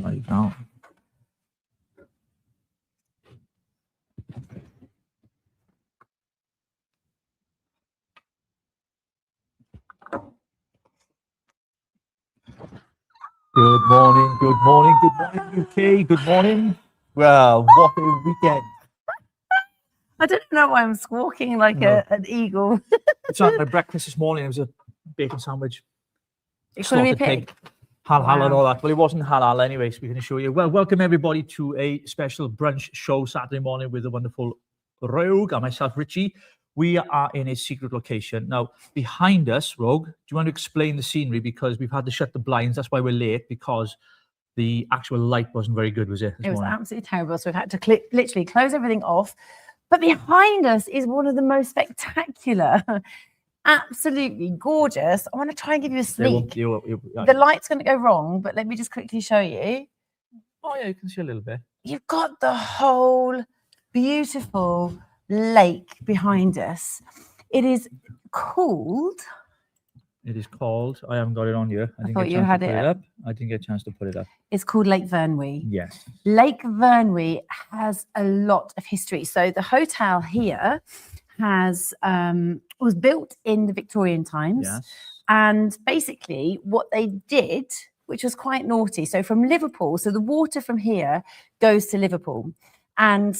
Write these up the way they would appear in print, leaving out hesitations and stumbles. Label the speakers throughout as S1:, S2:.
S1: There you go. Good morning, good morning, good morning, UK, good morning. Well, what a weekend.
S2: I don't know why I'm squawking like an eagle.
S1: It's like my breakfast this morning. It was a bacon sandwich.
S2: It's going to be a pig.
S1: Halal and all that. Well, it wasn't halal anyway, so we can show you. Well, welcome everybody to a special brunch show Saturday morning with the wonderful Rogue and myself, Richie. We are in a secret location. Now, behind us, Rogue, do you want to explain the scenery? Because we've had to shut the blinds. That's why we're late, because the actual light wasn't very good, was it?
S2: It was absolutely terrible. So we've had to literally close everything off. But behind us is one of the most spectacular, absolutely gorgeous. I want to try and give you a sneak. The light's going to go wrong, but let me just quickly show you.
S1: Oh, yeah, you can see a little bit.
S2: You've got the whole beautiful lake behind us. It is called.
S1: It is called. I haven't got it on here.
S2: I thought you had it
S1: up. I didn't get a chance to put it up.
S2: It's called Lake Vyrnwy.
S1: Yes.
S2: Lake Vyrnwy has a lot of history. So the hotel here was built in the Victorian times.
S1: Yes.
S2: And basically what they did, which was quite naughty. So from Liverpool, so the water from here goes to Liverpool. And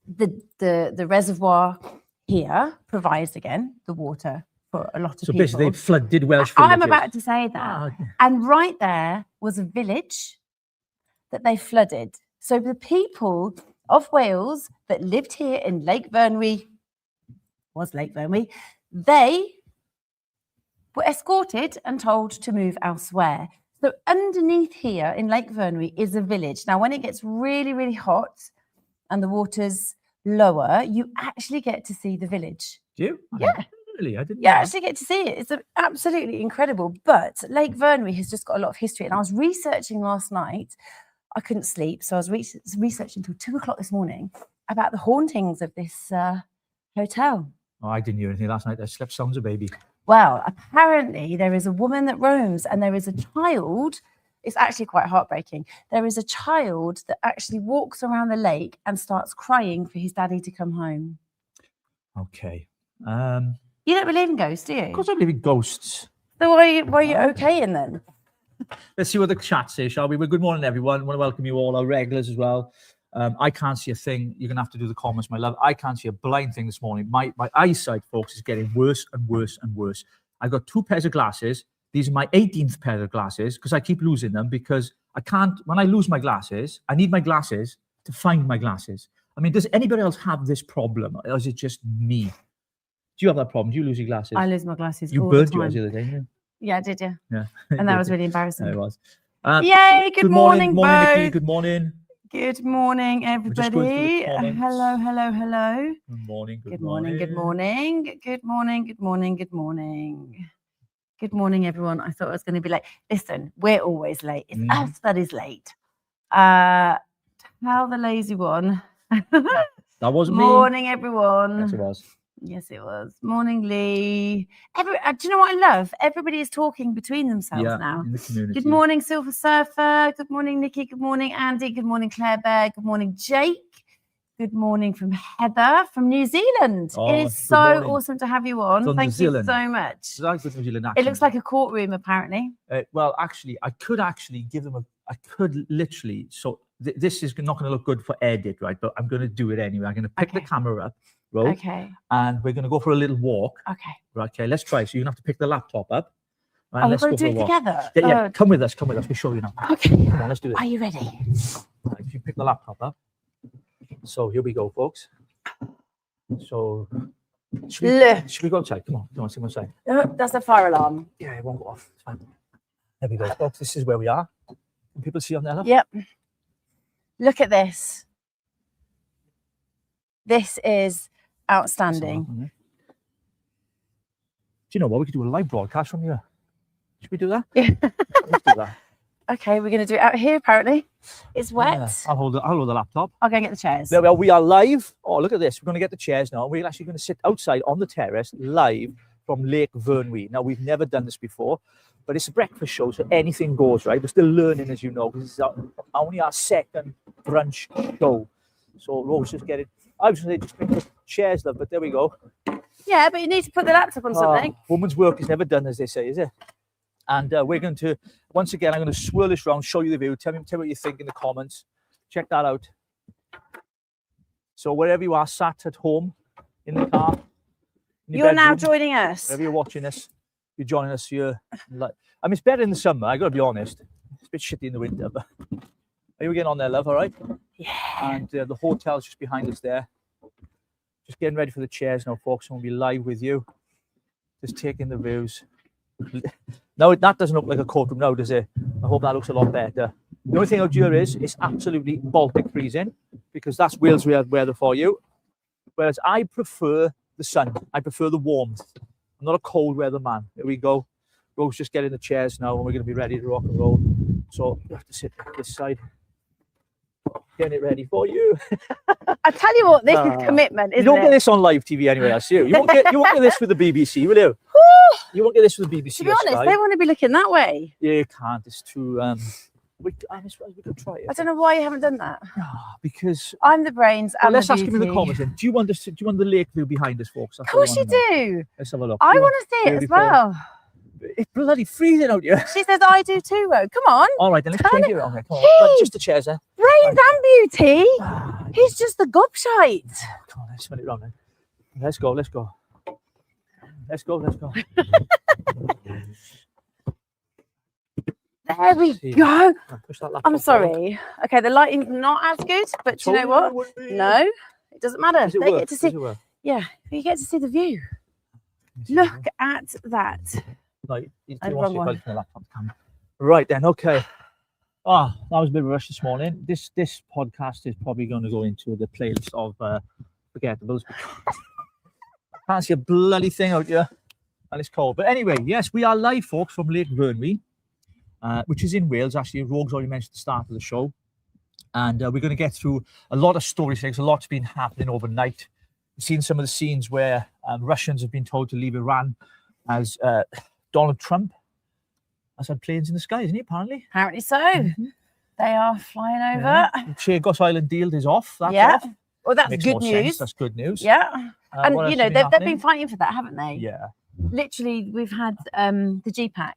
S2: the reservoir here provides, again, the water for a lot of people.
S1: So basically they flooded Welsh villages.
S2: I'm about to say that. And right there was a village that they flooded. So the people of Wales that lived here in Lake Vyrnwy, they were escorted and told to move elsewhere. So underneath here in Lake Vyrnwy is a village. Now, when it gets really, really hot and the water's lower, you actually get to see the village.
S1: Do you?
S2: Yeah.
S1: Really? I didn't know.
S2: Yeah, actually get to see it. It's absolutely incredible. But Lake Vyrnwy has just got a lot of history. And I was researching last night. I couldn't sleep, so I was researching until 2 o'clock this morning about the hauntings of this hotel.
S1: Oh, I didn't hear anything last night. I slept sounds a baby.
S2: Well, apparently there is a woman that roams and there is a child. It's actually quite heartbreaking. There is a child that actually walks around the lake and starts crying for his daddy to come home.
S1: Okay.
S2: You don't believe in ghosts, do you?
S1: Of course I believe in ghosts.
S2: So why are you okay in then?
S1: Let's see what the chat says, shall we? Well, good morning, everyone. I want to welcome you all, our regulars as well. I can't see a thing. You're going to have to do the comments, my love. I can't see a blind thing this morning. My eyesight, folks, is getting worse and worse and worse. I've got 2 pairs of glasses. These are my 18th pair of glasses because I keep losing them because I can't, when I lose my glasses, I need my glasses to find my glasses. I mean, does anybody else have this problem or is it just me? Do you have that problem? Do you lose your glasses?
S2: I lose my glasses all the time.
S1: You burned yours the other day, didn't you?
S2: Yeah, did you?
S1: Yeah.
S2: And that was really embarrassing.
S1: Yeah, it was.
S2: Yay, good morning,
S1: morning, Nikki. Good morning.
S2: Good morning, everybody. Hello.
S1: Good morning.
S2: Good morning. Good morning, everyone. I thought I was going to be late. Listen, we're always late. It's us that is late. Tell the lazy one.
S1: That wasn't me.
S2: Morning, everyone.
S1: Yes, it was.
S2: Yes, it was. Morning, Lee. Do you know what I love? Everybody is talking between themselves now.
S1: In the community.
S2: Good morning, Silver Surfer. Good morning, Nikki. Good morning, Andy. Good morning, Claire Bear. Good morning, Jake. Good morning from Heather from New Zealand.
S1: Oh,
S2: it is so awesome to have you on. Thank you so much.
S1: Like the New Zealand accent.
S2: It looks like a courtroom, apparently.
S1: Well, actually, I could give them literally. So this is not going to look good for edit, right? But I'm going to do it anyway. I'm going to pick the camera up. Rogue,
S2: okay.
S1: And we're going to go for a little walk.
S2: Okay.
S1: Right, okay, let's try. So you're going to have to pick the laptop up.
S2: Right, we're going to do it together?
S1: Yeah, come with us. We'll show you now.
S2: Okay.
S1: Come on, let's do this.
S2: Are you ready?
S1: Right, if you pick the laptop up. So here we go, folks. So should we go outside? Come on, see what's outside.
S2: That's a fire alarm.
S1: Yeah, it won't go off. It's fine. There we go, folks. This is where we are. Can people see on there?
S2: Yep. Look at this. This is outstanding.
S1: Do you know what? We could do a live broadcast from here. Should we do that?
S2: Yeah.
S1: Let's do that.
S2: Okay, we're going to do it out here, apparently. It's wet.
S1: Yeah, I'll hold the laptop.
S2: I'll go and get the chairs.
S1: Well, we are live. Oh, look at this. We're going to get the chairs now. We're actually going to sit outside on the terrace live from Lake Vyrnwy. Now, we've never done this before, but it's a breakfast show, so anything goes, right? We're still learning, as you know, because it's only our second brunch show. So Rose just get it. I was going to say just bring the chairs, love, but there we go.
S2: Yeah, but you need to put the laptop on something.
S1: Woman's work is never done, as they say, is it? And we're going to, once again, I'm going to swirl this round, show you the view. Tell me what you think in the comments. Check that out. So wherever you are, sat at home, in the car,
S2: You're now joining us.
S1: Wherever you're watching this, you're joining us here. I mean, it's better in the summer, I got to be honest. It's a bit shitty in the winter, but are you getting on there, love? All right?
S2: Yeah.
S1: And the hotel's just behind us there. Just getting ready for the chairs now, folks. I'm going to be live with you. Just taking the views. No, that doesn't look like a courtroom now, does it? I hope that looks a lot better. The only thing out here is it's absolutely Baltic freezing, because that's Wales weather for you. Whereas I prefer the sun. I prefer the warmth. I'm not a cold weather man. Here we go. Rose just getting the chairs now, and we're going to be ready to rock and roll. So you have to sit this side. Getting it ready for you.
S2: I tell you what, this is commitment, isn't it?
S1: You don't get this on live TV anyway, I see you. You won't get this with the BBC, will you? You won't get this with the BBC.
S2: To be honest, they want to be looking that way.
S1: Yeah, you can't. It's too. We could try it.
S2: I don't know why you haven't done that.
S1: Because
S2: I'm the brains.
S1: Well,
S2: and
S1: let's
S2: the
S1: ask him in the
S2: beauty.
S1: comments. Then. Do you want the lake view behind us, folks?
S2: Of course you do.
S1: Let's have a look.
S2: I want to see it as well.
S1: It's bloody freezing out here.
S2: She says, I do too, Rogue. Come on.
S1: All right, then let's
S2: Turn
S1: change
S2: it.
S1: it around there. Come on. But just the chairs there.
S2: Brains and beauty. He's just the gobshite.
S1: Come on, let's spin it around then. Let's go. Let's go. Let's go. Let's go.
S2: There we go.
S1: Push that laptop
S2: I'm sorry. Okay, the lighting's not as good, but do you know what? No, it doesn't matter. They get to see. Yeah, you get to see the view. Look at that.
S1: Right, right then, okay. That was a bit of a rush this morning. This podcast is probably going to go into the playlist of forgettables. I can't see a bloody thing out here, and it's cold. But anyway, yes, we are live, folks, from Lake Vyrnwy, which is in Wales. Actually, Rogue's already mentioned at the start of the show, and we're going to get through a lot of stories. A lot's been happening overnight. We've seen some of the scenes where Russians have been told to leave Iran, as Donald Trump has had planes in the sky, isn't he, apparently?
S2: Apparently so. They are flying over.
S1: Chagos Island deal is off. That's off.
S2: Well, that's
S1: Makes
S2: good
S1: more
S2: news.
S1: Sense. That's good news.
S2: Yeah. And,
S1: what
S2: you
S1: else
S2: know,
S1: has
S2: they've been fighting for that, haven't they?
S1: Yeah.
S2: Literally, we've had the GPAC.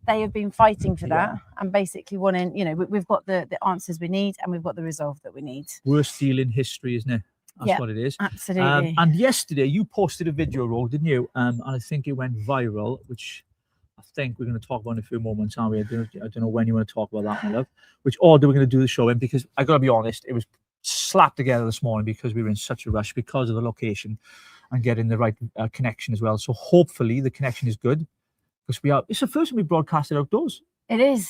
S2: They have been fighting for that and basically wanting, you know, we've got the answers we need and we've got the resolve that we need.
S1: Worst deal in history, isn't it? That's what it is.
S2: Absolutely.
S1: And yesterday you posted a video, Rogue, didn't you? And I think it went viral, which I think we're going to talk about in a few moments, aren't we? I don't know when you want to talk about that, my love. Which order we're going to do the show in, because I got to be honest, it was slapped together this morning because we were in such a rush because of the location and getting the right connection as well. So hopefully the connection is good, because it's the first time we broadcasted outdoors.
S2: It is.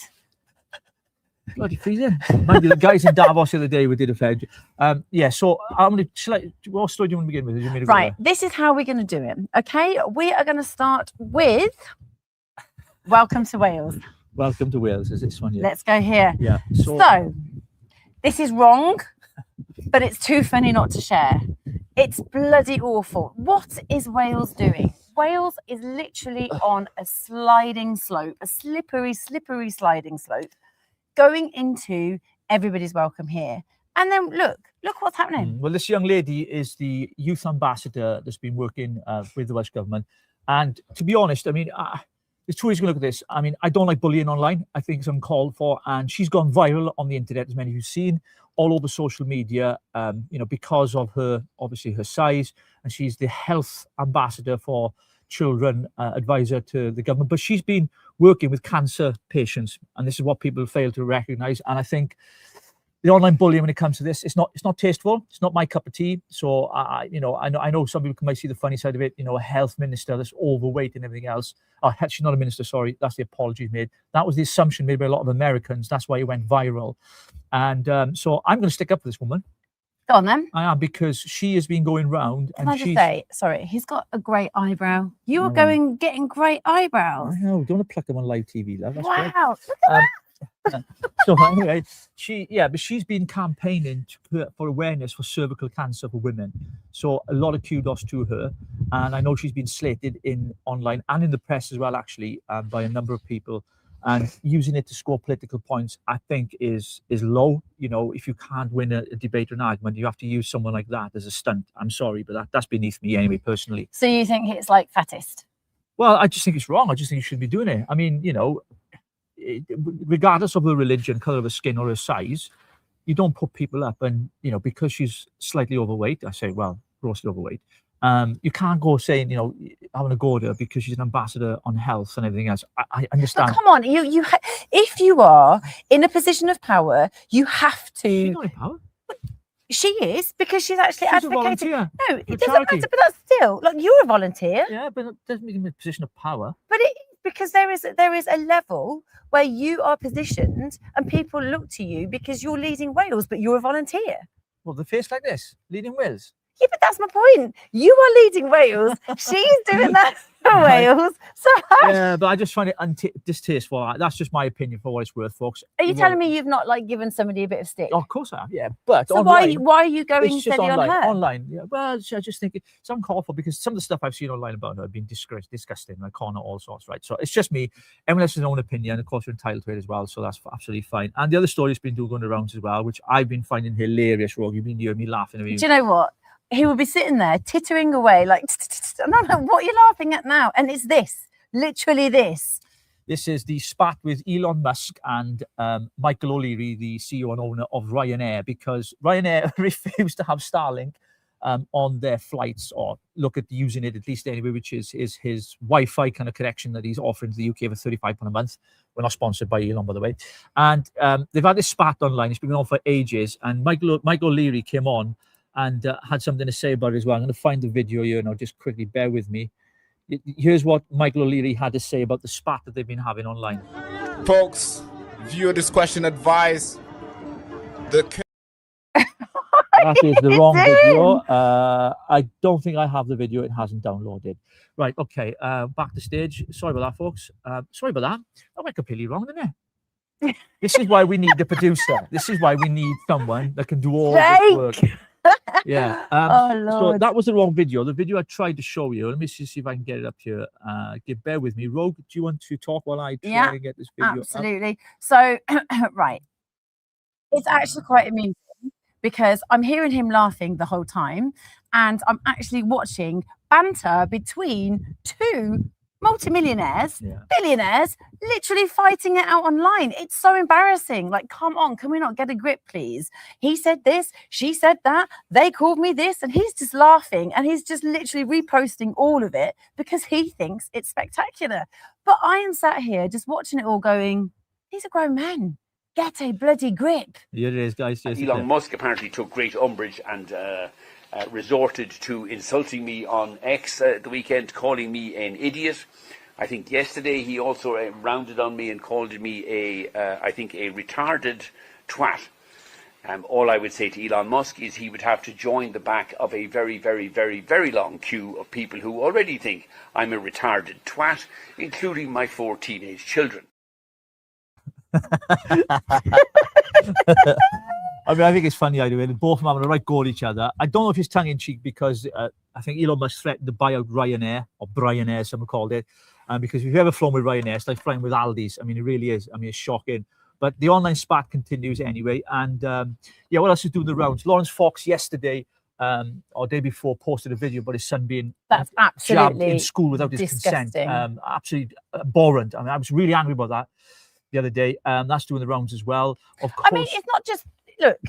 S1: Bloody freezing. Mind you, the guys in Davos the other day, we did a fair. So I'm going to. What story do you want to begin with?
S2: Right. This is how we're going to do it. Okay. We are going to start with Welcome to Wales.
S1: Welcome to Wales. Is this one? Yeah.
S2: Let's go here.
S1: Yeah.
S2: So this is wrong, but it's too funny not to share. It's bloody awful. What is Wales doing? Wales is literally on a sliding slope, a slippery sliding slope, going into everybody's welcome here. And then look what's happening.
S1: Well, this young lady is the youth ambassador that's been working with the Welsh government. And to be honest, I mean, there's two ways you can look at this. I mean, I don't like bullying online. I think it's uncalled for. And she's gone viral on the internet, as many of you've seen, all over social media, because of her size. And she's the health ambassador for children, advisor to the government. But she's been working with cancer patients, and this is what people fail to recognize. And I think the online bullying, when it comes to this, it's not tasteful. It's not my cup of tea. So I know some people might see the funny side of it. You know, a health minister that's overweight and everything else. She's not a minister. Sorry, that's the apology made. That was the assumption made by a lot of Americans. That's why it went viral. And so I'm going to stick up for this woman.
S2: Go on then.
S1: I am, because she has been going round.
S2: Can I just say, sorry, he's got a great eyebrow. You are getting great eyebrows.
S1: I know. Don't want to pluck them on live TV, love. That's
S2: wow,
S1: great.
S2: look at that.
S1: So anyway, but she's been campaigning for awareness for cervical cancer for women. So a lot of kudos to her, and I know she's been slated in online and in the press as well, actually, by a number of people. And using it to score political points, I think, is low. You know, if you can't win a debate or an argument, you have to use someone like that as a stunt. I'm sorry, but that's beneath me anyway, personally.
S2: So you think it's like fattest?
S1: Well, I just think it's wrong. I just think you shouldn't be doing it. I mean, you know, regardless of her religion, color of her skin, or her size, you don't put people up. And you know, because she's slightly overweight, I say, well, grossly overweight. You can't go saying, you know, having a go at her because she's an ambassador on health and everything else. I understand.
S2: But come on, if you are in a position of power, you have to.
S1: She's not in power.
S2: She is, because she's actually
S1: She's
S2: advocating.
S1: a volunteer.
S2: No, it doesn't matter, but that's still, like, you're a volunteer.
S1: Yeah, but it doesn't make him in a position of power.
S2: But it because there is a level where you are positioned and people look to you because you're leading Wales, but you're a volunteer.
S1: Well, the face like this, leading Wales.
S2: Yeah, but that's my point. You are leading Wales. She's doing that for Wales. So
S1: yeah, but I just find it distasteful. That's just my opinion for what it's worth, folks.
S2: Are you telling me you've not like given somebody a bit of stick?
S1: Oh, of course I have. Yeah, but
S2: so
S1: online,
S2: why are you going
S1: it's just
S2: steady
S1: online,
S2: on her?
S1: Online, yeah. Well, I just think it's uncalled for because some of the stuff I've seen online about her have been disgusting. I corner all sorts, right? So it's just me. Everyone has his own opinion. Of course, you're entitled to it as well. So that's absolutely fine. And the other story's been going around as well, which I've been finding hilarious. Rogue, you've been hearing me laughing at me.
S2: Do you know what? He would be sitting there tittering away like, and I'm like, what are you laughing at now? And it's this, literally this.
S1: This is the spat with Elon Musk and Michael O'Leary, the CEO and owner of Ryanair, because Ryanair refused to have Starlink on their flights, or look at using it at least anyway, which is his Wi-Fi kind of connection that he's offering to the UK for £35 a month. We're not sponsored by Elon, by the way. And they've had this spat online. It's been going on for ages. And Michael O'Leary came on and had something to say about it as well. I'm going to find the video here now, just quickly, bear with me. Here's what Michael O'Leary had to say about the spat that they've been having online.
S3: Folks, viewer discretion advised.
S1: That is the wrong video. I don't think I have the video. It hasn't downloaded. Right, okay, back to stage. Sorry about that, folks. Sorry about that. I went completely wrong, didn't I? This is why we need the producer. This is why we need someone that can do all this work. Yeah.
S2: Oh, Lord.
S1: So that was the wrong video. The video I tried to show you. Let me see if I can get it up here. Bear with me. Rogue, do you want to talk while I try to get this video
S2: absolutely
S1: up?
S2: So right, it's actually quite amusing because I'm hearing him laughing the whole time, and I'm actually watching banter between two multimillionaires, billionaires, literally fighting it out online. It's so embarrassing. Like, come on, can we not get a grip, please? He said this, she said that, they called me this, and he's just laughing, and he's just literally reposting all of it because he thinks it's spectacular. But I am sat here just watching it all going, he's a grown man. Get a bloody grip.
S1: Here it is, guys.
S4: Elon Musk apparently took great umbrage and resorted to insulting me on X the weekend, calling me an idiot. I think yesterday he also rounded on me and called me I think a retarded twat. All I would say to Elon Musk is he would have to join the back of a very, very, very, very long queue of people who already think I'm a retarded twat, including my 4 teenage children.
S1: I mean, I think it's funny idea. Both of them having a right go at each other. I don't know if it's tongue in cheek because I think Elon Musk threatened to buy out Ryanair, or Bryanair, someone called it. Because if you've ever flown with Ryanair, it's like flying with Aldi's. I mean, it really is. I mean, it's shocking. But the online spat continues anyway. And what else is doing the rounds? Lawrence Fox yesterday or day before posted a video about his son being jabbed in school without his consent. Absolutely abhorrent. I mean, I was really angry about that the other day. That's doing the rounds as well. Of course.
S2: I mean, it's not just, look,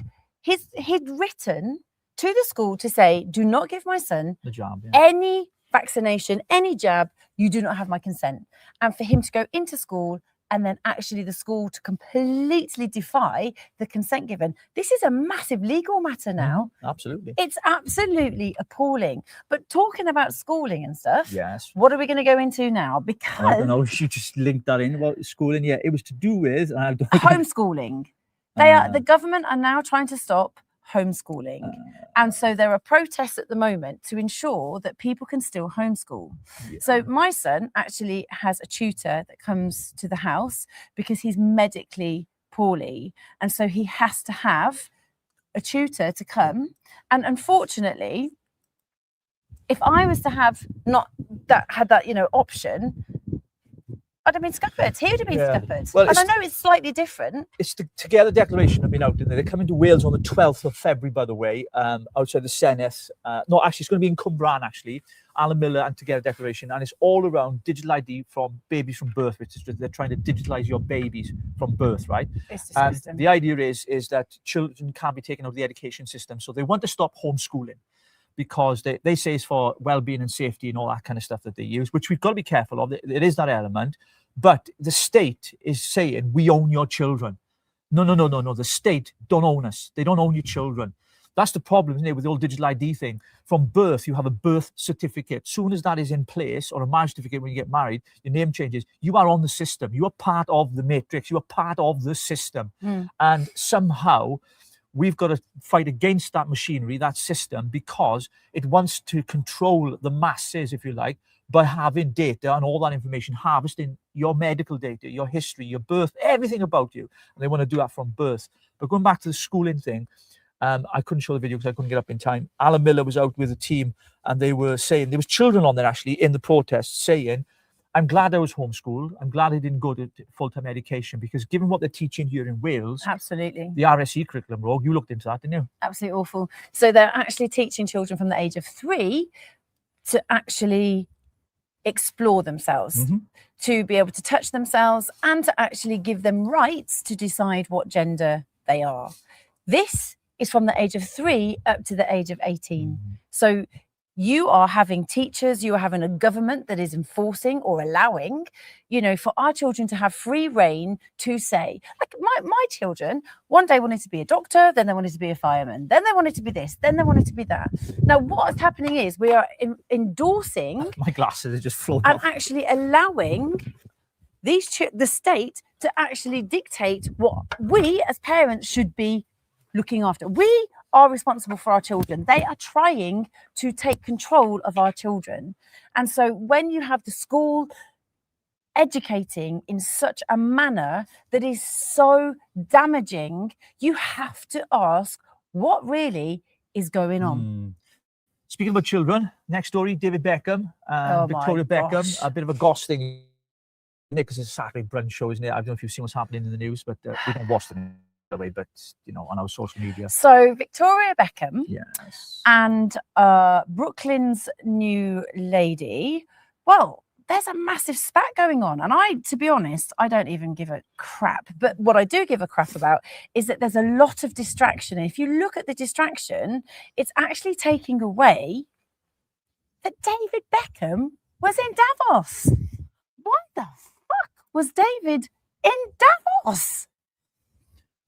S2: he'd written to the school to say, do not give my son
S1: the jab,
S2: any vaccination, any jab, you do not have my consent. And for him to go into school and then actually the school to completely defy the consent given. This is a massive legal matter now.
S1: Absolutely.
S2: It's absolutely appalling. But talking about schooling and stuff,
S1: yes.
S2: What are we going to go into now? Because
S1: I don't know, you just linked that in about schooling. Yeah, it was to do with
S2: homeschooling. The government are now trying to stop homeschooling. And so there are protests at the moment to ensure that people can still homeschool.
S1: Yeah.
S2: So my son actually has a tutor that comes to the house because he's medically poorly. And so he has to have a tutor to come. And unfortunately, if I was to have had that, option, I'd have been scuppered. He would have been scuppered.
S1: Well,
S2: and I know it's slightly different.
S1: It's the Together Declaration have been out, didn't they? They're coming to Wales on the 12th of February, by the way, outside the Senedd. No, actually, it's going to be in Cwmbran, actually. Alan Miller and Together Declaration. And it's all around digital ID from babies from birth, which is they're trying to digitalize your babies from birth, right?
S2: It's
S1: And
S2: disgusting.
S1: the idea is that children can't be taken out of the education system. So they want to stop homeschooling, because they say it's for well-being and safety and all that kind of stuff that they use, which we've got to be careful of. It is that element. But the state is saying, we own your children. No. The state don't own us. They don't own your children. That's the problem, isn't it, with the whole digital ID thing. From birth, you have a birth certificate. Soon as that is in place, or a marriage certificate when you get married, your name changes. You are on the system. You are part of the matrix. You are part of the system. And somehow we've got to fight against that machinery, that system, because it wants to control the masses, if you like, by having data and all that information, harvesting your medical data, your history, your birth, everything about you. And they want to do that from birth. But going back to the schooling thing, I couldn't show the video because I couldn't get up in time. Alan Miller was out with a team and they were saying, there was children on there actually in the protests saying, I'm glad I was homeschooled. I'm glad I didn't go to full-time education, because given what they're teaching here in Wales,
S2: Absolutely.
S1: the RSE curriculum, Rogue, you looked into that, didn't you?
S2: Absolutely awful. So they're actually teaching children from the age of 3 to actually explore themselves, to be able to touch themselves, and to actually give them rights to decide what gender they are. This is from the age of 3 up to the age of 18. So you are having teachers, you are having a government that is enforcing or allowing, for our children to have free reign to say, like my children, one day wanted to be a doctor, then they wanted to be a fireman, then they wanted to be this, then they wanted to be that. Now, what's happening is we are endorsing
S1: My glasses are just floating
S2: and
S1: off.
S2: actually allowing the state to actually dictate what we as parents should be looking after. We are responsible for our children. They are trying to take control of our children. And so when you have the school educating in such a manner that is so damaging, you have to ask what really is going on.
S1: Speaking about children, next story, David Beckham,
S2: Oh my
S1: Victoria Beckham,
S2: gosh.
S1: a bit of a goss thing, because it's a Saturday brunch show, isn't it? I don't know if you've seen what's happening in the news, but we don't watch the way, but on our social media.
S2: So Victoria Beckham
S1: Yes.
S2: and Brooklyn's new lady, well, there's a massive spat going on. And to be honest, I don't even give a crap. But what I do give a crap about is that there's a lot of distraction. And if you look at the distraction, it's actually taking away that David Beckham was in Davos. Why the fuck was David in Davos?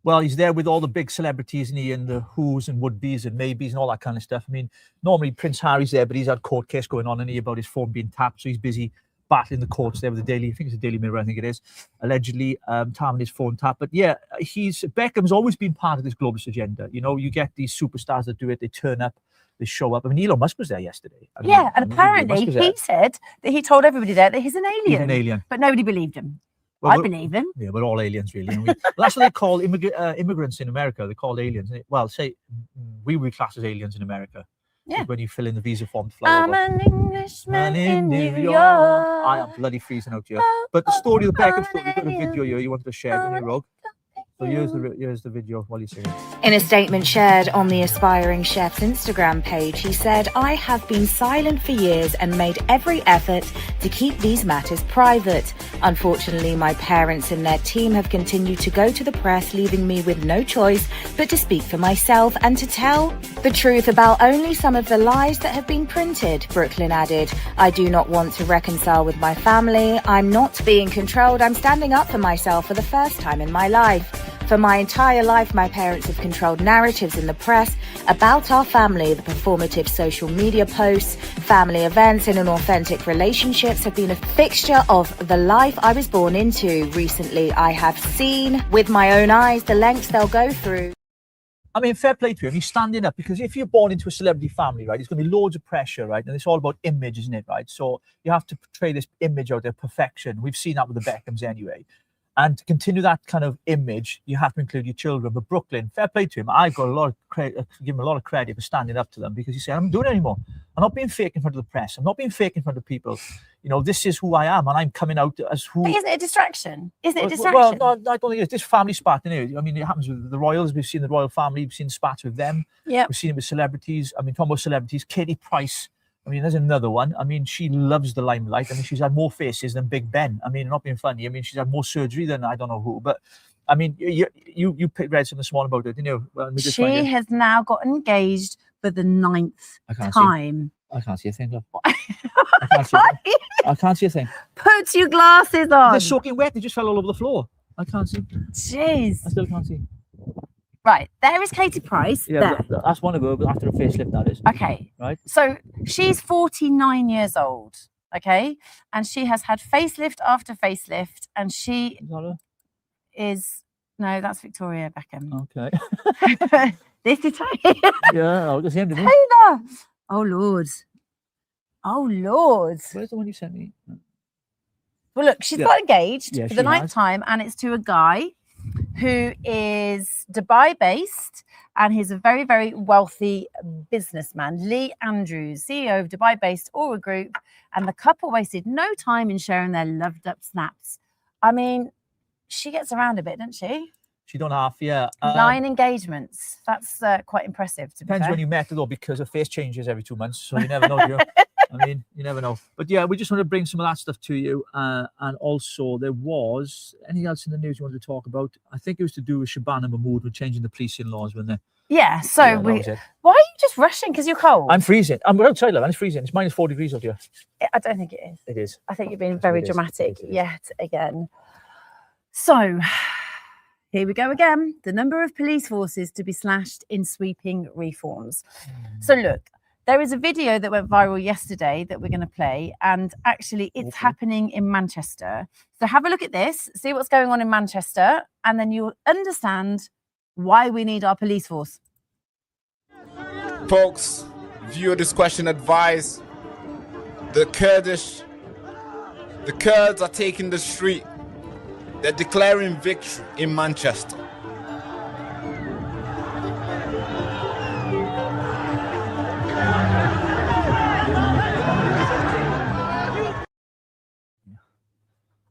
S1: Well, he's there with all the big celebrities, and the who's and would-be's and maybes and all that kind of stuff. I mean, normally Prince Harry's there, but he's had court case going on, and about his phone being tapped, so he's busy battling the courts there with the Daily, I think it's the Daily Mirror, I think it is, allegedly having his phone tapped. But yeah, Beckham's always been part of this globalist agenda. You get these superstars that do it, they turn up, they show up. I mean, Elon Musk was there yesterday.
S2: And apparently he said that he told everybody there that he's an alien.
S1: He's an alien.
S2: But nobody believed him.
S1: Well,
S2: I believe him.
S1: Yeah, we're all aliens, really. Well, that's what they call immigrants in America. They're called aliens. Well, we would class as aliens in America.
S2: Yeah.
S1: When you fill in the visa form to fly
S2: I'm
S1: over.
S2: an Englishman in New York.
S1: I am bloody freezing out here. But the story of the Beckham story, we've got a video here you wanted to share, didn't you, Rogue? So here's the video while you sing it.
S5: In a statement shared on the Aspiring Chef's Instagram page, he said, I have been silent for years and made every effort to keep these matters private. Unfortunately, my parents and their team have continued to go to the press, leaving me with no choice but to speak for myself and to tell the truth about only some of the lies that have been printed, Brooklyn added. I do not want to reconcile with my family. I'm not being controlled. I'm standing up for myself for the first time in my life. For my entire life, my parents have controlled narratives in the press about our family. The performative social media posts, family events, and inauthentic relationships have been a fixture of the life I was born into. Recently, I have seen with my own eyes the lengths they'll go through.
S1: I mean, fair play to him. He's standing up because if you're born into a celebrity family, right, there's going to be loads of pressure, right? And it's all about image, isn't it, right? So you have to portray this image out there, perfection. We've seen that with the Beckhams anyway. And to continue that kind of image, you have to include your children. But Brooklyn, fair play to him. I've got a lot of credit, give him a lot of credit for standing up to them because he said, I'm not doing it anymore. I'm not being fake in front of the press. I'm not being fake in front of people. You know, this is who I am, and I'm coming out as who.
S2: But isn't it a distraction? Isn't it a distraction?
S1: Well, no, I don't think it's this family spat. I mean, it happens with the royals. We've seen the royal family. We've seen spats with them.
S2: Yeah.
S1: We've seen it with celebrities. I mean, talking about celebrities, Katie Price. I mean, there's another one. I mean, she loves the limelight. I mean, she's had more faces than Big Ben. I mean, not being funny. I mean, she's had more surgery than I don't know who. But I mean, you read something small about it, didn't you? Well,
S2: she has now got engaged for the 9th time.
S1: I can't see a thing. Look. I can't see a thing.
S2: Put your glasses on.
S1: They're soaking wet. They just fell all over the floor. I can't see.
S2: Jeez.
S1: I still can't see.
S2: Right, there is Katie Price.
S1: Yeah,
S2: there.
S1: That's one of her, but after a facelift, that is.
S2: Okay.
S1: Right.
S2: So she's 49 years old, okay? And she has had facelift after facelift, and she is... No, that's Victoria Beckham.
S1: Okay.
S2: This is Taylor.
S1: Yeah, I'll just him, didn't he?
S2: Taylor. Oh, Lord. Oh, Lord.
S1: Where's the one you sent me?
S2: Well, look, she's got engaged
S1: Yeah,
S2: for the 9th time, and it's to a guy who is Dubai-based, and he's a very, very wealthy businessman, Lee Andrews, CEO of Dubai-based Aura Group, and the couple wasted no time in sharing their loved-up snaps. I mean, she gets around a bit, doesn't she?
S1: She done half, yeah.
S2: 9 engagements. That's quite impressive, to be
S1: Depends
S2: fair.
S1: when you met her, though, because her face changes every 2 months, so you never know, do you? I mean, you never know. But yeah, we just want to bring some of that stuff to you. And also, there was anything else in the news you wanted to talk about? I think it was to do with Shabana Mahmood with changing the policing laws, wasn't it?
S2: Yeah, so
S1: Yeah,
S2: why are you just rushing? Because you're cold.
S1: I'm freezing. I'm outside, love, and it's freezing. It's minus 4 degrees out here.
S2: I don't think it is.
S1: It is.
S2: I think you're being very
S1: It is.
S2: dramatic
S1: It is.
S2: yet again. So, here we go again. The number of police forces to be slashed in sweeping reforms. So look, there is a video that went viral yesterday that we're going to play, and actually it's happening in Manchester. So have a look at this, see what's going on in Manchester, and then you'll understand why we need our police force.
S3: Folks, viewer discretion advised. The Kurds are taking the street. They're declaring victory in Manchester.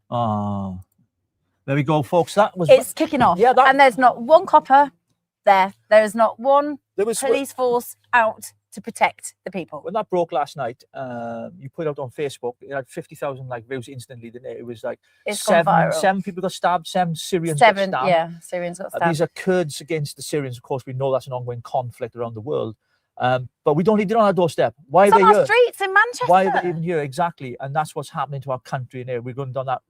S1: Oh, there we go, folks. That was
S2: It's kicking off.
S1: Yeah,
S2: and there's not one copper there. There is not one
S1: there was
S2: police force out to protect the people.
S1: when that broke last night. You put it out on Facebook. It had 50,000 like views instantly. Didn't it? It was like
S2: It's gone viral.
S1: seven people got stabbed. 7 Syrians got
S2: 7,
S1: stabbed.
S2: yeah, Syrians got stabbed.
S1: These are Kurds against the Syrians. Of course, we know that's an ongoing conflict around the world. But we don't need it on our doorstep. Why
S2: It's
S1: are they
S2: on our
S1: here?
S2: streets in Manchester.
S1: Why are they even here? Exactly. And that's what's happening to our country. And we're going down that,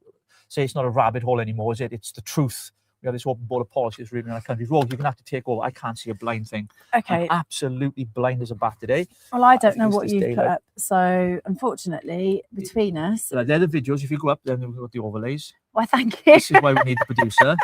S1: say it's not a rabbit hole anymore, is it? It's the truth. We have this open border policy that's ruining our country. Rogue, you're going to have to take over. I can't see a blind thing.
S2: Okay.
S1: I'm absolutely blind as a bat today.
S2: Well, I don't know
S1: It's
S2: what
S1: this
S2: you've put
S1: daylight.
S2: up. So, unfortunately, between us,
S1: So they're the videos. If you go up, then we've got the overlays.
S2: why, thank you.
S1: This is why we need the producer.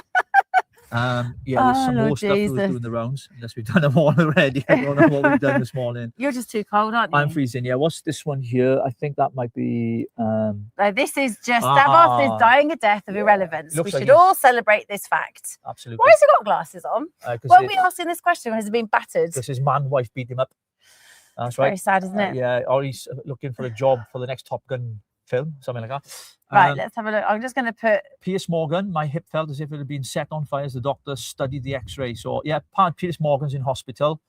S1: Yeah, there's
S2: Oh,
S1: some
S2: Lord
S1: more stuff we were
S2: Jesus.
S1: doing the rounds, unless we've done them all already. I don't know what we've done this morning.
S2: You're just too cold, aren't you?
S1: I'm freezing. Yeah, what's this one here? I think that might be.
S2: No, this is just Davos is dying a death of irrelevance.
S1: Looks
S2: We
S1: like
S2: should
S1: he's-
S2: all celebrate this fact.
S1: Absolutely.
S2: Why has he got glasses on? Why are we
S1: Because
S2: asking this question when he's been battered?
S1: his wife beat him up. That's
S2: Very
S1: right.
S2: sad, isn't it?
S1: Yeah, or he's looking for a job for the next Top Gun film, something like that.
S2: Right, let's have a look. I'm just going to put.
S1: Piers Morgan, my hip felt as if it had been set on fire as the doctor studied the x-ray. So yeah, Piers Morgan's in hospital.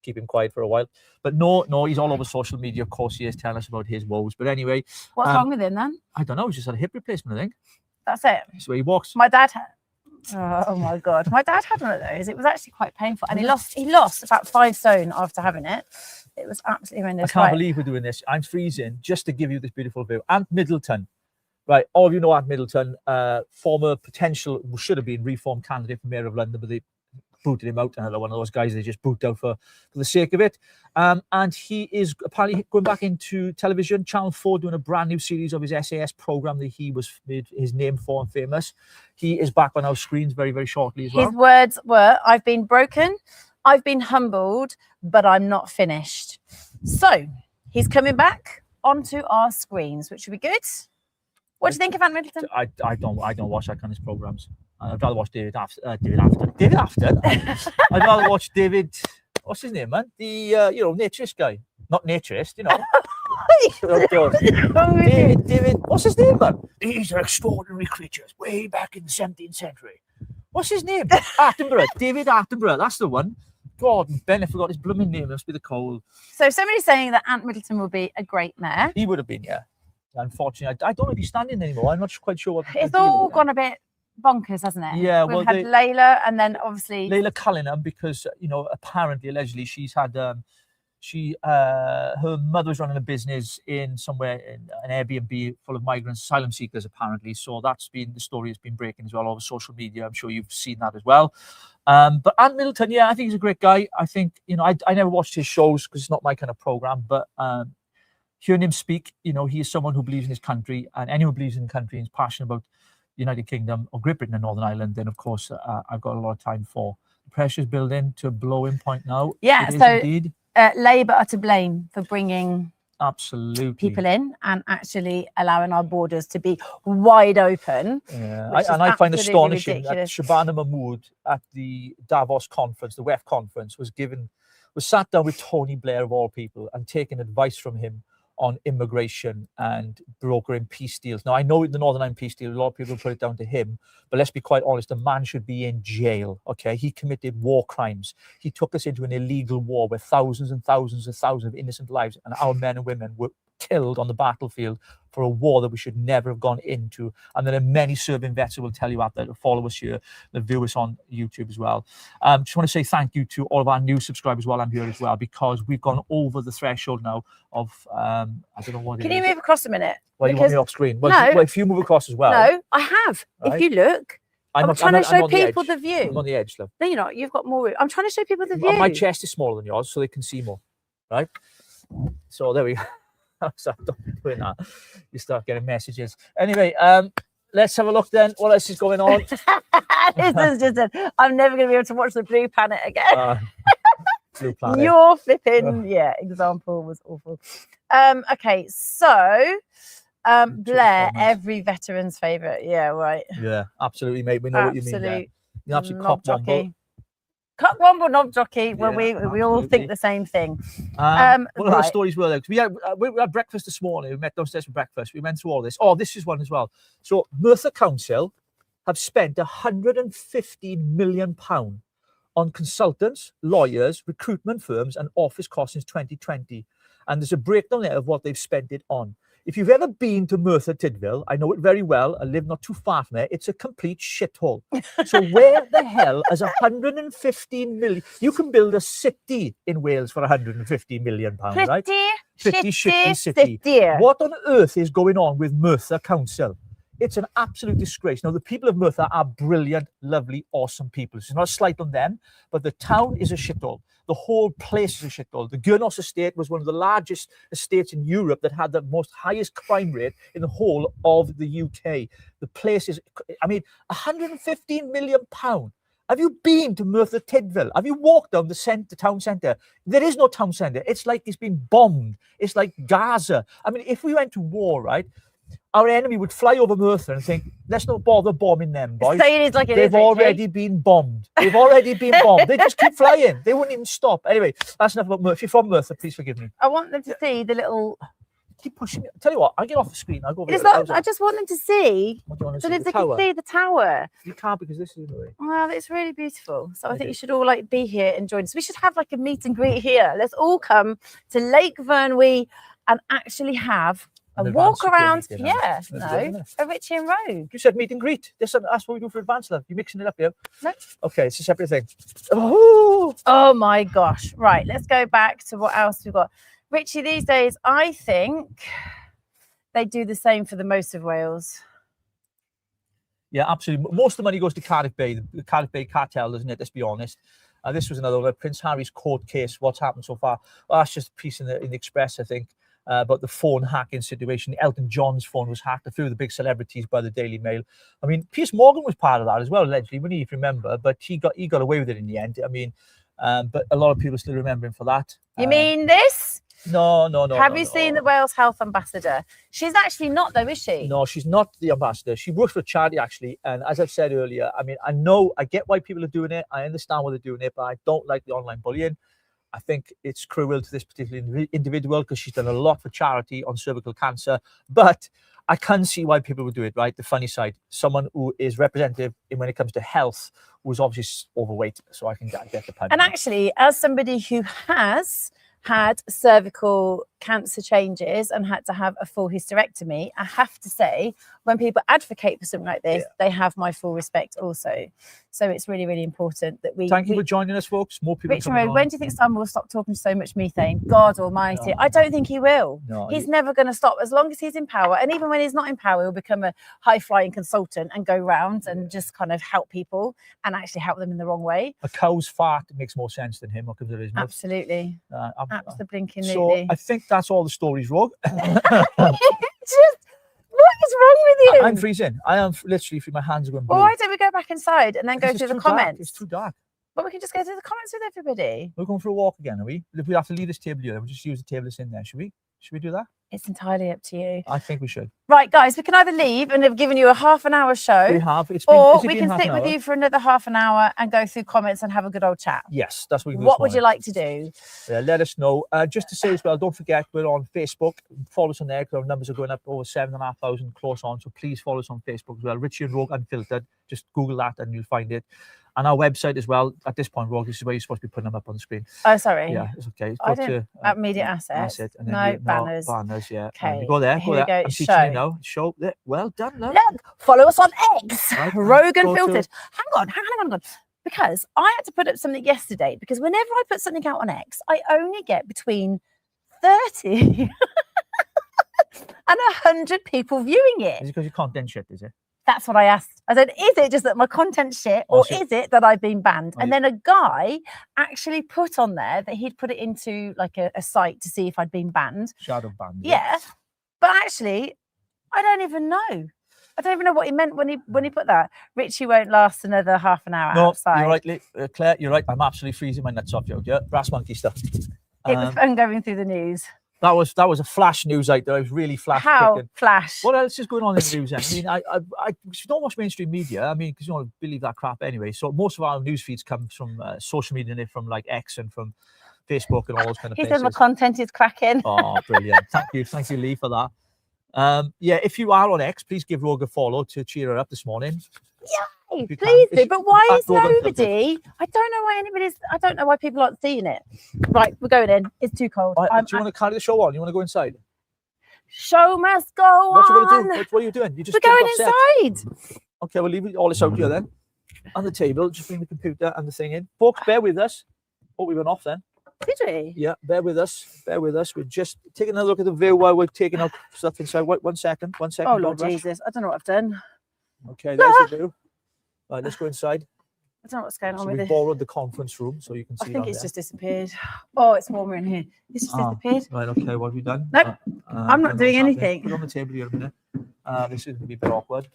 S1: Keep him quiet for a while. But no, he's all over social media. Of course, he is telling us about his woes. But anyway,
S2: What's wrong with him then?
S1: I don't know. He's just had a hip replacement, I think.
S2: That's it.
S1: That's where he walks.
S2: My dad had. Oh my god, my dad had one of those. It was actually quite painful, and he lost about 5 stone after having it. It was absolutely horrendous.
S1: I can't
S2: Right.
S1: believe we're doing this. I'm freezing just to give you this beautiful view. Ant Middleton. Right, all of you know Ant Middleton, former potential, should have been reform candidate for Mayor of London, but they booted him out. Another one of those guys they just boot out for the sake of it. And he is apparently going back into television, Channel 4, doing a brand new series of his SAS program that he was made his name for and famous. He is back on our screens very, very shortly as well.
S2: His words were, "I've been broken. I've been humbled, but I'm not finished. So he's coming back onto our screens, which would be good. What do you think of Ant Middleton?
S1: I don't watch that kind of programs. I'd rather watch David Afton. I'd rather watch David. What's his name, man? The naturist guy, not naturist. David. What's his name, man? These are extraordinary creatures, way back in the 17th century. What's his name? Attenborough. David Attenborough. That's the one. God, Ben, I forgot his blooming name. It must be the cold.
S2: So somebody's saying that Ant Middleton will be a great mayor.
S1: He would have been, yeah. Unfortunately, I don't know if he's standing anymore. I'm not quite sure what.
S2: It's all gone a bit bonkers, hasn't it?
S1: Yeah,
S2: We've had Layla, and then obviously
S1: Layla Cullingham, because apparently, allegedly, she's had her mother was running a business in somewhere in an Airbnb full of migrants, asylum seekers, apparently. So that's been the story has been breaking as well over social media. I'm sure you've seen that as well. But Ant Middleton, yeah, I think he's a great guy. I think I never watched his shows because it's not my kind of program, but hearing him speak, he is someone who believes in his country, and anyone who believes in the country and is passionate about the United Kingdom or Great Britain and Northern Ireland, then of course I've got a lot of time for. The pressure's building to a blowing point now.
S2: Yeah,
S1: it
S2: so
S1: indeed.
S2: Labour are to blame for bringing
S1: absolutely
S2: people in and actually allowing our borders to be wide open.
S1: Yeah, I find astonishing
S2: ridiculous.
S1: that Shabana Mahmood at the Davos conference, the WEF conference, was sat down with Tony Blair of all people and taken advice from him on immigration and brokering peace deals. Now, I know the Northern Ireland peace deal, a lot of people put it down to him, but let's be quite honest, the man should be in jail, okay? He committed war crimes. He took us into an illegal war where thousands and thousands and thousands of innocent lives and our men and women were killed on the battlefield for a war that we should never have gone into. And there are many serving vets who will tell you that follow us here, that view us on YouTube as well. Just want to say thank you to all of our new subscribers while I'm here as well, because we've gone over the threshold now of, I don't know what it is.
S2: Can you move across a minute?
S1: Well, you want me off screen? Well,
S2: No.
S1: if you move across as well.
S2: No, I have.
S1: Right.
S2: If you look, I'm trying to show people the view.
S1: I'm on the edge, love.
S2: No, you're not. You've got more room. I'm trying to show people the view.
S1: My chest is smaller than yours, so they can see more, right? So there we go. So don't be doing that. You start getting messages. Anyway, let's have a look then. What else is going on?
S2: This is just I'm never going to be able to watch the Blue Planet again.
S1: Blue Planet.
S2: Your flipping example was awful. Okay, so Blair, every veteran's favourite. Yeah, right.
S1: Yeah, absolutely, mate. We know what you mean there. You absolute
S2: knob
S1: cock
S2: jockey. Cock womble, knob jockey. Well, we all think the same thing.
S1: What other stories were there? We had breakfast this morning. We met downstairs for breakfast. We went through all this. Oh, this is one as well. So Merthyr Council have spent £115 million on consultants, lawyers, recruitment firms and office costs since 2020. And there's a breakdown there of what they've spent it on. If you've ever been to Merthyr Tydfil, I know it very well. I live not too far from there. It's a complete shithole. So where the hell is 115 million? You can build a city in Wales for 150 million pounds, right? Pretty shitty city. What on earth is going on with Merthyr Council? It's an absolute disgrace. Now, the people of Merthyr are brilliant, lovely, awesome people. It's not a slight on them, but the town is a shithole. The whole place is a shithole. The Gurnos estate was one of the largest estates in Europe that had the highest crime rate in the whole of the UK. The place is, £115 million. Have you been to Merthyr Tydfil? Have you walked down the town centre? There is no town centre. It's like it's been bombed. It's like Gaza. I mean, if we went to war, right, our enemy would fly over Merthyr and think, let's not bother bombing them, boys. They've already been bombed. They've already been bombed. They just keep flying. They wouldn't even stop. Anyway, that's enough about Merthyr. If you're from Merthyr, please forgive me.
S2: I want them to see the little...
S1: Keep pushing me. Tell you what, I'll get off the screen. I'll go over
S2: It's not, I just want them to see.
S1: What do you want to
S2: So
S1: see?
S2: if they can see the tower.
S1: You can't because this is in the way.
S2: Well, it's really beautiful. So I think you should all be here and join us. We should have a meet and greet here. Let's all come to Lake Vyrnwy and actually have a walk around. Yeah, a Richie and Rogue.
S1: You said meet and greet. That's what we do for advanced love. You're mixing it up here.
S2: No.
S1: Okay, it's a separate thing. Oh
S2: my gosh. Right, let's go back to what else we've got. Richie, these days, I think they do the same for the most of Wales.
S1: Yeah, absolutely. Most of the money goes to Cardiff Bay, the Cardiff Bay cartel, doesn't it? Let's be honest. This was another one, Prince Harry's court case. What's happened so far? Well, that's just a piece in the Express, I think. But the phone hacking situation, Elton John's phone was hacked, a few of the big celebrities by the Daily Mail. I mean, Piers Morgan was part of that as well, allegedly, if you remember, but he got away with it in the end. I mean, But a lot of people still remember him for that.
S2: You mean this?
S1: No.
S2: Have you seen the Wales Health Ambassador? She's actually not, though, is she?
S1: No, she's not the ambassador. She works for a charity, actually. And as I've said earlier, I mean, I get why people are doing it. I understand why they're doing it, but I don't like the online bullying. I think it's cruel to this particular individual because she's done a lot for charity on cervical cancer. But I can see why people would do it, right? The funny side, someone who is representative when it comes to health, who's obviously overweight, so I can get the pun.
S2: And actually, as somebody who has had cervical cancer changes and had to have a full hysterectomy, I have to say, when people advocate for something like this, they have my full respect also. So it's really, really important that we...
S1: Thank you for joining us, folks. More people
S2: Richie Rogue, when do you think Simon will stop talking so much methane? God almighty. I don't think he will.
S1: No,
S2: he's never going to stop as long as he's in power. And even when he's not in power, he'll become a high-flying consultant and go round and just kind of help people and actually help them in the wrong way.
S1: A cow's fart makes more sense than him. What comes out of his mouth.
S2: Absolutely. Absolutely.
S1: So I think that's all the stories, Rogue.
S2: What is wrong with you?
S1: I'm freezing. I am literally, my hands are going blue.
S2: Well, why don't we go back inside and then go through the comments?
S1: It's too dark.
S2: But we can just go through the comments with everybody.
S1: We're going for a walk again, are we? If we have to leave this table here, we'll just use the table that's in there. Should we? Should we do that?
S2: It's entirely up to you.
S1: I think we should.
S2: Right, guys, we can either leave and have given you a half-an-hour show.
S1: We have.
S2: Or we can sit with you for another half an hour and go through comments and have a good old chat.
S1: Yes, that's what we can do.
S2: What would you like to do?
S1: Let us know. Just to say as well, don't forget, we're on Facebook. Follow us on there because our numbers are going up over 7,500 close on. So please follow us on Facebook as well. Richie and Rogue Unfiltered. Just Google that and you'll find it. And our website as well. At this point, Rogue, this is where you're supposed to be putting them up on the screen.
S2: Oh, sorry.
S1: Yeah, it's okay.
S2: I don't. At Media Assets.
S1: And then
S2: No, banners.
S1: Banners, yeah.
S2: Okay.
S1: Go there.
S2: Here we go.
S1: I'm
S2: Show.
S1: you now. Show. Well done. Look.
S2: Look, follow us on X.
S1: Right,
S2: Rogue
S1: go
S2: Unfiltered.
S1: to-
S2: Hang on. Because I had to put up something yesterday because whenever I put something out on X, I only get between 30 and 100 people viewing it.
S1: Is it because your content shit, is it?
S2: That's what I asked. I said, is it just that my content's shit or is it that I've been banned? And then a guy actually put on there that he'd put it into like a site to see if I'd been banned.
S1: Shadow banned.
S2: Yeah. But actually, I don't even know. I don't even know what he meant when he put that. Richie won't last another half an hour outside.
S1: You're right, Claire. You're right. I'm absolutely freezing my nuts off, joke. Yeah, brass monkey stuff.
S2: It was fun going through the news.
S1: That was a flash news out there. I was really flash.
S2: How
S1: clicking.
S2: flash?
S1: What else is going on in the news? I mean, I don't watch mainstream media. I mean, because you don't believe that crap anyway. So most of our news feeds come from social media, from like X and from Facebook and all those kind of
S2: He
S1: places.
S2: said my content is cracking.
S1: Oh, brilliant! Thank you, Lee, for that. Yeah, if you are on X, please give Rogue a follow to cheer her up this morning.
S2: Yay, please do. But why is nobody? I don't know why people aren't seeing it. Right, we're going in. It's too cold.
S1: Right, do you want to carry the show on? You want to go inside?
S2: Show must go on.
S1: What you want to do? What are you doing? You just
S2: we're going inside.
S1: Okay, we'll leave all this out here then. On the table, just bring the computer and the thing in. Folks, bear with us. Oh, we went off then.
S2: Did we?
S1: Yeah, bear with us. We're just taking a look at the view while we're taking out stuff inside. Wait, one second.
S2: Oh, Lord Jesus. I don't know what I've done.
S1: Okay, there's the view. Right, let's go inside.
S2: I don't know what's going on
S1: So
S2: with
S1: we
S2: it.
S1: borrowed the conference room so you can see.
S2: I think it's just disappeared. Oh, it's warmer in here. It's just disappeared.
S1: Right, okay, what have we done?
S2: Nope, I'm not doing anything.
S1: Put it on the table here a minute. This is going to be a bit awkward.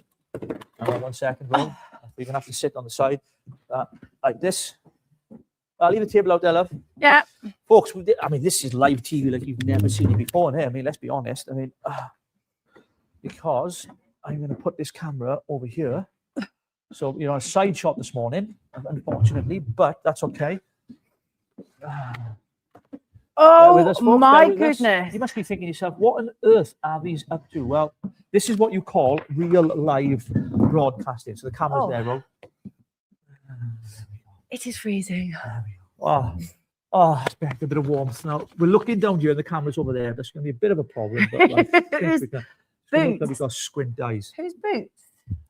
S1: 1 second, Rob. We're going to have to sit on the side like this. I'll leave the table out there, love.
S2: Yeah.
S1: Folks, I mean, this is live TV like you've never seen it before. I mean, let's be honest. I mean, because I'm going to put this camera over here. So, a side shot this morning, unfortunately, but that's okay.
S2: Oh, my goodness.
S1: You must be thinking to yourself, what on earth are these up to? Well, this is what you call real live broadcasting. So the camera's there, Rob.
S2: It is freezing.
S1: It's back a bit of warmth. Now, we're looking down here and the camera's over there. That's going to be a bit of a problem. But
S2: Boots.
S1: We've got squint eyes.
S2: Whose boots?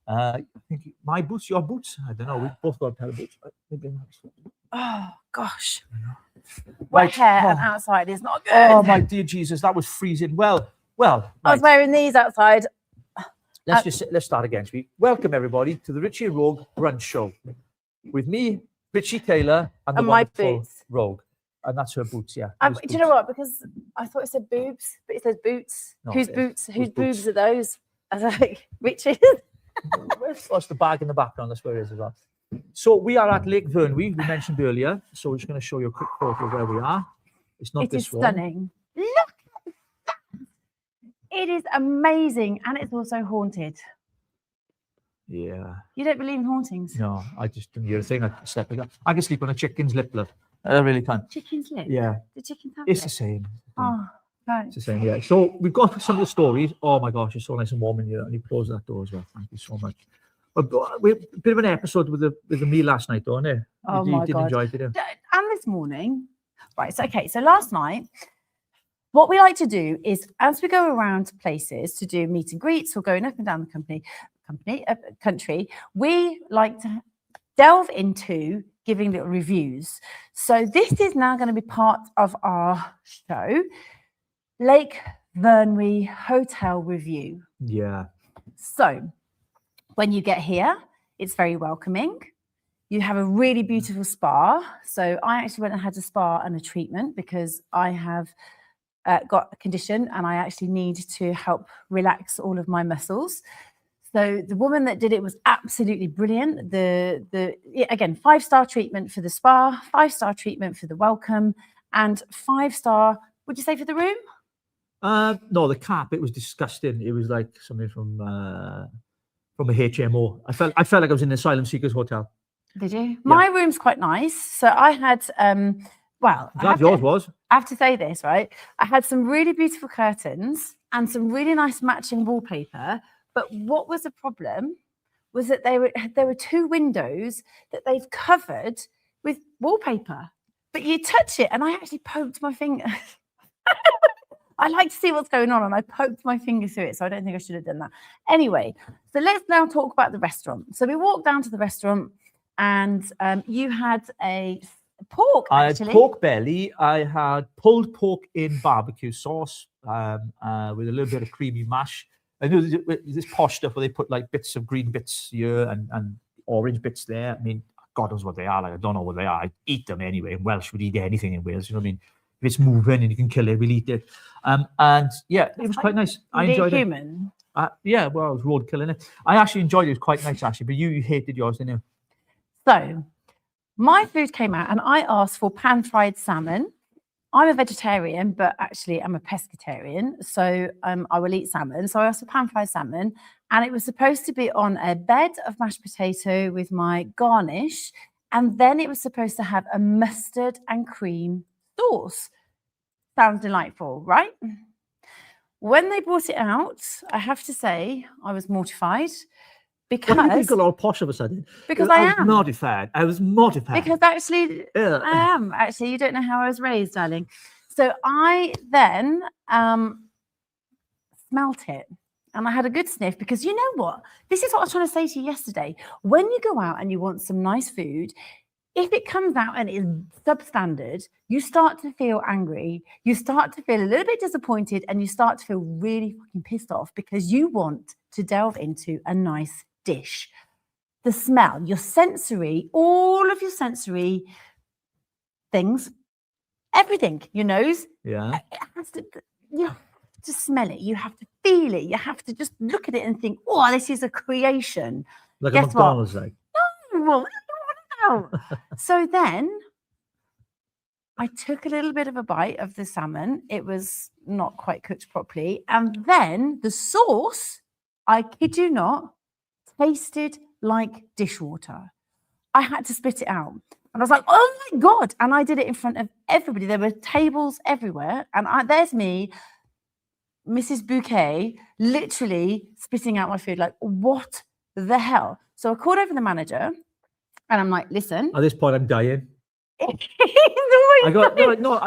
S1: I think my boots, your boots. I don't know. We've both got a pair of boots.
S2: Oh, gosh. Wet hair and outside is not good.
S1: Oh, my dear Jesus. That was freezing. Well.
S2: I was wearing these outside.
S1: Let's start again. Welcome, everybody, to the Richie Rogue Brunch Show. With me, Richie Taylor, and the
S2: my
S1: wonderful
S2: boots.
S1: Rogue. And that's her boots, yeah.
S2: Do you know what? Because I thought it said boobs, but it says boots.
S1: No,
S2: Whose boots? Whose boobs are those? I was like, Richard.
S1: What's the bag in the background? That's where it is as well. So we are at Lake Vyrnwy, we mentioned earlier. So we're just going to show you a quick photo of where we are. It's not
S2: It
S1: this
S2: is
S1: one.
S2: stunning. Look at that. It is amazing. And it's also haunted.
S1: Yeah.
S2: You don't believe in hauntings?
S1: No, I just didn't hear a thing. I can sleep on a chicken's lip, love. I really can.
S2: Chicken's lip?
S1: Yeah.
S2: The chickens have
S1: It's the
S2: lips?
S1: same.
S2: Oh, right.
S1: It's the same, yeah. So we've got some of the stories. Oh my gosh, it's so nice and warm in here. And you close that door as well. Thank you so much. A bit of an episode with the meal last night, don't it?
S2: Oh
S1: you
S2: my
S1: did
S2: God.
S1: enjoy it, did you?
S2: And this morning, right, so okay, so last night, what we like to do is as we go around places to do meet and greets or going up and down the country, we like to delve into giving little reviews. So this is now going to be part of our show, Lake Vyrnwy Hotel Review.
S1: Yeah.
S2: So when you get here, it's very welcoming. You have a really beautiful spa. So I actually went and had a spa and a treatment because I have got a condition and I actually need to help relax all of my muscles. So the woman that did it was absolutely brilliant. Again, 5-star treatment for the spa, 5-star treatment for the welcome, and 5-star, would you say, for the room?
S1: No, the cap, it was disgusting. It was like something from a HMO. I felt like I was in the Asylum Seekers Hotel.
S2: Did you? My room's quite nice. So I had,
S1: Glad yours was.
S2: I have to say this, right? I had some really beautiful curtains and some really nice matching wallpaper. But what was the problem was that there were 2 windows that they've covered with wallpaper. But you touch it, and I actually poked my finger. I like to see what's going on, and I poked my finger through it, so I don't think I should have done that. Anyway, so let's now talk about the restaurant. So we walked down to the restaurant, and you had a pork, actually.
S1: I had pork belly. I had pulled pork in barbecue sauce with a little bit of creamy mash. I know this posh stuff where they put like bits of green bits here and orange bits there. I mean, God knows what they are. Like, I don't know what they are. I eat them anyway. Welsh would eat anything in Wales. You know what I mean? If it's moving and you can kill it, we'll eat it. And yeah, it was quite nice. I enjoyed it.
S2: Human.
S1: Yeah, well, I was road killing it. I actually enjoyed it. It was quite nice, actually. But you hated yours, didn't you?
S2: So my food came out and I asked for pan-fried salmon. I'm a vegetarian, but actually I'm a pescatarian. So I will eat salmon. So I asked for pan-fried salmon. And it was supposed to be on a bed of mashed potato with my garnish. And then it was supposed to have a mustard and cream sauce. Sounds delightful, right? When they brought it out, I have to say I was mortified because
S1: you think a lot posh of a sudden.
S2: Because I
S1: was
S2: am
S1: mortified. I was mortified.
S2: Because actually, I am actually. You don't know how I was raised, darling. So I then smelt it. And I had a good sniff because you know what? This is what I was trying to say to you yesterday. When you go out and you want some nice food, if it comes out and is substandard, you start to feel angry. You start to feel a little bit disappointed and you start to feel really fucking pissed off because you want to delve into a nice dish. The smell, your sensory, all of your sensory things, everything, your nose.
S1: Yeah.
S2: It has to, you have to smell it. You have to feel it. You have to just look at it and think, oh, this is a creation.
S1: Like
S2: Guess
S1: a McDonald's,
S2: what?
S1: like.
S2: No, so then I took a little bit of a bite of the salmon. It was not quite cooked properly. And then the sauce, I kid you not, tasted like dishwater. I had to spit it out. And I was like, oh my God. And I did it in front of everybody. There were tables everywhere. And there's me, Mrs. Bouquet, literally spitting out my food. Like, what the hell? So I called over the manager. And I'm like, listen.
S1: At this point, I'm dying. I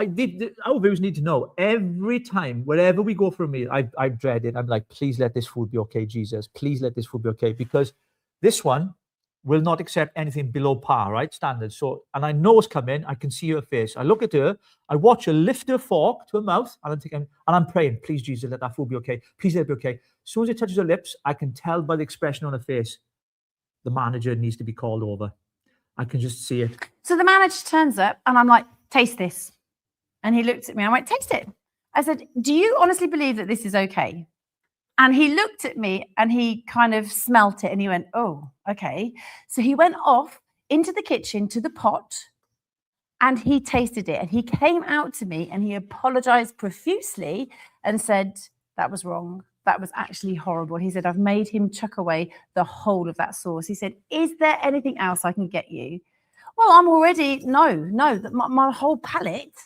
S1: did. Our viewers need to know every time, wherever we go for a meal, I dread it. I'm like, please let this food be okay, Jesus. Please let this food be okay. Because this one will not accept anything below par, right? Standard. So, and I know it's coming. I can see her face. I look at her. I watch her lift her fork to her mouth. And I'm thinking, and I'm praying, please, Jesus, let that food be okay. Please let it be okay. As soon as it touches her lips, I can tell by the expression on her face, the manager needs to be called over. I can just see it.
S2: So the manager turns up and I'm like, taste this. And he looked at me. I'm like, taste it. I said, do you honestly believe that this is okay? And he looked at me and he kind of smelt it and he went, oh, okay. So he went off into the kitchen to the pot, and he tasted it. And he came out to me and he apologized profusely and said, that was wrong. That was actually horrible. He said, I've made him chuck away the whole of that sauce. He said, is there anything else I can get you? Well, I'm already, no, my whole palate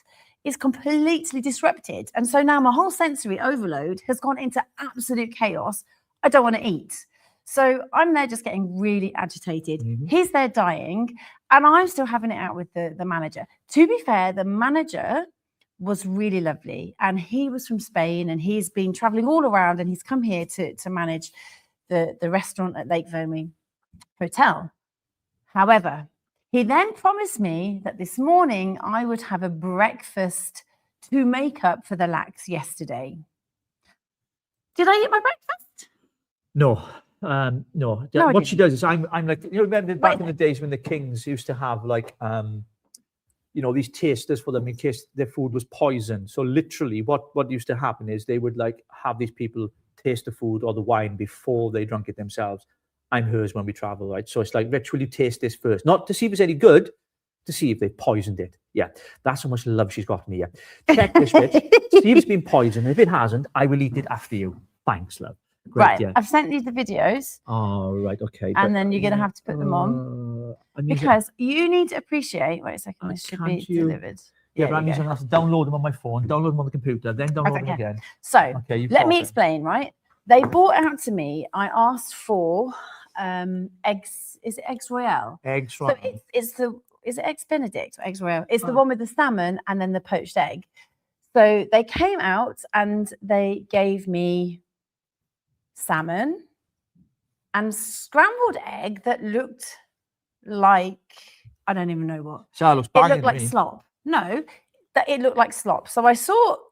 S2: is completely disrupted. And so now my whole sensory overload has gone into absolute chaos. I don't want to eat. So I'm there just getting really agitated. He's there dying, and I'm still having it out with the manager. To be fair, the manager was really lovely, and he was from Spain, and he's been traveling all around, and he's come here to manage the restaurant at Lake Verney Hotel. However, he then promised me that this morning I would have a breakfast to make up for the lax yesterday. Did I eat my breakfast?
S1: No. No.
S2: No,
S1: What she does is I'm like, you remember back in the days when the kings used to have like these tasters for them in case their food was poisoned. So literally what used to happen is they would like have these people taste the food or the wine before they drank it themselves. I'm hers when we travel, right? So it's like, Rich, will you taste this first? Not to see if it's any good, to see if they poisoned it. Yeah, that's how much love she's got for me. Yeah. Check this bit. See if it's been poisoned. If it hasn't, I will eat it after you. Thanks, love. Great,
S2: right,
S1: yeah.
S2: I've sent you the videos.
S1: Oh, right, okay.
S2: And then you're going to have to put them on. Because you need to appreciate, wait a second, this should be delivered.
S1: Yeah, but that means I'm going to have to download them on my phone, download them on the computer, then download them again.
S2: So, let me explain, right? They brought out to me, I asked for eggs, is it eggs royale?
S1: Eggs royale.
S2: So is it eggs Benedict or eggs royale? It's the one with the salmon and then the poached egg. So they came out and they gave me salmon and scrambled egg that looked like, I don't even know what.
S1: So it looks
S2: it looked like slop. No, that it looked like slop. So I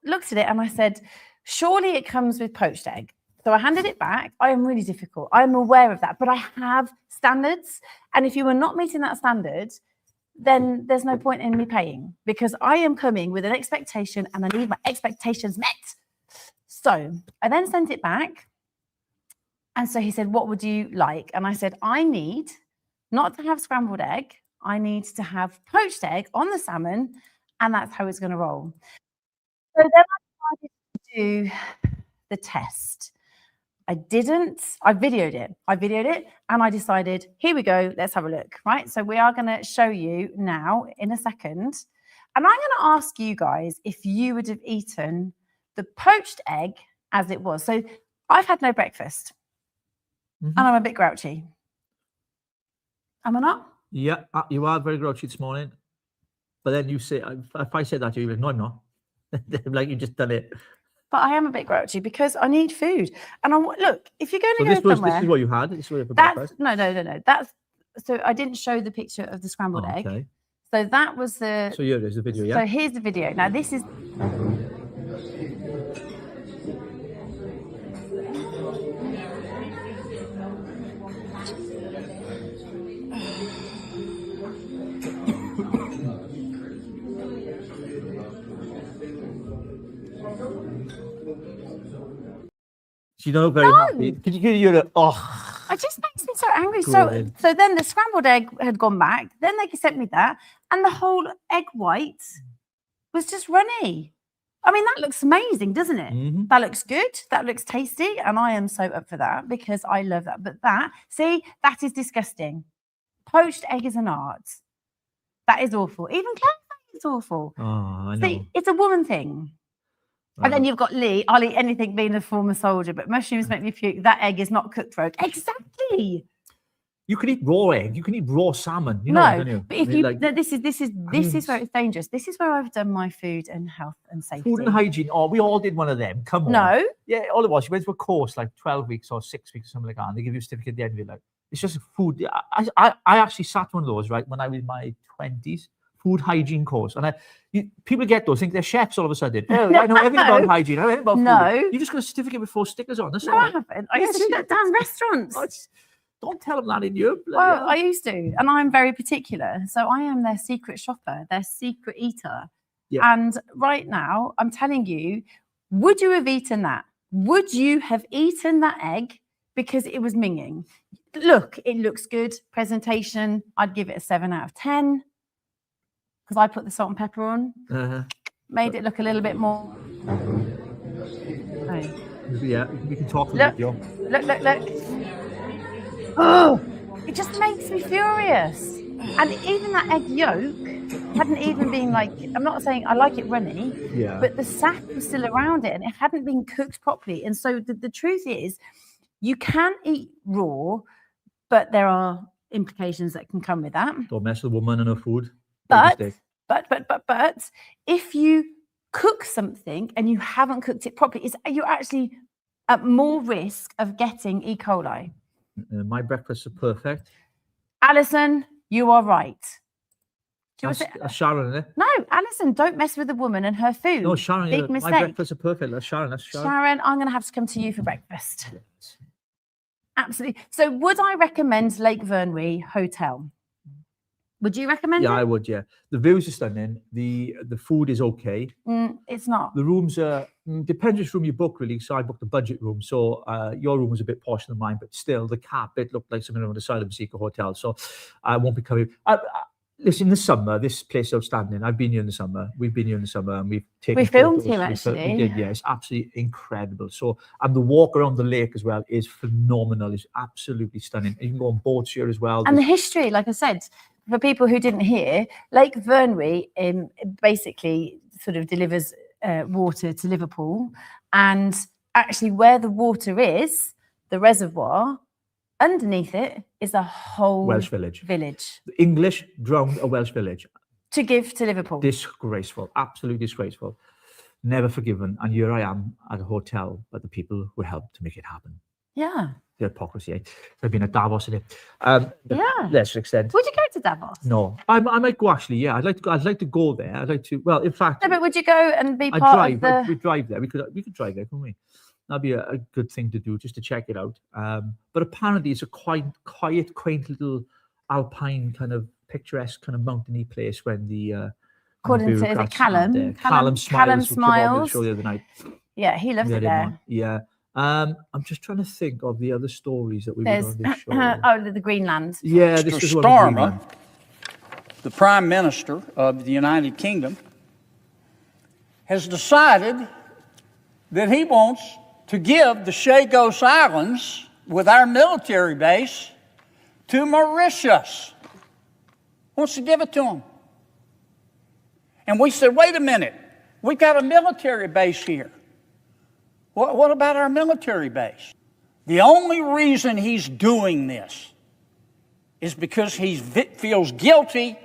S2: looked at it and I said, surely it comes with poached egg. So I handed it back. I am really difficult. I'm aware of that, but I have standards. And if you are not meeting that standard, then there's no point in me paying, because I am coming with an expectation and I need my expectations met. So I then sent it back. And so he said, what would you like? And I said, I need not to have scrambled egg. I need to have poached egg on the salmon. And that's how it's going to roll. So then I started to do the test. I videoed it and I decided, here we go, let's have a look, right? So we are going to show you now in a second. And I'm going to ask you guys if you would have eaten the poached egg as it was. So I've had no breakfast and I'm a bit grouchy. Am I not?
S1: Yeah, you are very grouchy this morning. But then you say, if I said that to you, you'd be like, no, I'm not. Like you just done it.
S2: But I am a bit grouchy because I need food. And look, if you're going to
S1: go somewhere... This is what you had? This is what you had
S2: No. So I didn't show the picture of the scrambled egg.
S1: Okay.
S2: So that was the...
S1: So here it is, the video, yeah?
S2: So here's the video. Now this is...
S1: You don't look very happy. Could you hear it? Oh,
S2: it just makes me so angry. So then the scrambled egg had gone back. Then they sent me that, and the whole egg white was just runny. I mean, that looks amazing, doesn't it? That looks good. That looks tasty, and I am so up for that because I love that. But that is disgusting. Poached egg is an art. That is awful. Even Claire saying it's awful.
S1: Oh, I know.
S2: See, it's a woman thing. And then you've got Lee. I'll eat anything being a former soldier, but mushrooms make me puke. That egg is not cooked rogue. Exactly.
S1: You can eat raw egg. You can eat raw salmon. You know, don't you?
S2: But if this is where it's dangerous. This is where I've done my food and health and safety.
S1: Food and hygiene. Oh, we all did one of them. Come on.
S2: No.
S1: Yeah, all it was. You went to a course like 12 weeks or 6 weeks or something like that, and they give you a certificate at the end of it. Like, it's just food. I actually sat one of those right when I was in my 20s. Food hygiene course, and people get those, think they're chefs all of a sudden. Oh, I know everything about hygiene. I know everything about food. You just got a certificate with 4 stickers on.
S2: No, I haven't. I used to shut down restaurants.
S1: Don't tell them that in Europe.
S2: Well, I used to, and I'm very particular. So I am their secret shopper, their secret eater. Yeah. And right now, I'm telling you, would you have eaten that? Would you have eaten that egg because it was minging? look, it looks good. Presentation, I'd give it a 7 out of 10 because I put the salt and pepper on. Made it look a little bit more. Oh.
S1: Yeah, we can talk for
S2: Look,
S1: the video.
S2: look. Oh, it just makes me furious. And even that egg yolk hadn't even been like, I'm not saying I like it runny, but the sap was still around it and it hadn't been cooked properly. And so the truth is, you can eat raw, but there are implications that can come with that.
S1: Don't mess with a woman and her food.
S2: But if you cook something and you haven't cooked it properly, you're actually at more risk of getting E. coli.
S1: My breakfasts are perfect.
S2: Alison, you are right.
S1: That's Sharon, isn't it?
S2: No, Alison, don't mess with a woman and her food.
S1: No, Sharon,
S2: Big mistake.
S1: my breakfasts are perfect. That's Sharon.
S2: Sharon, I'm going to have to come to you for breakfast. Absolutely. So would I recommend Lake Vyrnwy Hotel? Would you recommend it?
S1: Yeah, I would, yeah. The views are stunning. The food is okay.
S2: It's not.
S1: The rooms are, depends which room you book, really. So I booked a budget room. So your room was a bit posher than mine, but still the carpet looked like something on the side of a Seeker Hotel. So I won't be coming. Listen, in the summer, this place is outstanding. I've been here in the summer. We've been here in the summer and we've taken
S2: We filmed
S1: photos.
S2: here, actually.
S1: We did, yeah. It's absolutely incredible. So, and the walk around the lake as well is phenomenal. It's absolutely stunning. You can go on boats here as well.
S2: And the history, like I said, for people who didn't hear, Lake Vyrnwy basically sort of delivers water to Liverpool. And actually where the water is, the reservoir, underneath it is a whole
S1: Welsh village. The English drowned a Welsh village.
S2: To give to Liverpool.
S1: Disgraceful, absolutely disgraceful. Never forgiven. And here I am at a hotel, but the people who helped to make it happen.
S2: Yeah.
S1: The hypocrisy. Eh? I've been at Davos today.
S2: Yeah.
S1: Let's extend.
S2: Would you go to Davos?
S1: No, I might go actually. Yeah, I'd like to go there. I'd like to. Well, in fact,
S2: no, but would you go and be part of the?
S1: We drive there. We could drive there, couldn't we? That'd be a good thing to do, just to check it out. But apparently, it's a quiet, quaint little alpine kind of picturesque kind of mountainy place when the.
S2: According to is it Callum?
S1: Callum Smiles.
S2: Smiles.
S1: Show the other night.
S2: Yeah, he loves it there.
S1: Yeah. I'm just trying to think of the other stories that we've done on this show.
S2: Oh, the Greenland.
S1: Yeah,
S6: Mr.
S1: this is
S6: Starmer, the Prime Minister of the United Kingdom, has decided that he wants to give the Chagos Islands with our military base to Mauritius. Wants to give it to them. And we said, wait a minute, we've got a military base here. What about our military base? The only reason he's doing this is because he feels guilty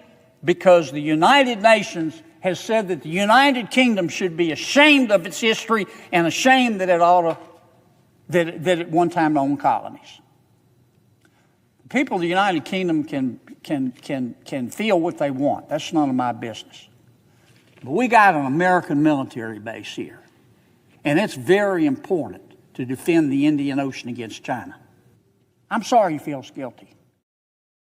S6: because the United Nations has said that the United Kingdom should be ashamed of its history and ashamed that that it one time owned colonies. People of the United Kingdom can feel what they want. That's none of my business. But we got an American military base here. And it's very important to defend the Indian Ocean against China. I'm sorry he feels guilty.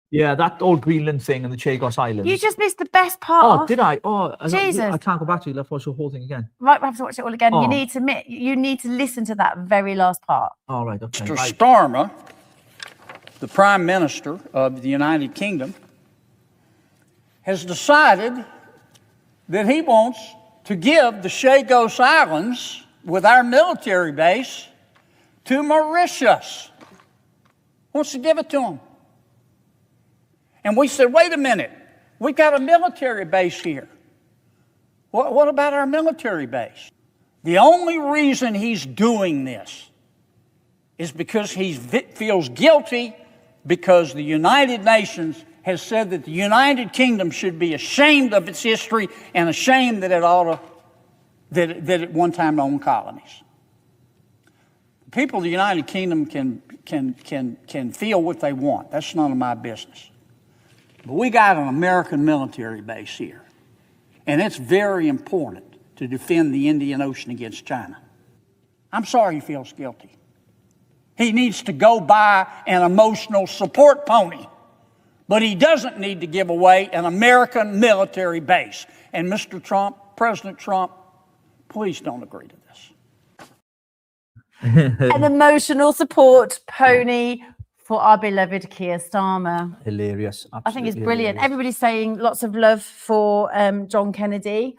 S1: Yeah, that old Greenland thing and the Chagos Islands.
S2: You just missed the best part.
S1: Oh, did I? Oh,
S2: Jesus.
S1: I can't go back to it. Let's watch the whole thing again.
S2: Right, we have to watch it all again.
S1: Oh.
S2: You need to listen to that very last part.
S1: All right, okay.
S6: Mr. Starmer, the Prime Minister of the United Kingdom, has decided that he wants to give the Chagos Islands with our military base to Mauritius. Wants to give it to them. And we said, wait a minute, we've got a military base here. What about our military base? The only reason he's doing this is because he feels guilty because the United Nations has said that the United Kingdom should be ashamed of its history and ashamed that it one time owned colonies. People of the United Kingdom can feel what they want. That's none of my business. But we got an American military base here. And it's very important to defend the Indian Ocean against China. I'm sorry he feels guilty. He needs to go buy an emotional support pony. But he doesn't need to give away an American military base. And Mr. Trump, President Trump, please don't agree to this.
S2: An emotional support pony for our beloved Keir Starmer.
S1: Hilarious. Absolutely
S2: I think it's brilliant.
S1: hilarious.
S2: Everybody's saying lots of love for John Kennedy.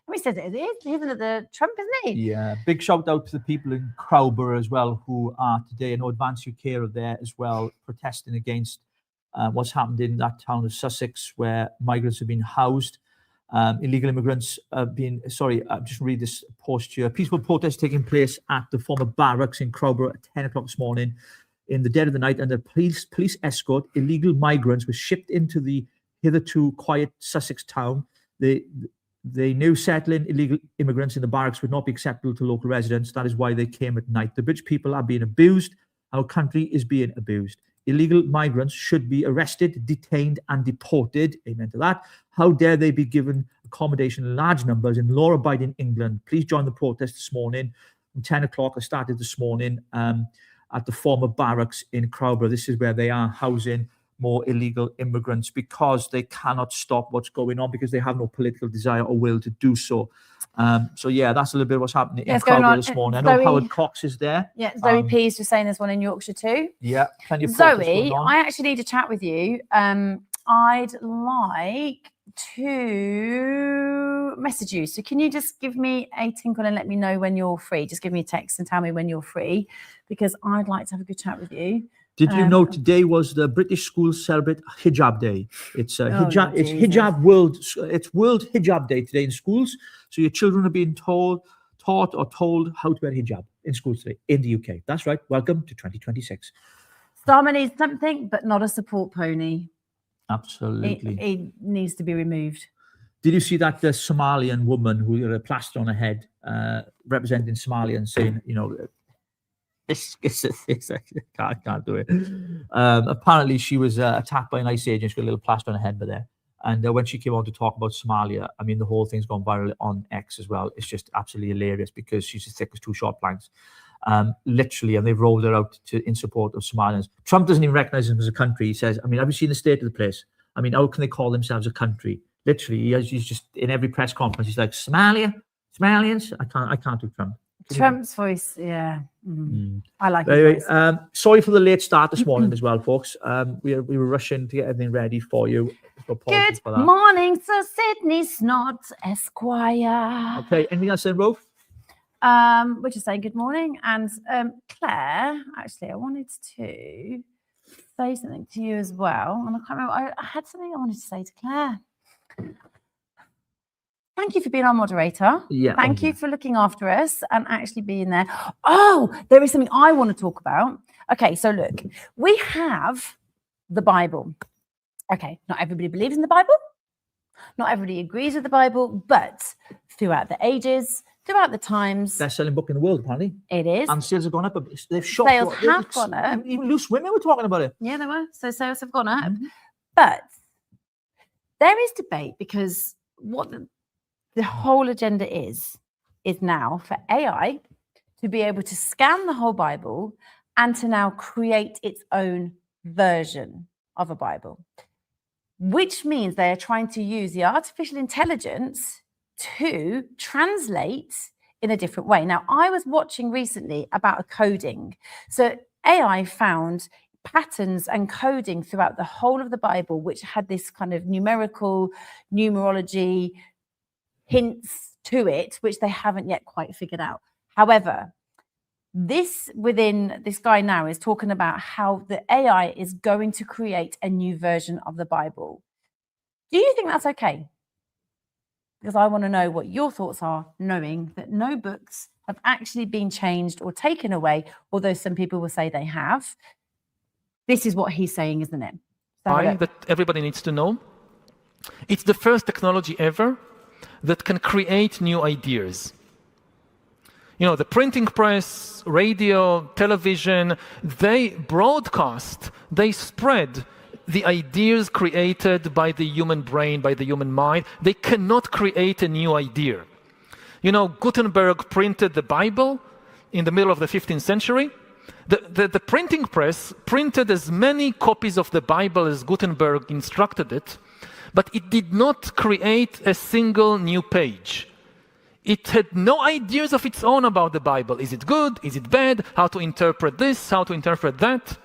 S2: We said it is. He's the Trump, isn't he?
S1: Yeah, big shout out to the people in Crowborough as well who are today. I know Advance UK are there as well, protesting against what's happened in that town of Sussex where migrants have been housed. Illegal immigrants have been, I'll just read this post here. Peaceful protest taking place at the former barracks in Crowborough at 10 o'clock this morning. In the dead of the night, under police escort, illegal migrants were shipped into the hitherto quiet Sussex town. They knew settling illegal immigrants in the barracks would not be acceptable to local residents. That is why they came at night. The British people are being abused. Our country is being abused. Illegal migrants should be arrested, detained, and deported. Amen to that. How dare they be given accommodation in large numbers in law-abiding England? Please join the protest this morning. From 10 o'clock, I started this morning at the former barracks in Crowborough. This is where they are housing more illegal immigrants because they cannot stop what's going on because they have no political desire or will to do so. So yeah, that's a little bit of what's happening in Crowborough this morning. I know
S2: Zoe,
S1: Howard Cox is there.
S2: Yeah, Zoe P is just saying there's one in Yorkshire too.
S1: Yeah, plenty of protests
S2: Zoe,
S1: going on.
S2: I actually need to chat with you. I'd like to message you. So can you just give me a tinkle and let me know when you're free? Just give me a text and tell me when you're free because I'd like to have a good chat with you.
S1: Did you know today was the British schools celebrate Hijab Day? It's hijab. It's
S2: Jesus.
S1: Hijab World. It's World Hijab Day today in schools. So your children are being taught how to wear hijab in schools today in the UK. That's right. Welcome to 2026.
S2: Starmer needs something, but not a support pony.
S1: Absolutely.
S2: It needs to be removed.
S1: Did you see that the Somalian woman who had a plaster on her head representing Somalia and saying, you know, I can't do it. Apparently, she was attacked by an ICE agent. She got a little plaster on her head there. And when she came on to talk about Somalia, I mean, the whole thing's gone viral on X as well. It's just absolutely hilarious because she's as thick as two short planks. Literally, and they've rolled her out in support of Somalians. Trump doesn't even recognize them as a country. He says, I mean, have you seen the state of the place? I mean, how can they call themselves a country? Literally, he's just in every press conference, he's like, Somalians? I can't do Trump.
S2: Trump's voice, yeah. I like it.
S1: Anyway, sorry for the late start this morning as well, folks. We were rushing to get everything ready for you. So apologies
S2: Good
S1: for that.
S2: morning, Sir Sydney Snot Esquire.
S1: Okay, anything else then, Rolf?
S2: We're just saying good morning. And Claire, actually, I wanted to say something to you as well. And I can't remember, I had something I wanted to say to Claire. Thank you for being our moderator.
S1: Yeah.
S2: Thank you for looking after us and actually being there. Oh, there is something I want to talk about. Okay, so look, we have the Bible. Okay, not everybody believes in the Bible. Not everybody agrees with the Bible, but throughout the ages, throughout the times,
S1: best-selling book in the world, apparently.
S2: it is.
S1: And sales have gone up. They've shot.
S2: Sales have gone up.
S1: Even loose women were talking about it.
S2: Yeah, they were. So sales have gone up. But there is debate because what the whole agenda is now for AI to be able to scan the whole Bible and to now create its own version of a Bible, which means they are trying to use the artificial intelligence to translate in a different way. Now, I was watching recently about a coding. So AI found patterns and coding throughout the whole of the Bible, which had this kind of numerology hints to it, which they haven't yet quite figured out. However, this guy now is talking about how the AI is going to create a new version of the Bible. Do you think that's okay? Because I want to know what your thoughts are, knowing that no books have actually been changed or taken away, although some people will say they have. This is what he's saying, isn't it?
S7: That everybody needs to know. It's the first technology ever that can create new ideas. You know, the printing press, radio, television, they broadcast, they spread the ideas created by the human brain, by the human mind. They cannot create a new idea. You know, Gutenberg printed the Bible in the middle of the 15th century. The printing press printed as many copies of the Bible as Gutenberg instructed it, but it did not create a single new page. It had no ideas of its own about the Bible. Is it good? Is it bad? How to interpret this? How to interpret that?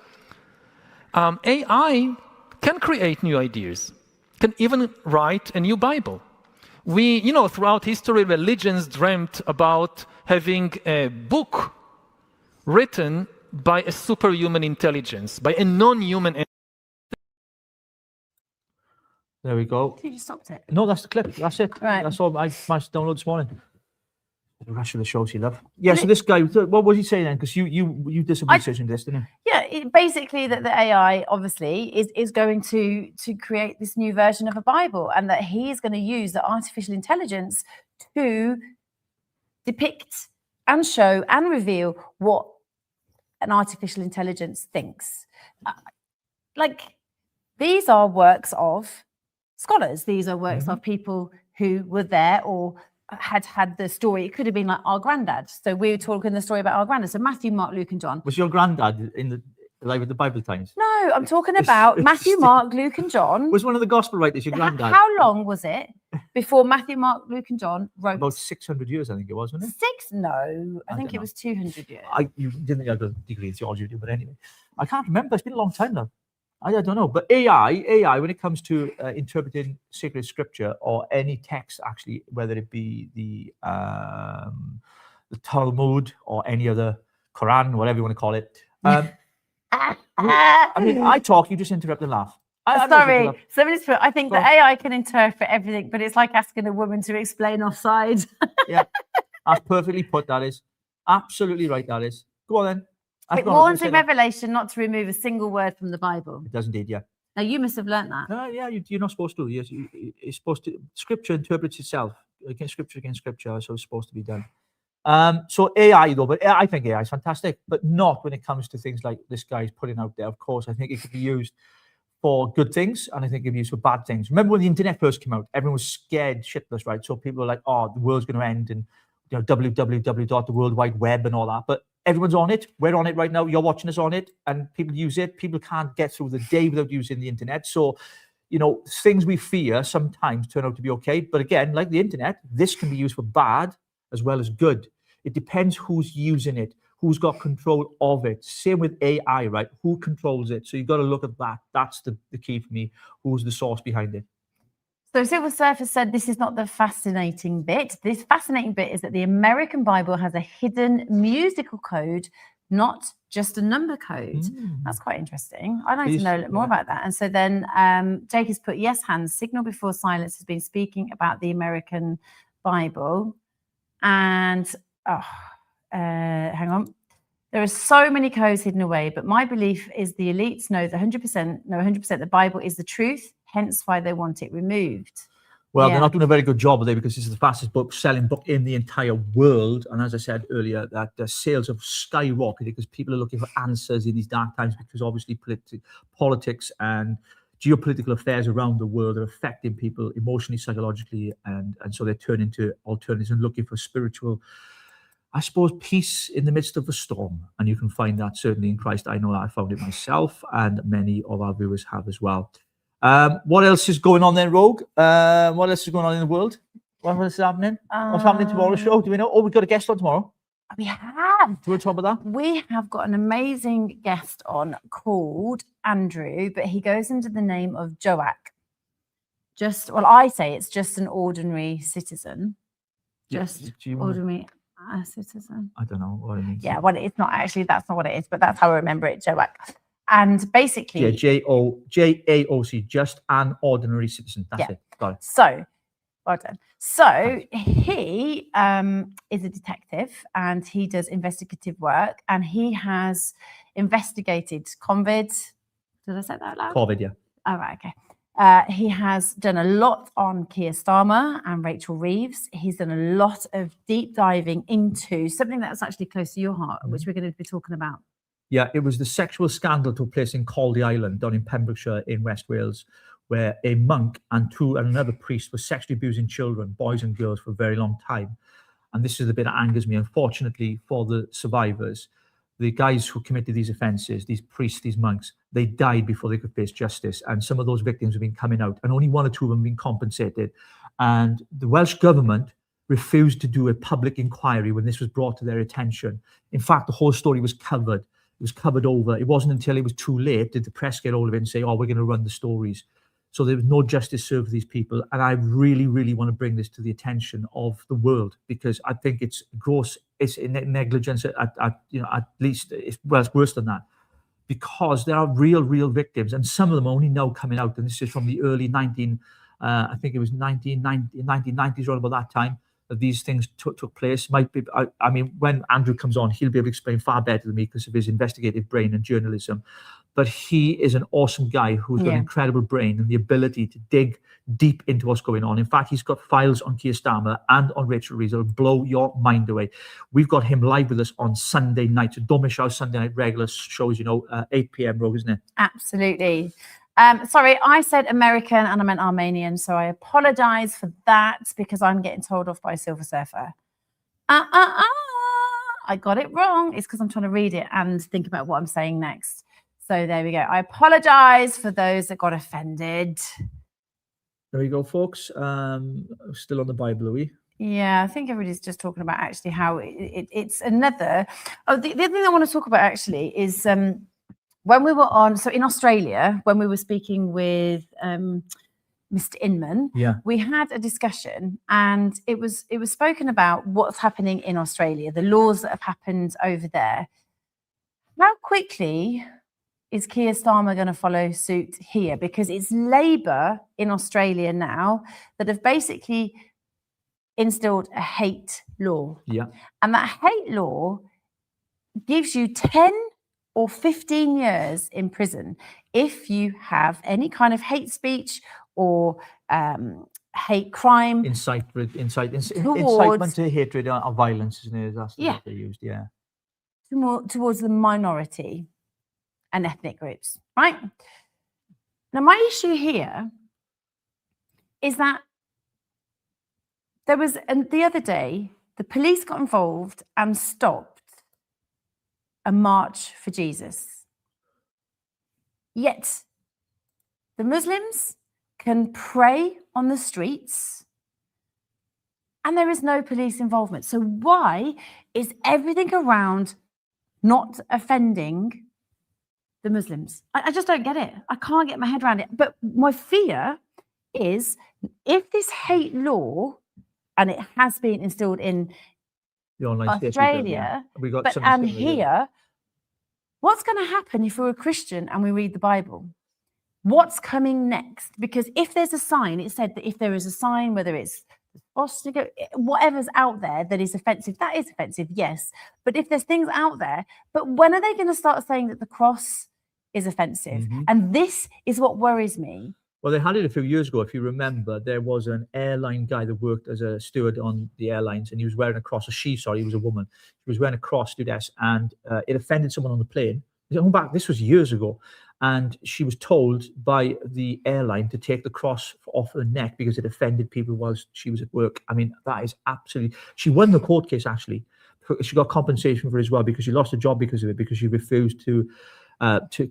S7: AI can create new ideas, can even write a new Bible. Throughout history, religions dreamt about having a book written by a superhuman intelligence, by a non-human.
S1: There we go.
S2: You just stopped it.
S1: No, that's the clip. That's it.
S2: Right.
S1: That's all I managed to download this morning. The rest of the shows you love. Yeah, so this guy, what was he saying then? Because you did some research into this, didn't you?
S2: Yeah, basically that the AI obviously is going to create this new version of a Bible, and that he is going to use the artificial intelligence to depict and show and reveal what an artificial intelligence thinks. These are works of scholars. These are works of people who were there or had the story. It could have been like our granddad. So we were talking the story about our granddad. So Matthew, Mark, Luke, and John.
S1: Was your granddad in the Life of the Bible Times?
S2: No, I'm talking about Matthew, Mark, Luke, and John.
S1: Was one of the gospel writers your granddad?
S2: How long was it before Matthew, Mark, Luke, and John wrote?
S1: About 600 years, I think it was, wasn't it?
S2: No, I think it was 200 years.
S1: You didn't think I got a degree in theology, but anyway. I can't remember. It's been a long time now. I don't know. But AI, when it comes to interpreting sacred scripture or any text, actually, whether it be the Talmud or any other Quran, whatever you want to call it. I mean, I talk, you just interrupt and laugh.
S2: Sorry, I think the AI can interpret everything, but it's like asking a woman to explain offside.
S1: Yeah, that's perfectly put. That is absolutely right. That is. Go on then.
S2: It warns in Revelation not to remove a single word from the Bible.
S1: It does indeed, yeah.
S2: Now, you must have learnt that.
S1: Yeah, you're not supposed to. You're supposed to. Scripture interprets itself. Against scripture, so it's supposed to be done. So AI, though, but I think AI is fantastic, but not when it comes to things like this guy's putting out there. Of course, I think it could be used for good things, and I think it could be used for bad things. Remember when the internet first came out, everyone was scared shitless, right? So people were like, oh, the world's going to end, and www, the World Wide Web and all that. But everyone's on it. We're on it right now. You're watching us on it, and people use it. People can't get through the day without using the internet. So, things we fear sometimes turn out to be okay. But again, like the internet, this can be used for bad as well as good. It depends who's using it, who's got control of it. Same with AI, right? Who controls it? So you've got to look at that. That's the key for me. Who's the source behind it?
S2: So Silver Surfer said this is not the fascinating bit. This fascinating bit is that the American Bible has a hidden musical code, not just a number code. That's quite interesting. I'd like to know a little more about that. And so then Jake has put, yes, hands, signal before silence has been speaking about the American Bible. And, hang on. There are so many codes hidden away, but my belief is the elites know 100% the Bible is the truth, hence why they want it removed.
S1: Well, they're not doing a very good job of it, because this is the fastest selling book in the entire world. And as I said earlier, that the sales have skyrocketed because people are looking for answers in these dark times, because obviously politics and geopolitical affairs around the world are affecting people emotionally, psychologically, and so they're turning to alternatives and looking for spiritual, I suppose, peace in the midst of the storm. And you can find that certainly in Christ. I know that I found it myself, and many of our viewers have as well. What else is going on then, Rogue? What else is going on in the world? What else is happening? What's happening tomorrow's show? Do we know? Oh, we've got a guest on tomorrow.
S2: We have.
S1: Do you want to talk about that?
S2: We have got an amazing guest on called Andrew, but he goes under the name of Joak. I say it's just an ordinary citizen. Ordinary citizen.
S1: I don't know what it means.
S2: Yeah, well, it's not actually, that's not what it is, but that's how I remember it, Joak. And basically...
S1: Yeah, J-A-O-C, just an ordinary citizen. That's it. Got it.
S2: So, well done. So he is a detective, and he does investigative work, and he has investigated COVID. Did I say that out loud?
S1: COVID, yeah.
S2: All right, okay. He has done a lot on Keir Starmer and Rachel Reeves. He's done a lot of deep diving into something that's actually close to your heart, which we're going to be talking about.
S1: Yeah, it was the sexual scandal took place in Caldy Island, down in Pembrokeshire in West Wales, where a monk and another priest were sexually abusing children, boys and girls, for a very long time. And this is the bit that angers me. Unfortunately for the survivors, the guys who committed these offences, these priests, these monks, they died before they could face justice. And some of those victims have been coming out, and only one or two of them have been compensated. And the Welsh government refused to do a public inquiry when this was brought to their attention. In fact, the whole story was covered was covered over. It wasn't until it was too late did the press get hold of it and say, oh, we're going to run the stories. So there was no justice served for these people. And I really, really want to bring this to the attention of the world, because I think it's gross, it's negligence at least, it's worse than that, because there are real victims, and some of them are only now coming out. And this is from the early 1990s, around about that time, that these things took place. Might be, I mean, when Andrew comes on, he'll be able to explain far better than me because of his investigative brain and journalism. But he is an awesome guy who's got an incredible brain and the ability to dig deep into what's going on. In fact, he's got files on Keir Starmer and on Rachel Reeves that will blow your mind away. We've got him live with us on Sunday night. So don't miss our Sunday night regular shows, 8 p.m, Rogue, isn't it?
S2: Absolutely. Sorry, I said American and I meant Armenian, so I apologise for that because I'm getting told off by a Silver Surfer. I got it wrong. It's because I'm trying to read it and think about what I'm saying next. So there we go. I apologise for those that got offended.
S1: There we go, folks. Still on the Bible, are we?
S2: Yeah, I think everybody's just talking about actually how it's another. Oh, the other thing I want to talk about actually is when we were on, so in Australia, when we were speaking with Mr. Inman, we had a discussion, and it was spoken about what's happening in Australia, the laws that have happened over there. How quickly is Keir Starmer going to follow suit here? Because it's Labour in Australia now that have basically instilled a hate law. Yeah. And that hate law gives you 10 or 15 years in prison if you have any kind of hate speech or hate crime.
S1: Incitement to hatred or violence, isn't it? That's what they used,
S2: towards the minority and ethnic groups, right? Now, my issue here is that there was, and the other day, the police got involved and stopped a march for Jesus. Yet, the Muslims can pray on the streets and there is no police involvement. So why is everything around not offending the Muslims? I just don't get it. I can't get my head around it. But my fear is if this hate law, and it has been instilled in Australia, and here, what's going to happen if we're a Christian and we read the Bible? What's coming next? Because if there's a sign, it said that if there is a sign, whether it's whatever's out there that is offensive, that is offensive, yes. But if there's things out there, but when are they going to start saying that the cross is offensive? Mm-hmm. And this is what worries me.
S1: Well, they had it a few years ago. If you remember, there was an airline guy that worked as a steward on the airlines, and he was wearing a cross. He was a woman. She was wearing a cross, stewardess, and it offended someone on the plane. This was years ago. And she was told by the airline to take the cross off her neck because it offended people while she was at work. I mean, that is absolutely... She won the court case, actually. She got compensation for it as well because she lost her job because of it, because she refused to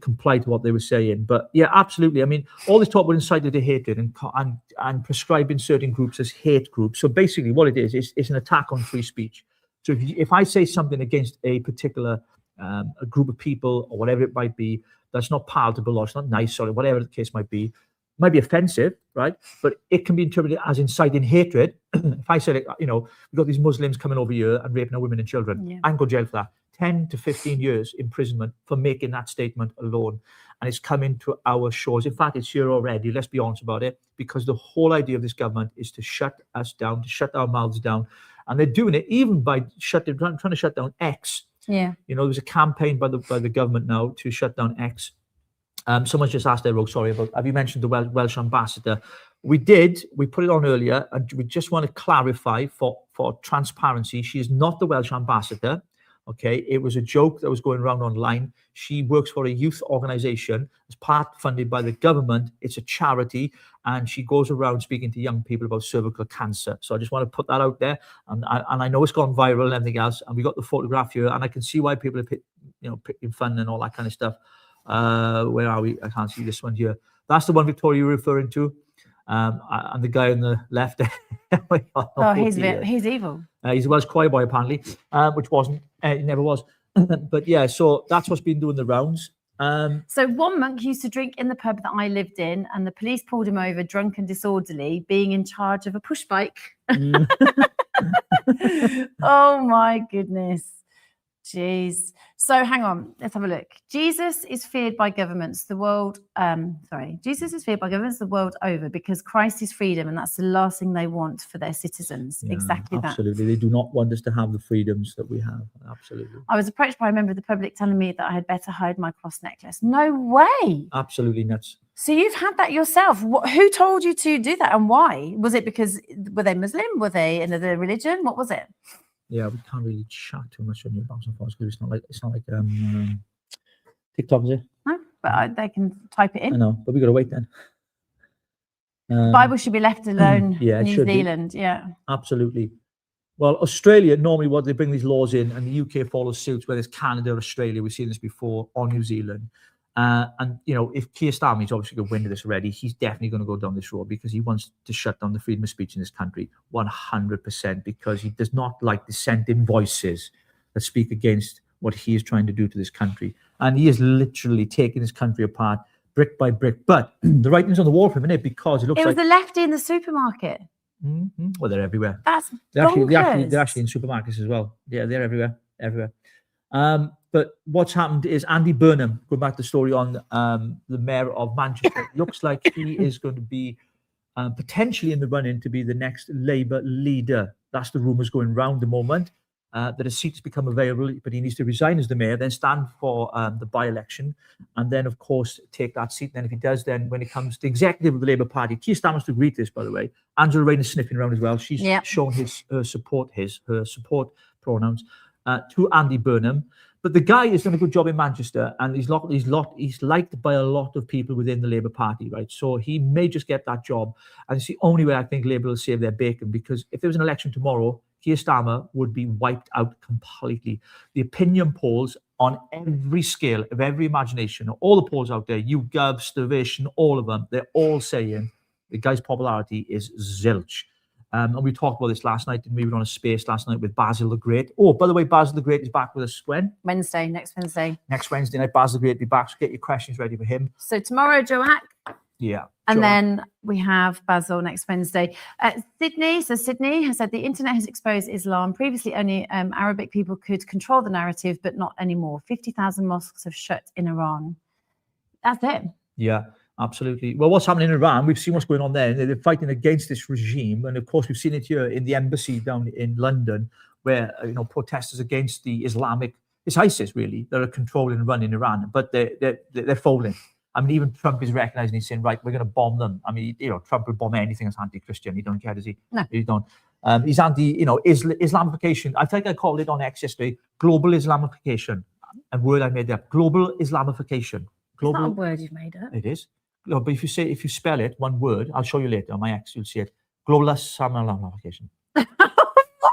S1: comply to what they were saying. But yeah, absolutely. I mean, all this talk about inciting to hatred and prescribing certain groups as hate groups. So basically what it is an attack on free speech. So if I say something against a particular a group of people or whatever it might be, that's not palatable or it's not nice or whatever the case might be offensive, right? But it can be interpreted as inciting hatred. If I say, we've got these Muslims coming over here and raping our women and children, I can go to jail for that. 10 to 15 years imprisonment for making that statement alone. And it's coming to our shores. In fact, it's here already. Let's be honest about it, because the whole idea of this government is to shut us down, to shut our mouths down. And they're doing it even by trying to shut down X. Yeah. There's a campaign by the government now to shut down X. Someone's just asked there, Rogue, sorry, have you mentioned the Welsh ambassador? We did. We put it on earlier, and we just want to clarify for transparency. She is not the Welsh ambassador. Okay, it was a joke that was going around online. She works for a youth organization as part funded by the government. It's a charity, and she goes around speaking to young people about cervical cancer. So I just want to put that out there. And I know it's gone viral and everything else, and we got the photograph here, and I can see why people are picking fun and all that kind of stuff. Where are we? I can't see this one here. That's the one, Victoria, you're referring to. And the guy on the left.
S2: He's evil.
S1: He's a Welsh choir boy, apparently, which wasn't. He never was. But yeah, so that's what's been doing the rounds.
S2: So one monk used to drink in the pub that I lived in, and the police pulled him over drunk and disorderly, being in charge of a push bike. Oh my goodness. Jeez. So hang on, let's have a look. Jesus is feared by governments the world Jesus is feared by governments the world over because Christ is freedom, and that's the last thing they want for their citizens.
S1: Yeah,
S2: exactly that.
S1: absolutely. They do not want us to have the freedoms that we have. Absolutely.
S2: I was approached by a member of the public telling me that I had better hide my cross necklace. No way.
S1: Absolutely nuts.
S2: So you've had that yourself. Who told you to do that, and why? Was it because were they Muslim? Were they another religion? What was it?
S1: Yeah, we can't really chat too much on your bounce and force because it's not like TikTok, is it?
S2: No, but they can type it
S1: I
S2: in.
S1: know, but we got to wait then.
S2: Bible should be left alone.
S1: Yeah, it
S2: New
S1: should be.
S2: Zealand. Yeah.
S1: Absolutely. Well, Australia, normally what they bring these laws in, and the UK follows suit, whether it's Canada or Australia, we've seen this before, or New Zealand. And, you know, if Keir Starmer's obviously going to win this already, he's definitely going to go down this road because he wants to shut down the freedom of speech in this country 100%, because he does not like dissenting voices that speak against what he is trying to do to this country. And he is literally taking this country apart brick by brick. But the writing's on the wall for a minute, because it looks
S2: It was
S1: like...
S2: the lefty in the supermarket.
S1: Well, they're everywhere.
S2: That's
S1: They're actually
S2: bonkers.
S1: in supermarkets as well. Yeah, they're everywhere. But what's happened is Andy Burnham, going back to the story on the mayor of Manchester, looks like he is going to be potentially in the run-in to be the next Labour leader. That's the rumours going round the moment, that a seat has become available, but he needs to resign as the mayor, then stand for the by-election, and then, of course, take that seat. Then if he does, then when it comes to the executive of the Labour Party, Keir Starmer's to agree to this, by the way. Angela Rayner is sniffing around as well. She's shown her support pronouns to Andy Burnham. But the guy has done a good job in Manchester, and he's liked by a lot of people within the Labour Party, right? So he may just get that job. And it's the only way I think Labour will save their bacon, because if there was an election tomorrow, Keir Starmer would be wiped out completely. The opinion polls on every scale of every imagination, all the polls out there, YouGov, Sturvation, all of them, they're all saying the guy's popularity is zilch. And we talked about this last night, didn't we? We were on a space last night with Basil the Great. Oh, by the way, Basil the Great is back with us when?
S2: Next Wednesday.
S1: Next Wednesday night, Basil the Great will be back. So get your questions ready for him.
S2: So tomorrow, Joack.
S1: Yeah.
S2: And then we have Basil next Wednesday. Sydney has said the internet has exposed Islam. Previously, only Arabic people could control the narrative, but not anymore. 50,000 mosques have shut in Iran. That's it.
S1: Yeah. Absolutely. Well, what's happening in Iran, we've seen what's going on there. They're fighting against this regime. And of course, we've seen it here in the embassy down in London, where, protesters against the Islamic, it's ISIS really, that are controlling and running Iran, but they're folding. I mean, even Trump is recognizing, he's saying, right, we're going to bomb them. I mean, Trump would bomb anything that's anti-Christian. He don't care, does he?
S2: No.
S1: He don't. He's anti, Islamification. I think I called it on X yesterday, global Islamification. A word I made up, global Islamification. Global.
S2: It's not a word you've made up.
S1: It is. No, but if you spell it, one word, I'll show you later on my X, you'll see it. Global Islamification.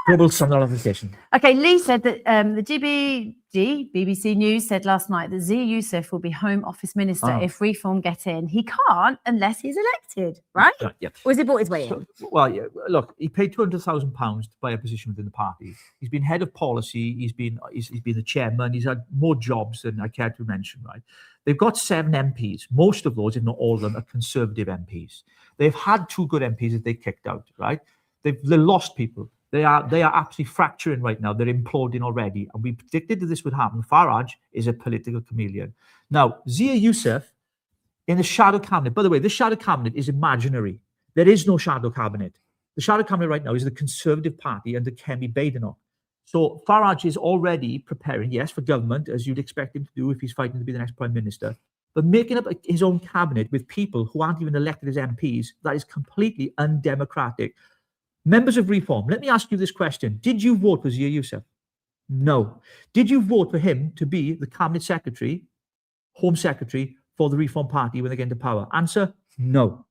S1: Global Islamification.
S2: Okay, Lee said that the BBC News said last night that Zia Youssef will be Home Office Minister if Reform get in. He can't unless he's elected, right?
S1: Yeah.
S2: Or has he bought his way in?
S1: Well, yeah, look, he paid £200,000 to buy a position within the party. He's been head of policy. He's been the chairman. He's had more jobs than I care to mention, right? They've got 7 MPs. Most of those, if not all of them, are Conservative MPs. They've had 2 good MPs that they kicked out, right? They lost people. They are absolutely fracturing right now. They're imploding already. And we predicted that this would happen. Farage is a political chameleon. Now, Zia Youssef in the shadow cabinet, by the way, this shadow cabinet is imaginary. There is no shadow cabinet. The shadow cabinet right now is the Conservative Party under Kemi Badenoch. So Farage is already preparing, yes, for government, as you'd expect him to do if he's fighting to be the next Prime Minister, but making up his own cabinet with people who aren't even elected as MPs, that is completely undemocratic. Members of Reform, let me ask you this question. Did you vote for Zia Youssef? No. Did you vote for him to be the Cabinet Secretary, Home Secretary for the Reform Party when they get into power? Answer, no.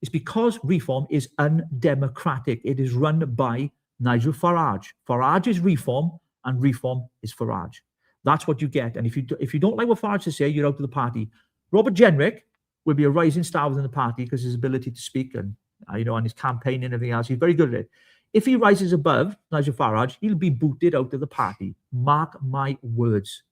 S1: It's because Reform is undemocratic. It is run by Nigel Farage. Farage is Reform and Reform is Farage. That's what you get. And if you don't like what Farage to say, you're out of the party. Robert Jenrick will be a rising star within the party because his ability to speak and on his campaign and everything else. He's very good at it. if he rises above Nigel Farage, he'll be booted out of the party. Mark my words.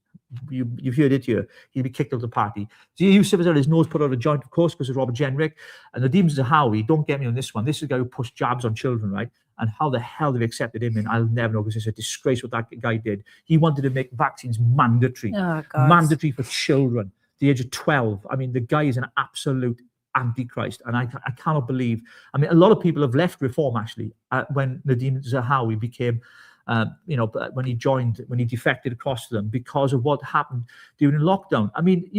S1: You've heard it here. He'll be kicked out of the party. So Yousaf has had his nose put out of joint, of course, because of Robert Jenrick. And Nadeem Zahawi, don't get me on this one. This is a guy who pushed jabs on children, right? And how the hell they've accepted him in, I'll never know, because it's a disgrace what that guy did. He wanted to make vaccines mandatory.
S2: Oh, God.
S1: Mandatory for children, the age of 12. I mean, the guy is an absolute antichrist. And I cannot believe, I mean, a lot of people have left Reform, actually, when Nadeem Zahawi became... when he defected across to them because of what happened during lockdown. I mean,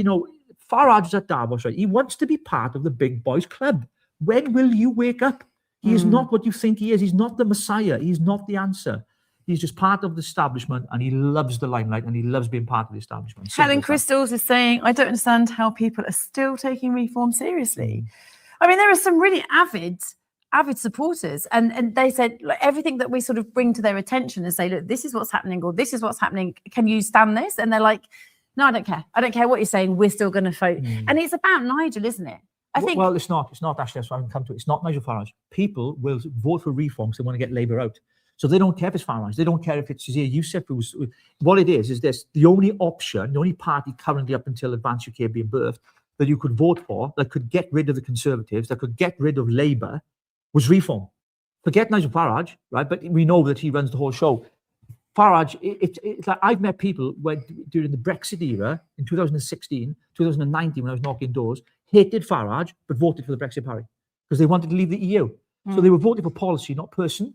S1: Farage is at Davos, right? He wants to be part of the big boys club. When will you wake up? He is not what you think he is. He's not the Messiah. He's not the answer. He's just part of the establishment, and he loves the limelight, and he loves being part of the establishment.
S2: Helen Crystals is saying, I don't understand how people are still taking Reform seriously. I mean, there are some really avid supporters, and they said, like, everything that we sort of bring to their attention and say, look, this is what's happening, or this is what's happening, can you stand this? And they're like, no, I don't care what you're saying, we're still going to vote. And it's about Nigel, isn't it? I think
S1: it's not actually, that's why I can come to it. It's not Nigel Farage. People will vote for Reform because they want to get Labour out, so they don't care if it's Farage, they don't care if it's Yousaf. What it is this: the only option, the only party currently up until Advance UK being birthed that you could vote for, that could get rid of the Conservatives, that could get rid of Labour, was Reform. Forget Nigel Farage, right? But we know that he runs the whole show. Farage, it's like I've met people during the Brexit era in 2016, 2019, when I was knocking doors, hated Farage, but voted for the Brexit party because they wanted to leave the EU. So they were voting for policy, not person.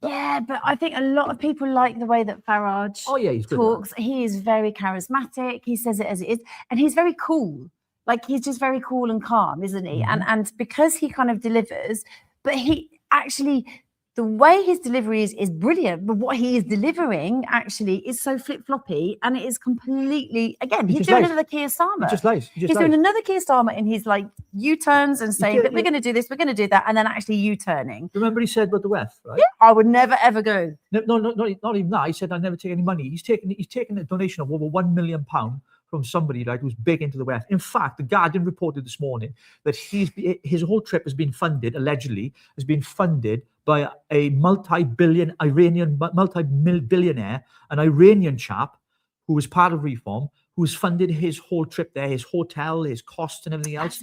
S2: Yeah, but I think a lot of people like the way that Farage
S1: he's good,
S2: talks. He is very charismatic. He says it as it is. And he's very cool. Like, he's just very cool and calm, isn't he? And because he kind of delivers... But he actually, the way his delivery is brilliant, but what he is delivering actually is so flip-floppy, and it is completely, again, he's doing another Keir Starmer.
S1: He just lies.
S2: He's doing another Keir Starmer, and he's like U-turns and saying that we're going to do this, we're going to do that, and then actually U-turning.
S1: Remember he said about the WEF, right?
S2: Yeah, I would never, ever go.
S1: No, not even that. He said, I never take any money. He's taken a donation of over £1 million from somebody who's big into the WEF. In fact, the Guardian reported this morning that his whole trip has been funded, allegedly, has been funded by a multi-billionaire, an Iranian chap who was part of Reform, who's funded his whole trip there, his hotel, his costs and everything else.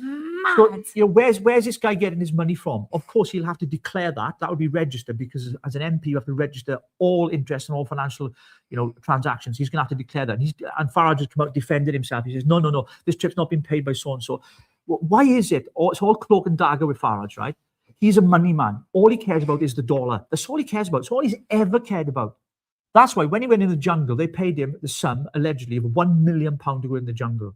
S1: So, where's this guy getting his money from? Of course, he'll have to declare that. That would be registered, because as an MP, you have to register all interest and all financial, transactions. He's going to have to declare that. And Farage has come out defended himself. He says, no, this trip's not been paid by so-and-so. Why is it? It's all cloak and dagger with Farage, right? He's a money man. All he cares about is the dollar. That's all he cares about. It's all he's ever cared about. That's why when he went in the jungle, they paid him the sum, allegedly, of £1 million to go in the jungle.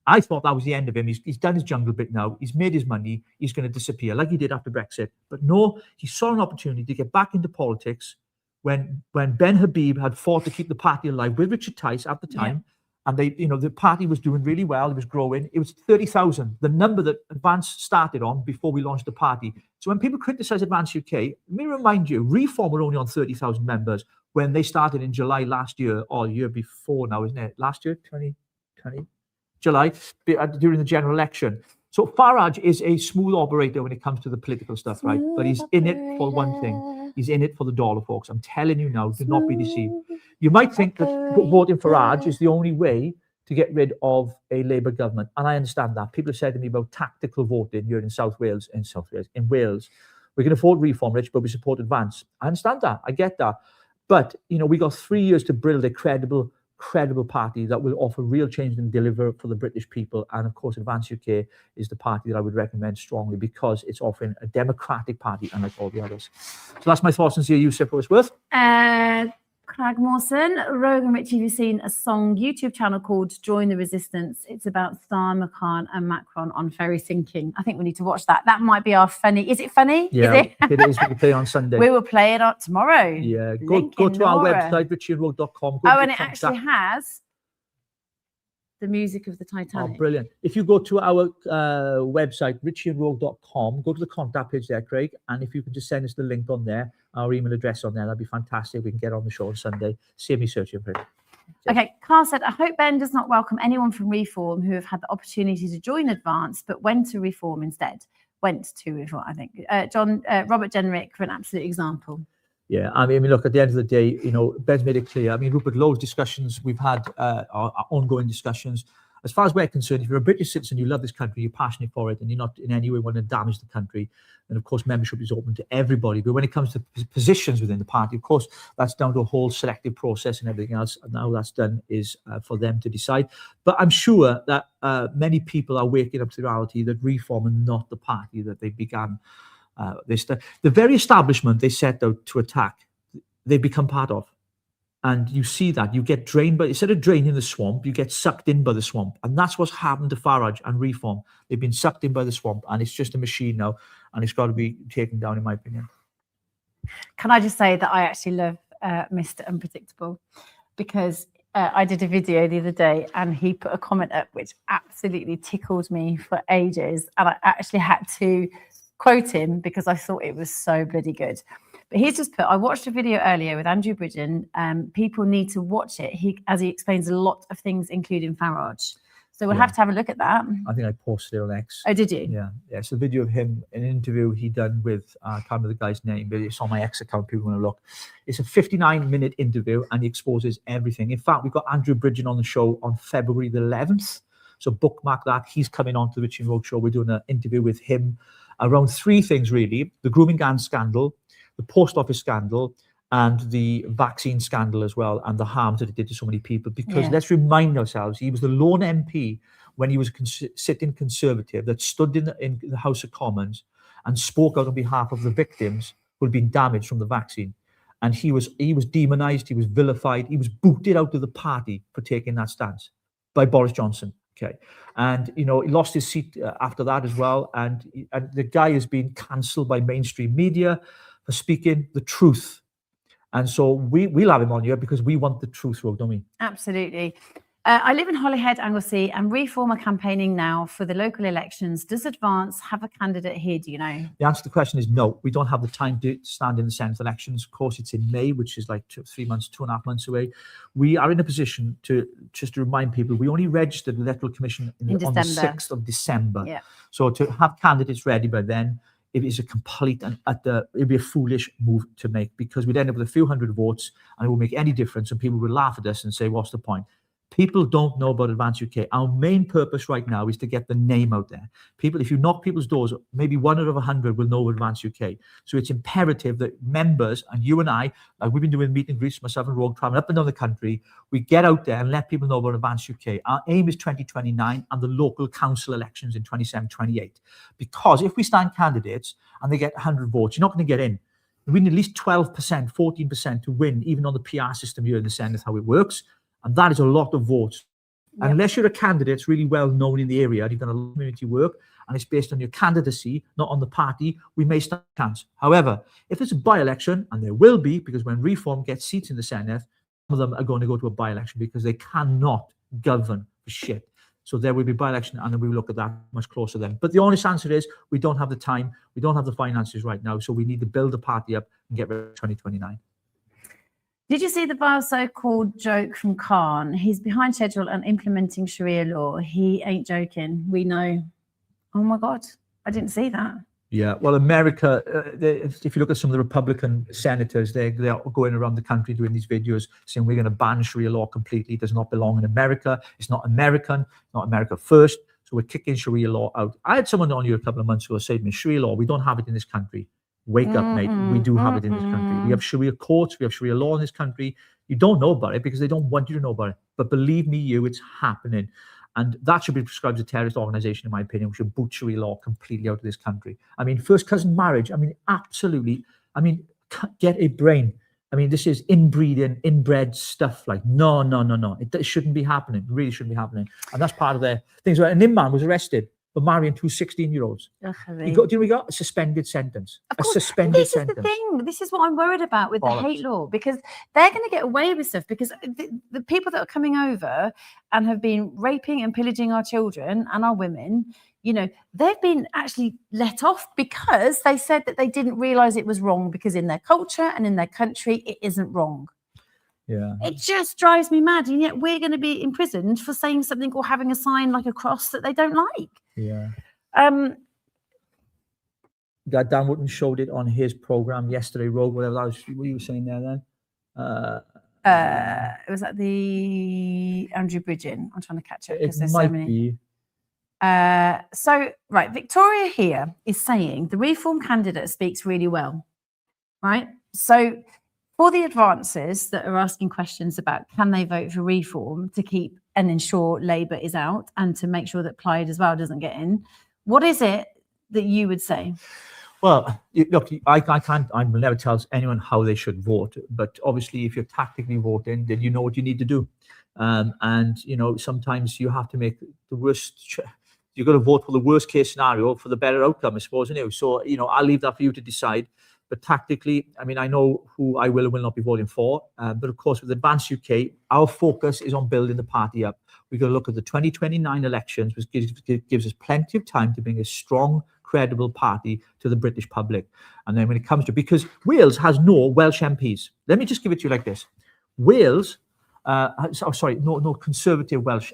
S1: I thought that was the end of him. He's done his jungle bit now. He's made his money. He's going to disappear like he did after Brexit. But no, he saw an opportunity to get back into politics when Ben Habib had fought to keep the party alive with Richard Tice at the time. And the party was doing really well. It was growing. It was 30,000, the number that Advance started on before we launched the party. So when people criticize Advance UK, let me remind you, Reform were only on 30,000 members when they started in July last year, or year before now, isn't it? Last year, 2020, July, during the general election. So Farage is a smooth operator when it comes to the political stuff, right? But he's in it for one thing. He's in it for the dollar, folks. I'm telling you now, do not be deceived. You might think that voting for Farage is the only way to get rid of a Labour government. And I understand that. People have said to me about tactical voting here in in Wales. We can afford Reform, Rich, but we support Advance. I understand that. I get that. But, we got 3 years to build a credible party that will offer real change and deliver for the British people. And of course, Advance UK is the party that I would recommend strongly, because it's offering a democratic party, unlike all the others. So that's my thoughts on Yousaf, for what it's worth.
S2: Craig Mawson, Rogue and Richie have seen a song YouTube channel called Join the Resistance. It's about Starmer, Khan and Macron on ferry sinking. I think we need to watch that. That might be our funny. Is it funny?
S1: Yeah,
S2: is
S1: it is. We can play on Sunday.
S2: We will play it on tomorrow.
S1: Yeah, go to our website, richierogue.com.
S2: And it actually has the music of the Titanic.
S1: Oh, brilliant. If you go to our website, richierogue.com, go to the contact page there, Craig, and if you can just send us the link on there, our email address on there, that'd be fantastic. We can get on the show on Sunday. Save me searching for it.
S2: Okay, Carl said, I hope Ben does not welcome anyone from Reform who have had the opportunity to join Advance, but went to Reform instead. Went to Reform, I think. Robert Jenrick, for an absolute example.
S1: Yeah, I mean, look, at the end of the day, you know, Ben's made it clear. I mean, Rupert, loads of discussions we've had, are ongoing discussions. As far as we're concerned, if you're a British citizen, you love this country, you're passionate for it, and you're not in any way want to damage the country, then of course membership is open to everybody. But when it comes to positions within the party, of course, that's down to a whole selective process and everything else. And now that's done is for them to decide. But I'm sure that many people are waking up to the reality that Reform are not the party that they began. The very establishment they set out to attack, they become part of. And you see that you get drained by, instead of draining the swamp, you get sucked in by the swamp. And that's what's happened to Farage and Reform. They've been sucked in by the swamp, and it's just a machine now, and it's got to be taken down, in my opinion.
S2: Can I just say that I actually love Mr. Unpredictable, because I did a video the other day and he put a comment up which absolutely tickled me for ages. And I actually had to quote him because I thought it was so bloody good. But he's just put, I watched a video earlier with Andrew Bridgen. People need to watch it. As he explains a lot of things, including Farage. So we'll have to have a look at that.
S1: I think I posted it on X.
S2: Oh, did you?
S1: Yeah. It's a video of him, an interview he done with, I can't remember the guy's name, but it's on my X account. People want to look. It's a 59-minute interview, and he exposes everything. In fact, we've got Andrew Bridgen on the show on February the 11th. So bookmark that. He's coming on to the Richie Rogue show. We're doing an interview with him around three things, really: the grooming gang scandal, the post office scandal, and the vaccine scandal as well, and the harm that it did to so many people. Because let's remind ourselves, he was the lone MP when he was a sitting Conservative that stood in the House of Commons and spoke out on behalf of the victims who had been damaged from the vaccine. And he was demonized, he was vilified, he was booted out of the party for taking that stance by Boris Johnson. Okay, and you know, he lost his seat after that as well. And the guy has been cancelled by mainstream media for speaking the truth. And so we'll have him on here because we want the truth, Rogue, don't we?
S2: Absolutely. I live in Holyhead, Anglesey, and Reform are campaigning now for the local elections. Does Advance have a candidate here, do you know?
S1: The answer to the question is no. We don't have the time to stand in the Senate elections. Of course, it's in May, which is like 3 months, 2.5 months away. We are in a position to, just to remind people, we only registered the Electoral Commission on the 6th of December.
S2: Yeah.
S1: So to have candidates ready by then, it is a complete and it'd be a foolish move to make, because we'd end up with a few hundred votes and it won't make any difference, and people would laugh at us and say, what's the point? People don't know about Advance UK. Our main purpose right now is to get the name out there. People, if you knock people's doors, maybe 1 out of 100 will know Advance UK. So it's imperative that members, and you and I, like we've been doing meet and greets, myself and Rogue, traveling up and down the country, we get out there and let people know about Advance UK. Our aim is 2029 and the local council elections in 27, 28. Because if we stand candidates and they get 100 votes, you're not going to get in. We need at least 12%, 14% to win, even on the PR system here in the Senate, how it works. And that is a lot of votes. Yep. Unless you're a candidate that's really well known in the area, you've done a lot of community work, and it's based on your candidacy, not on the party, we may stand a chance. However, if there's a by-election, and there will be, because when Reform gets seats in the Senate, some of them are going to go to a by-election because they cannot govern for shit. So there will be by-election, and then we will look at that much closer then. But the honest answer is, we don't have the time, we don't have the finances right now, so we need to build the party up and get ready for 2029.
S2: Did you see the vile so-called joke from Khan? He's behind schedule and implementing Sharia law. He ain't joking. We know. Oh my God, I didn't see that.
S1: Yeah, well, America, if you look at some of the Republican senators, they're going around the country doing these videos saying we're going to ban Sharia law completely. It does not belong in America. It's not American, not America first. So we're kicking Sharia law out. I had someone on here a couple of months ago say to me, Sharia law, we don't have it in this country. Wake up, mate. We do have it in this country. We have Sharia courts. We have Sharia law in this country. You don't know about it because they don't want you to know about it. But believe me, it's happening. And that should be prescribed as a terrorist organization, in my opinion. We should boot Sharia law completely out of this country. I mean, first cousin marriage. I mean, absolutely. I mean, get a brain. I mean, this is inbreeding, inbred stuff. Like, no. It shouldn't be happening. It really shouldn't be happening. And that's part of their things. And Imman was arrested for marrying 2 16-year-olds. We got a suspended sentence. A suspended sentence.
S2: This is the thing. This is what I'm worried about with the hate law, because they're going to get away with stuff, because the people that are coming over and have been raping and pillaging our children and our women, you know, they've been actually let off because they said that they didn't realize it was wrong, because in their culture and in their country, it isn't wrong.
S1: Yeah,
S2: it just drives me mad, and yet we're going to be imprisoned for saying something or having a sign like a cross that they don't like.
S1: Yeah. Dan Wootton showed it on his program yesterday, Rogue, whatever that was. What were you saying there then?
S2: It was at the Andrew Bridgen. I'm trying to catch it because
S1: It
S2: there's so
S1: might
S2: many.
S1: be.
S2: Right, Victoria here is saying the Reform candidate speaks really well, right? So for the advances that are asking questions about can they vote for Reform to keep and ensure Labour is out and to make sure that Plaid as well doesn't get in, what is it that you would say?
S1: Well, look, I will never tell anyone how they should vote, but obviously if you're tactically voting, then you know what you need to do. And, you know, sometimes you have to make the worst, you've got to vote for the worst case scenario for the better outcome, I suppose, you know. So, you know, I'll leave that for you to decide. But tactically, I mean, I know who I will and will not be voting for. But of course, with Advance UK, our focus is on building the party up. We've got to look at the 2029 elections, which gives us plenty of time to bring a strong, credible party to the British public. And then when it comes to, because Wales has no Welsh MPs. Let me just give it to you like this. Wales, no conservative Welsh,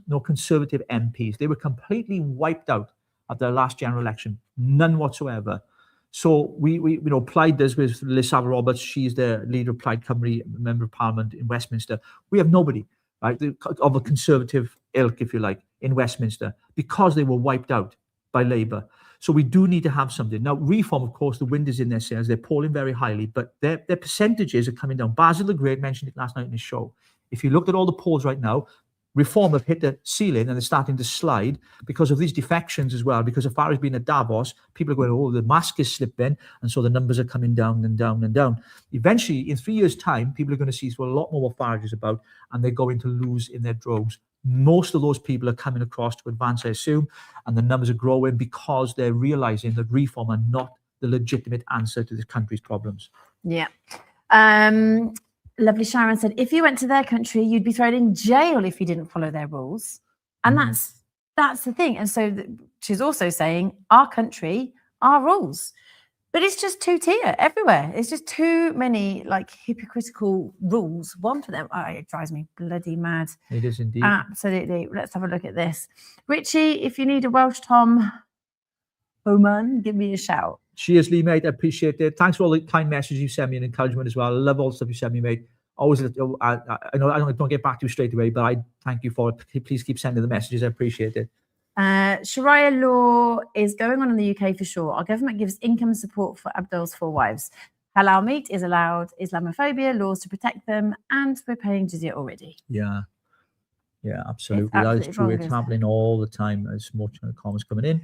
S1: no conservative MPs. They were completely wiped out at their last general election. None whatsoever. So we you know, Plaid does with Liz Savile Roberts. She's the leader of Plaid Cymru, Member of Parliament in Westminster. We have nobody, right, of a conservative ilk, if you like, in Westminster, because they were wiped out by Labour. So we do need to have something. Now, Reform, of course, the wind is in their sails. They're polling very highly, but their percentages are coming down. Basil the Great mentioned it last night in his show. If you look at all the polls right now, Reform have hit the ceiling and they're starting to slide because of these defections as well. Because as far as being at Davos, people are going, oh, the mask is slipping. And so the numbers are coming down and down and down. Eventually, in 3 years' time, people are going to see a lot more what Farage is about, and they're going to lose in their droves. Most of those people are coming across to Advance, I assume, and the numbers are growing because they're realizing that Reform are not the legitimate answer to this country's problems.
S2: Yeah. Lovely Sharon said, if you went to their country, you'd be thrown in jail if you didn't follow their rules. And that's the thing. And so she's also saying, our country, our rules. But it's just two-tier everywhere. It's just too many, like, hypocritical rules. One for them. Oh, it drives me bloody mad.
S1: It is indeed.
S2: Absolutely. Let's have a look at this. Richie, if you need a Welsh Tom Homan, give me a shout.
S1: Cheers, Lee, mate. I appreciate it. Thanks for all the kind messages you send me and encouragement as well. I love all the stuff you send me, mate. Always, I know I don't get back to you straight away, but I thank you for it. Please keep sending the messages. I appreciate it.
S2: Sharia law is going on in the UK for sure. Our government gives income support for Abdul's 4 wives. Halal meat is allowed. Islamophobia, laws to protect them, and we're paying jizya already.
S1: Yeah, absolutely. That is true. It's happening all the time. There's more comments coming in.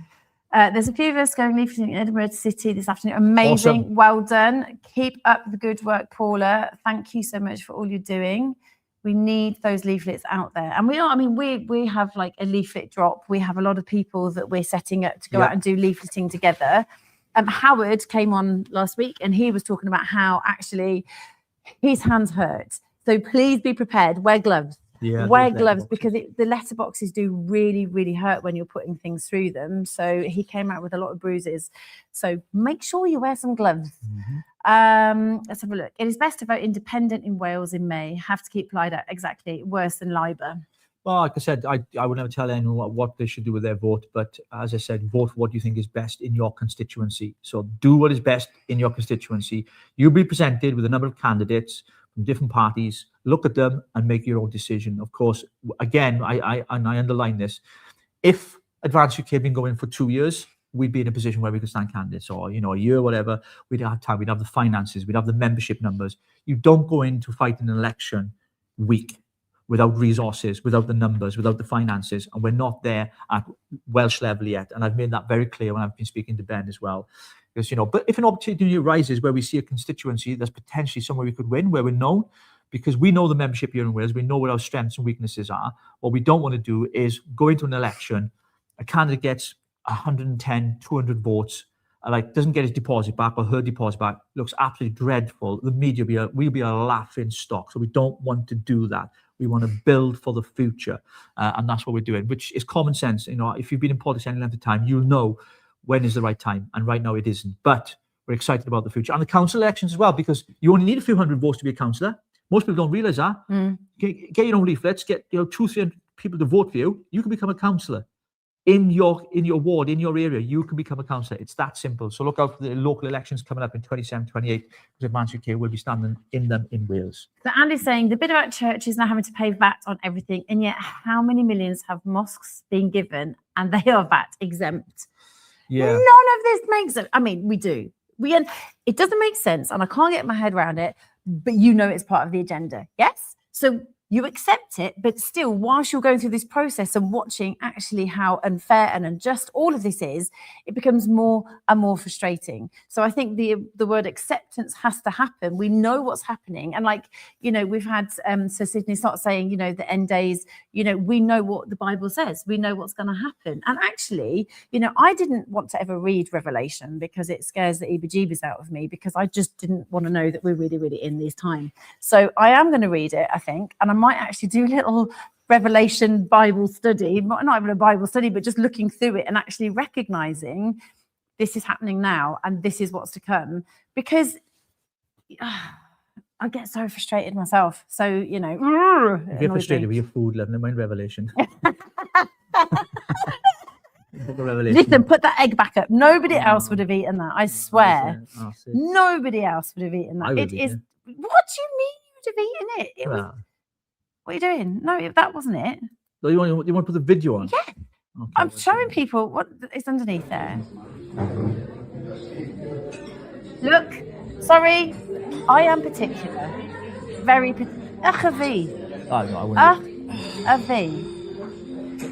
S2: There's a few of us going leafleting in Edinburgh City this afternoon. Amazing. Awesome. Well done. Keep up the good work, Paula. Thank you so much for all you're doing. We need those leaflets out there. And we have like a leaflet drop. We have a lot of people that we're setting up to go out and do leafleting together. Howard came on last week and he was talking about how actually his hands hurt. So please be prepared. Wear gloves. Wear gloves because the letterboxes do really, really hurt when you're putting things through them. So he came out with a lot of bruises. So make sure you wear some gloves. Let's have a look. It is best to vote independent in Wales in May. Have to keep Plaid out. Exactly. Worse than Labour.
S1: Well, like I said, I would never tell anyone what they should do with their vote. But as I said, vote for what you think is best in your constituency. So do what is best in your constituency. You'll be presented with a number of candidates from different parties. Look at them and make your own decision. Of course, again, I underline this. If Advance UK had been going for 2 years, we'd be in a position where we could stand candidates, or, you know, a year, whatever. We'd have time, we'd have the finances, we'd have the membership numbers. You don't go in to fight an election weak without resources, without the numbers, without the finances. And we're not there at Welsh level yet. And I've made that very clear when I've been speaking to Ben as well. Because, you know, but if an opportunity arises where we see a constituency that's potentially somewhere we could win, where we're known, because we know the membership here in Wales, we know what our strengths and weaknesses are. What we don't want to do is go into an election, a candidate gets 110, 200 votes, doesn't get his deposit back or her deposit back, looks absolutely dreadful. The media will be a laughing stock. So we don't want to do that. We want to build for the future. And that's what we're doing, which is common sense. You know, if you've been in politics any length of time, you'll know when is the right time. And right now it isn't. But we're excited about the future. And the council elections as well, because you only need a few hundred votes to be a councillor. Most people don't realise that. Get your own leaflets, get 200-300 people to vote for you. You can become a councillor. in your ward, in your area, you can become a councillor. It's that simple. So look out for the local elections coming up in 27, 28, because Advance UK will be standing in them in Wales.
S2: So Andy's saying the bit about churches now having to pay VAT on everything, and yet how many millions have mosques been given and they are VAT exempt?
S1: Yeah.
S2: None of this makes it. I mean, we do. It doesn't make sense, and I can't get my head around it, but you know it's part of the agenda. Yes? So you accept it, but still, whilst you're going through this process and watching actually how unfair and unjust all of this is, it becomes more and more frustrating. So I think the word acceptance has to happen. We know what's happening. And like, we've had Sir Sidney Snott saying, the end days, we know what the Bible says. We know what's going to happen. And actually, I didn't want to ever read Revelation because it scares the heebie-jeebies out of me, because I just didn't want to know that we're really, really in this time. So I am going to read it, I think, and I might actually do a little Revelation Bible study, not even a Bible study, but just looking through it and actually recognizing this is happening now and this is what's to come, because I get so frustrated myself. So,
S1: You get frustrated with your food, never mind Revelation.
S2: Listen, put that egg back up. Nobody else would have eaten that. I swear. Nobody else would have eaten that. What do you mean you would have eaten it? What are you doing? No, that wasn't it.
S1: So you want to put the video on?
S2: Yeah.
S1: Okay,
S2: I'm showing people what is underneath there. Look, sorry, I am particular. Very particular. A V.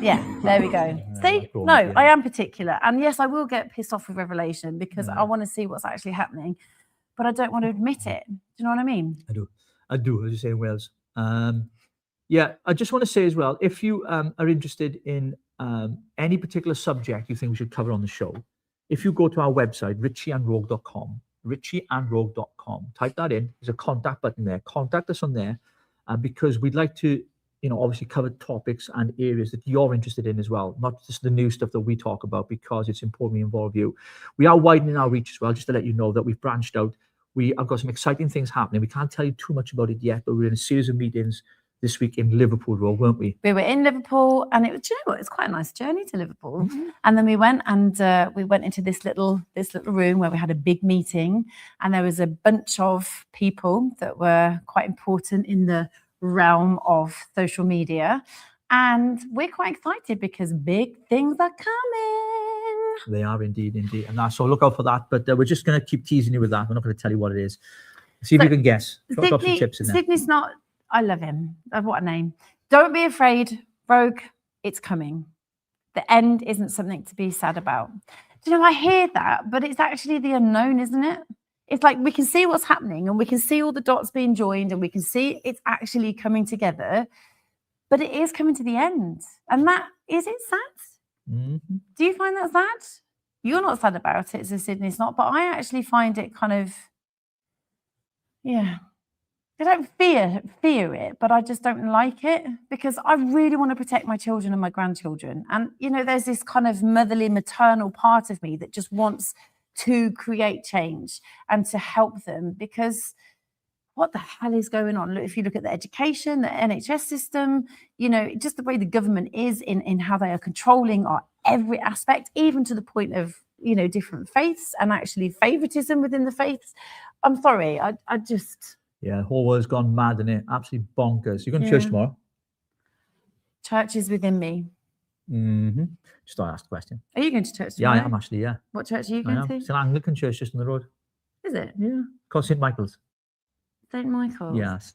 S2: Yeah, there we go. See? No, I am particular. And yes, I will get pissed off with Revelation because I want to see what's actually happening, but I don't want to admit it. Do you know what I mean?
S1: I do, as you say in Wales. Yeah, I just want to say as well, if you are interested in any particular subject you think we should cover on the show, if you go to our website, richieandrogue.com, type that in. There's a contact button there. Contact us on there because we'd like to, obviously cover topics and areas that you're interested in as well, not just the new stuff that we talk about, because it's important we involve you. We are widening our reach as well, just to let you know that we've branched out. We have got some exciting things happening. We can't tell you too much about it yet, but we're in a series of meetings this week in Liverpool, Rogue, weren't we?
S2: We were in Liverpool, and it was, do you know what? It's quite a nice journey to Liverpool. And then we went into this little room where we had a big meeting, and there was a bunch of people that were quite important in the realm of social media, and we're quite excited because big things are coming.
S1: They are indeed, and so look out for that. But we're just going to keep teasing you with that. We're not going to tell you what it is. See if you can guess. Drop some tips in there.
S2: Sydney's not. I love him. What a name. Don't be afraid, Rogue. It's coming. The end isn't something to be sad about. Do you know, I hear that, but it's actually the unknown, isn't it? It's like we can see what's happening and we can see all the dots being joined and we can see it's actually coming together, but it is coming to the end. And that, is it sad?
S1: Mm-hmm.
S2: Do you find that sad? You're not sad about it, so Sydney's not, but I actually find it kind of, yeah. I don't fear it, but I just don't like it because I really want to protect my children and my grandchildren. And, there's this kind of motherly, maternal part of me that just wants to create change and to help them, because what the hell is going on? Look, if you look at the education, the NHS system, just the way the government is in how they are controlling our every aspect, even to the point of, different faiths and actually favoritism within the faiths. I'm sorry, I just...
S1: Yeah, the whole world's gone mad, isn't it? Absolutely bonkers. You're going to church tomorrow?
S2: Church is within me.
S1: Mm-hmm. Just thought I'd ask the question.
S2: Are you going to church tomorrow?
S1: Yeah, I am actually, yeah.
S2: What church are you going to?
S1: It's an Anglican church just on the road.
S2: Is it?
S1: Yeah. Called St. Michael's.
S2: St. Michael's?
S1: Yes.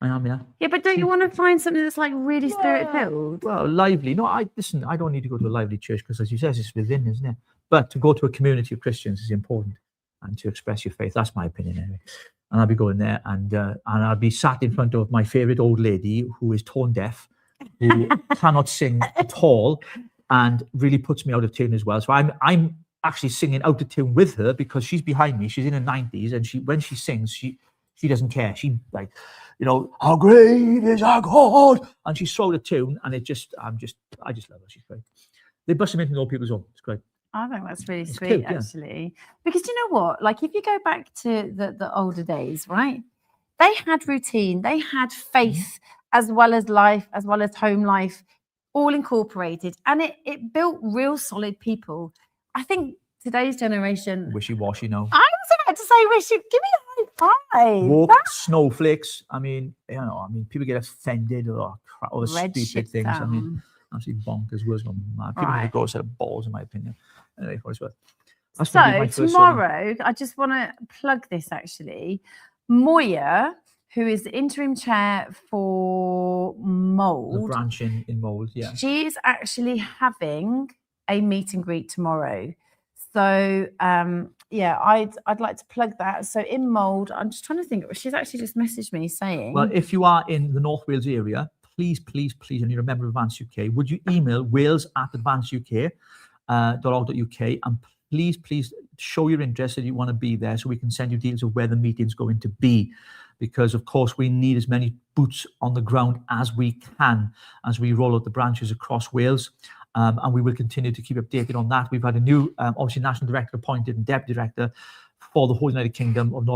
S1: I am, yeah.
S2: Yeah, but don't you want to find something that's like really spirit-filled?
S1: Well, lively. No, I don't need to go to a lively church because, as you said, it's within, isn't it? But to go to a community of Christians is important, and to express your faith. That's my opinion, anyway. And I'll be going there, and I'll be sat in front of my favourite old lady who is tone deaf, who cannot sing at all, and really puts me out of tune as well. So I'm actually singing out of tune with her because she's behind me. She's in her 90s, and when she sings, she doesn't care. She like, how great is our God, and she's so out of tune, and I just love her. She's great. They bust them into old people's home. It's great.
S2: I think that's really sweet,
S1: cute,
S2: actually. Because you know what? Like, if you go back to the older days, right? They had routine. They had faith as well as life, as well as home life, all incorporated, and it built real solid people. I think today's generation.
S1: Wishy-washy, no.
S2: I was about to say, Richie, give me a high five.
S1: Woke snowflakes. I mean, people get offended or
S2: Red
S1: stupid
S2: shit
S1: things. I mean,
S2: down.
S1: absolutely bonkers. Words gone mad. People need to
S2: Right.
S1: go a set of balls, in my opinion. Anyway, what it's worth. That's
S2: So
S1: gonna be my first
S2: tomorrow, I just want to plug this actually. Moya, who is the interim chair for
S1: the
S2: Mould,
S1: branch in Mould, yeah.
S2: she's actually having a meet and greet tomorrow. So yeah, I'd like to plug that. So in Mould, I'm just trying to think. She's actually just messaged me saying,
S1: Well, if you are in the North Wales area, please, and you're a member of Advance UK, would you email wales@advanceuk.org.uk and please show your interest that you want to be there so we can send you details of where the meeting's going to be. Because, of course, we need as many boots on the ground as we can as we roll out the branches across Wales. And we will continue to keep updated on that. We've had a new, obviously, national director appointed and deputy director for the whole United Kingdom of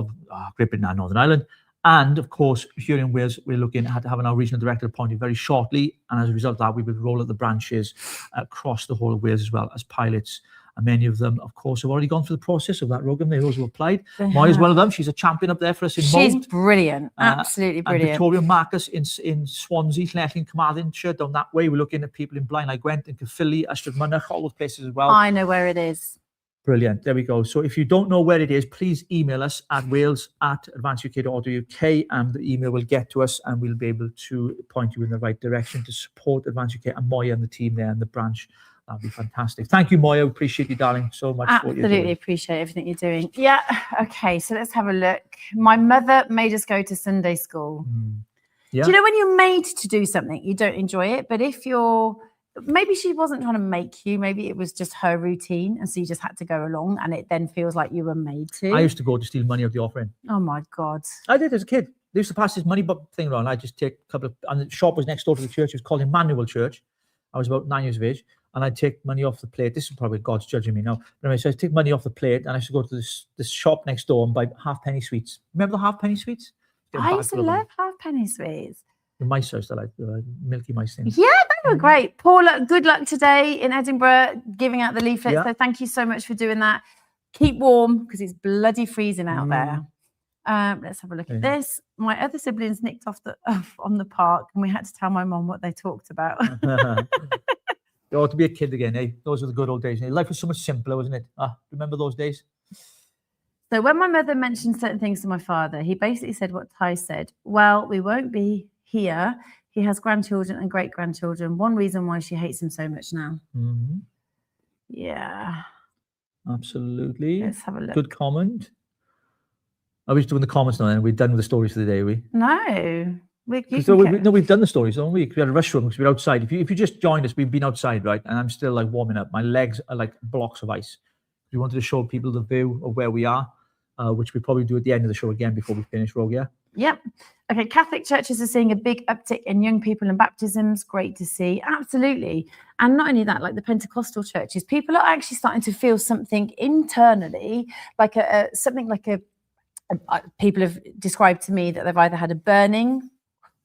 S1: Great Britain and Northern Ireland. And, of course, here in Wales, we're looking at having our regional director appointed very shortly. And as a result of that, we will roll out the branches across the whole of Wales as well as pilots. And many of them, of course, have already gone through the process of that, Rogan. Those who applied. Moya's one of them. She's a champion up there for us in Mould.
S2: she's brilliant, absolutely brilliant.
S1: And Victoria Marcus in Swansea, Llanelli, Carmarthenshire, down that way. We're looking at people in Blaen like Gwent and Caerphilly, Ystrad Mynach, all those places as well.
S2: I know where it is.
S1: Brilliant. There we go. So if you don't know where it is, please email us at wales@advanceuk.org.uk and the email will get to us and we'll be able to point you in the right direction to support Advance UK and Moya and the team there and the branch. That'd be fantastic. Thank you, Moya. Appreciate you, darling, so much. For what you're
S2: Absolutely
S1: doing.
S2: appreciate everything you're doing. Yeah. Okay. So let's have a look. My mother made us go to Sunday school.
S1: Yeah.
S2: Do you know when you're made to do something, you don't enjoy it? But if maybe she wasn't trying to make you, maybe it was just her routine. And so you just had to go along and it then feels like you were made to.
S1: I used to go to steal money of the offering.
S2: Oh my God.
S1: I did as a kid. They used to pass this money thing around. I just take a couple of, and the shop was next door to the church. It was called Emmanuel Church. I was about 9 years of age. And I'd take money off the plate. This is probably God's judging me now. But anyway, so I'd take money off the plate and I used to go to this shop next door and buy halfpenny sweets. Remember the halfpenny sweets?
S2: I used to love halfpenny sweets.
S1: The mice, I used to like the milky mice things.
S2: Yeah, they were great. Paula, good luck today in Edinburgh, giving out the leaflets.
S1: Yeah.
S2: So thank you so much for doing that. Keep warm because it's bloody freezing out there. Let's have a look at this. My other siblings nicked off on the park and we had to tell my mum what they talked about.
S1: You ought to be a kid again, eh? Those were the good old days. Life was so much simpler, wasn't it? Remember those days?
S2: So when my mother mentioned certain things to my father, he basically said what Ty said. Well, we won't be here. He has grandchildren and great-grandchildren. One reason why she hates him so much now.
S1: Mm-hmm.
S2: Yeah.
S1: Absolutely.
S2: Let's have a look.
S1: Good comment. Are we doing the comments now then? We're done with the stories for the day, are we?
S2: No.
S1: We've done the stories, haven't we? We had a rush room because we're outside. If you just joined us, we've been outside, right? And I'm still like warming up. My legs are like blocks of ice. We wanted to show people the view of where we are, which we probably do at the end of the show again before we finish, Rogue, yeah?
S2: Yep. Okay, Catholic churches are seeing a big uptick in young people and baptisms. Great to see. Absolutely. And not only that, like the Pentecostal churches, people are actually starting to feel something internally, like people have described to me that they've either had a burning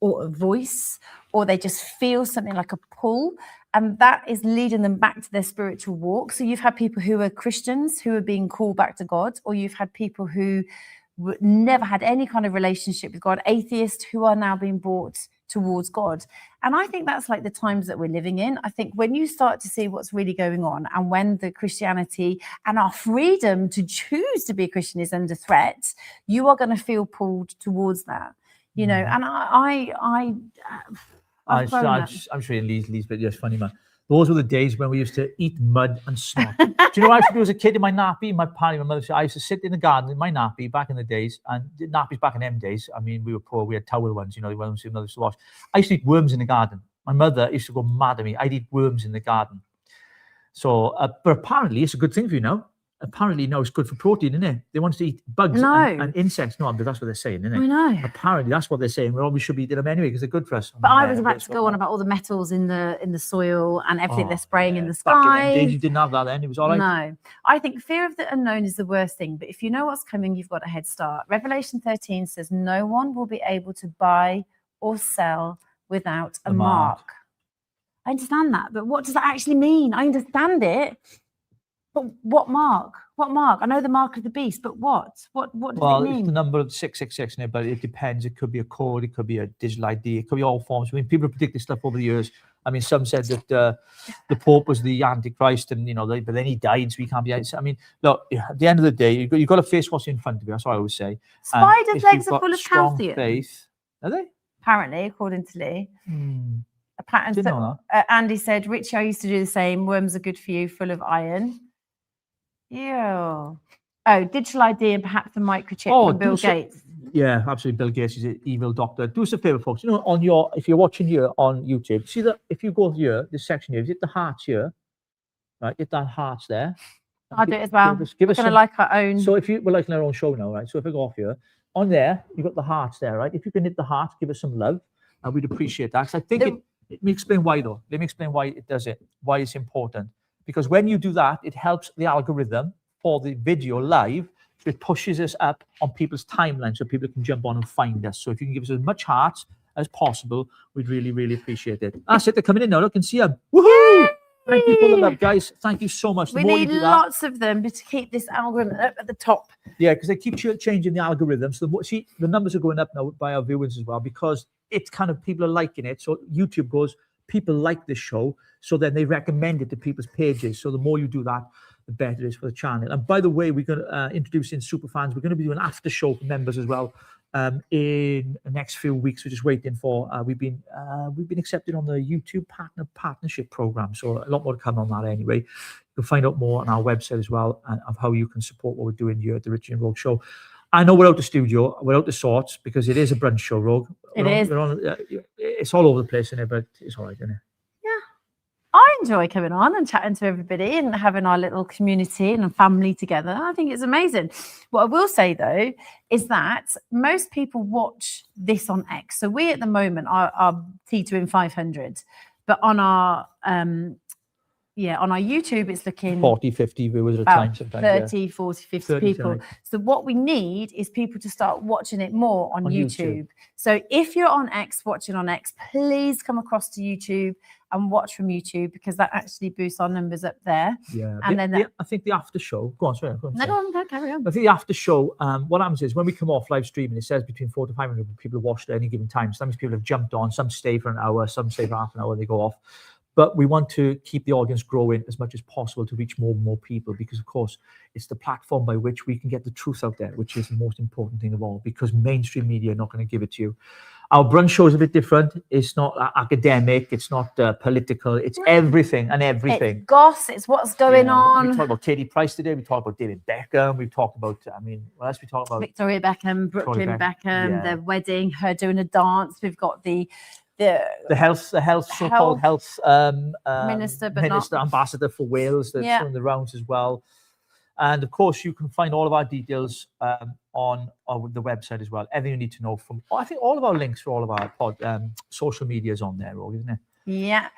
S2: or a voice, or they just feel something like a pull, and that is leading them back to their spiritual walk. So you've had people who are Christians who are being called back to God, or you've had people who never had any kind of relationship with God, atheists who are now being brought towards God. And I think that's like the times that we're living in. I think when you start to see what's really going on, and when the Christianity and our freedom to choose to be a Christian is under threat, you are going to feel pulled towards that. You know, and I'm
S1: sure Lee's but yes, funny man. Those were the days when we used to eat mud and snot. Do you know what I used to do as a kid in my nappy? My mother said I used to sit in the garden in my nappy back in the days, and nappies back in them days. I mean, we were poor. We had towel ones, you know, the ones your mother used to wash. I used to eat worms in the garden. My mother used to go mad at me. I'd eat worms in the garden. So, but apparently it's a good thing for you now. Apparently now it's good for protein, isn't it? They want to eat bugs and insects. No, but that's what they're saying, isn't it?
S2: I know.
S1: Apparently that's what they're saying. We should be eating them anyway because they're good for us.
S2: But I was about to go on about all the metals in the soil and everything they're spraying in the sky.
S1: Back in them days, you didn't have that then. It was all right.
S2: No. I think fear of the unknown is the worst thing. But if you know what's coming, you've got a head start. Revelation 13 says no one will be able to buy or sell without a mark. I understand that, but what does that actually mean? I understand it, but what mark? What mark? I know the mark of the beast, but what? What does
S1: Well,
S2: it mean?
S1: it's the number of 666 in it, but it depends. It could be a code, it could be a digital ID, it could be all forms. I mean, people have predicted stuff over the years. I mean, some said that the Pope was the Antichrist, and but then he died, so he can't be. I mean, look, at the end of the day, you've got to face what's in front of you. That's what I always say.
S2: Spiders' legs are full of
S1: strong
S2: calcium.
S1: faith, are they?
S2: Apparently, according to Lee.
S1: Didn't know
S2: Andy said, Richie, I used to do the same. Worms are good for you, full of iron. Yeah. Oh, digital ID and perhaps a microchip from Bill Gates.
S1: Yeah, absolutely. Bill Gates is an evil doctor. Do us a favor, folks. If you're watching here on YouTube, see that if you go here, this section here, hit the hearts here, right? Hit that hearts there.
S2: I'll do it as well.
S1: Give us
S2: kind of like our own.
S1: So if we're liking our own show now, right? So if I go off here, on there, you've got the hearts there, right? If you can hit the hearts, give us some love, and we'd appreciate that. Because I think let me explain why, though. Let me explain why it does it, why it's important. Because when you do that, it helps the algorithm for the video live. So it pushes us up on people's timeline so people can jump on and find us. So if you can give us as much hearts as possible, we'd really, really appreciate it. That's it. They're coming in now. Look and see them. Woohoo! Thank you for the love, guys. Thank you so much.
S2: We need lots of them to keep this algorithm up at the top.
S1: Yeah, because they keep changing the algorithm. So the numbers are going up now by our viewers as well, because it's kind of people are liking it. So YouTube goes, people like this show, so then they recommend it to people's pages. So the more you do that, the better it is for the channel. And by the way, we're going to introduce in super fans. We're going to be doing an after show for members as well in the next few weeks. We're just waiting for. We've been accepted on the YouTube partnership program. So a lot more to come on that anyway. You'll find out more on our website as well of how you can support what we're doing here at the Richie Rogue Show. I know we're out the studio, we're out the sorts because it is a brunch show, Rogue. It's all over the place in it, but it's all right, isn't it?
S2: I enjoy coming on and chatting to everybody and having our little community and family together. I think it's amazing. What I will say, though, is that most people watch this on X. So we, at the moment, are T2 500. But on our YouTube, it's looking
S1: 40, 50 viewers at a time sometimes.
S2: 30, 40, 50 people. So what we need is people to start watching it more on YouTube. So if you're on X, watching on X, please come across to YouTube and watch from YouTube, because that actually boosts our numbers up there.
S1: Yeah.
S2: And
S1: I think the after show, go on, sorry.
S2: Go on, carry on.
S1: I think the after show, what happens is when we come off live streaming, it says between 400 to 500 people have watched at any given time. Sometimes people have jumped on, some stay for an hour, some stay for half an hour, they go off. But we want to keep the audience growing as much as possible to reach more and more people, because, of course, it's the platform by which we can get the truth out there, which is the most important thing of all, because mainstream media are not going to give it to you. Our brunch show is a bit different. It's not academic. It's not political. It's everything and everything.
S2: It's goss. It's what's going on.
S1: We talked about Katie Price today. We talked about David Beckham. We talked about, what else we talked about?
S2: Victoria Beckham, Brooklyn Beckham, their wedding, her doing a dance. We've got the so-called health
S1: minister, ambassador for Wales that's on the rounds as well. And of course, you can find all of our details on the website as well. Everything you need to know from, I think, all of our links for all of our social media is on there, isn't it?
S2: Yeah.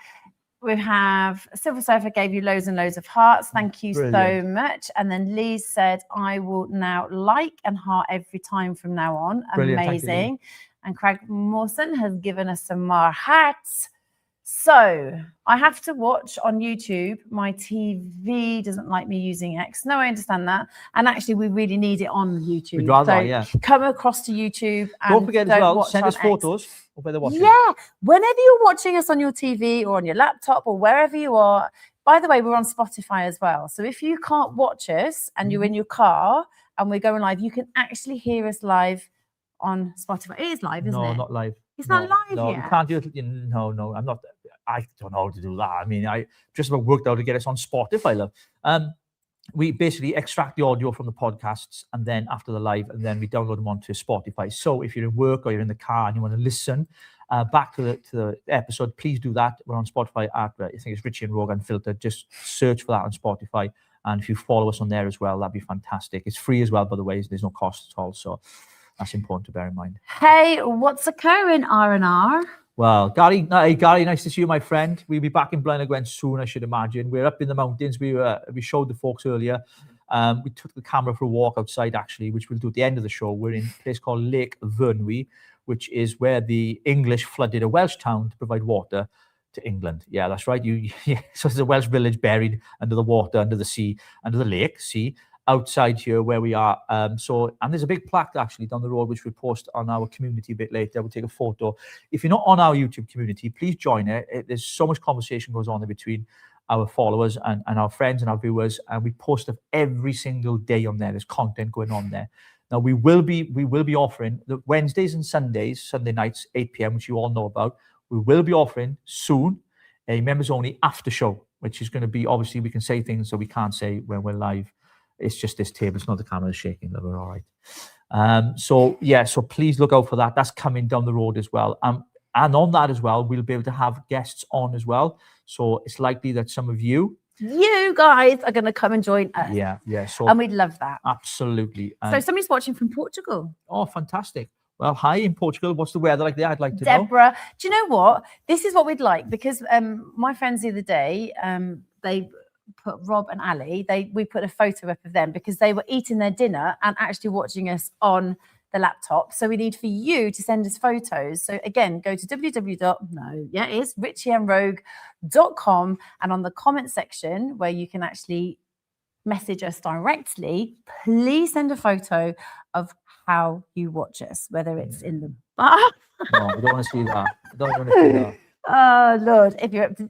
S2: We have Silver Surfer gave you loads and loads of hearts. Thank you so much. And then Lee said, I will now like and heart every time from now on. Amazing. And Craig Mawson has given us some more hearts. So I have to watch on YouTube. My TV doesn't like me using X. No, I understand that. And actually, we really need it on YouTube.
S1: We'd rather,
S2: come across to YouTube. And
S1: don't forget as well, send us photos of where they're watching.
S2: Yeah, whenever you're watching us on your TV or on your laptop or wherever you are. By the way, we're on Spotify as well. So if you can't watch us and you're in your car and we're going live, you can actually hear us live on Spotify. It is live, isn't it?
S1: No, not live.
S2: It's not live
S1: yet.
S2: You
S1: can't do it. No, I'm not. I don't know how to do that. I mean, I just about worked out to get us on Spotify, love. We basically extract the audio from the podcasts, and then after the live, and then we download them onto Spotify. So if you're in work or you're in the car and you want to listen back to the episode, please do that. We're on Spotify at, I think it's Richie and Rogue Unfiltered. Just search for that on Spotify. And if you follow us on there as well, that'd be fantastic. It's free as well, by the way. There's no cost at all. So that's important to bear in mind.
S2: Hey, what's occurring, R&R?
S1: Well, Gary, nice to see you, my friend. We'll be back in Blaenau soon, I should imagine. We're up in the mountains. We showed the folks earlier. We took the camera for a walk outside, actually, which we'll do at the end of the show. We're in a place called Lake Vyrnwy, which is where the English flooded a Welsh town to provide water to England. Yeah, that's right. So there's a Welsh village buried under the water, under the sea, under the lake, outside here where we are. And there's a big plaque actually down the road, which we'll post on our community a bit later. We'll take a photo. If you're not on our YouTube community, please join it. There's so much conversation goes on in between our followers and our friends and our viewers, and we post stuff every single day on there. There's content going on there. Now we will be offering the Wednesdays and Sundays, Sunday nights, 8 p.m., which you all know about. We will be offering soon a members only after show, which is going to be, obviously we can say things that we can't say when we're live. It's just this table. It's not the camera shaking. We're all right. So please look out for that. That's coming down the road as well. And on that as well, we'll be able to have guests on as well. So it's likely that some of you
S2: guys are going to come and join us.
S1: Yeah. So,
S2: and we'd love that.
S1: Absolutely.
S2: So somebody's watching from Portugal.
S1: Oh, fantastic. Well, hi in Portugal. What's the weather like there? I'd like to know.
S2: Deborah, do you know what? This is what we'd like, because my friends the other day, they put Rob and Ali, we put a photo up of them because they were eating their dinner and actually watching us on the laptop. So we need for you to send us photos. So again, go to richieandrogue.com, and on the comment section where you can actually message us directly, please send a photo of how you watch us, whether it's in the bar.
S1: No, we don't want to see that. I don't want to see that.
S2: Oh Lord, if you're up to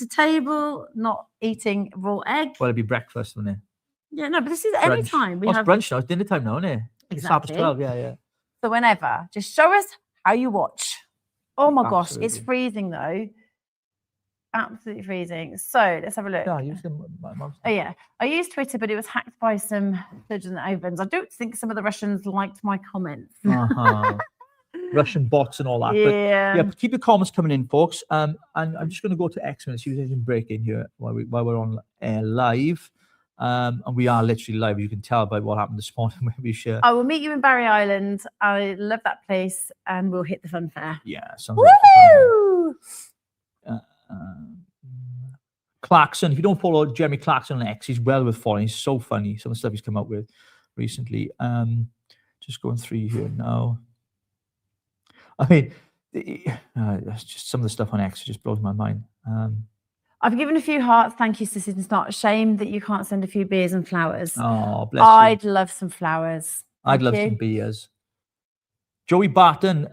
S2: table, not eating raw egg.
S1: Well, it'd be breakfast, wouldn't it?
S2: Yeah, no, but this is
S1: Brunch.
S2: any time.
S1: It's brunch now. It's dinner time now, isn't it?
S2: Exactly.
S1: It's 12, yeah.
S2: So whenever, just show us how you watch. Oh my gosh,
S1: Absolutely.
S2: it's freezing though. Absolutely freezing. So let's have a look.
S1: Yeah, I used my mum's.
S2: Oh yeah, I used Twitter, but it was hacked by some legitimate ovens. I don't think some of the Russians liked my comments.
S1: Russian bots and all that.
S2: Yeah.
S1: But keep your comments coming in, folks. And I'm just going to go to X minutes. See if there's a break in here while we're on air live. And we are literally live. You can tell by what happened this morning when we share.
S2: I will meet you in Barry Island. I love that place, and we'll hit the fun fair.
S1: Yeah. Woo! Clarkson. If you don't follow Jeremy Clarkson on X, he's well worth following. He's so funny. Some of the stuff he's come up with recently. Just going through here now. I mean, that's just some of the stuff on X just blows my mind.
S2: I've given a few hearts. Thank you, sis. It's not a shame that you can't send a few beers and flowers.
S1: Oh, bless you.
S2: I'd love some flowers.
S1: I'd love some beers. Joey Barton.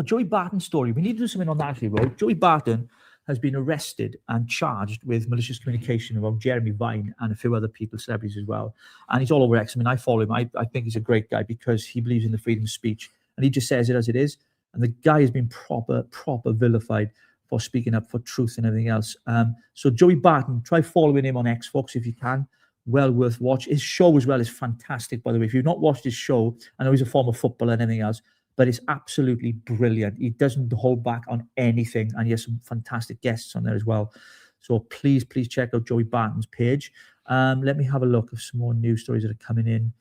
S1: Joey Barton's story. We need to do something on that actually, bro. Joey Barton has been arrested and charged with malicious communication about Jeremy Vine and a few other people, celebrities as well. And he's all over X. I mean, I follow him. I think he's a great guy because he believes in the freedom of speech and he just says it as it is. And the guy has been proper vilified for speaking up for truth and everything else. So Joey Barton, try following him on X, folks, if you can. Well worth watch. His show as well is fantastic, by the way. If you've not watched his show, I know he's a former footballer and everything else, but it's absolutely brilliant. He doesn't hold back on anything, and he has some fantastic guests on there as well. So please check out Joey Barton's page. Let me have a look at some more news stories that are coming in.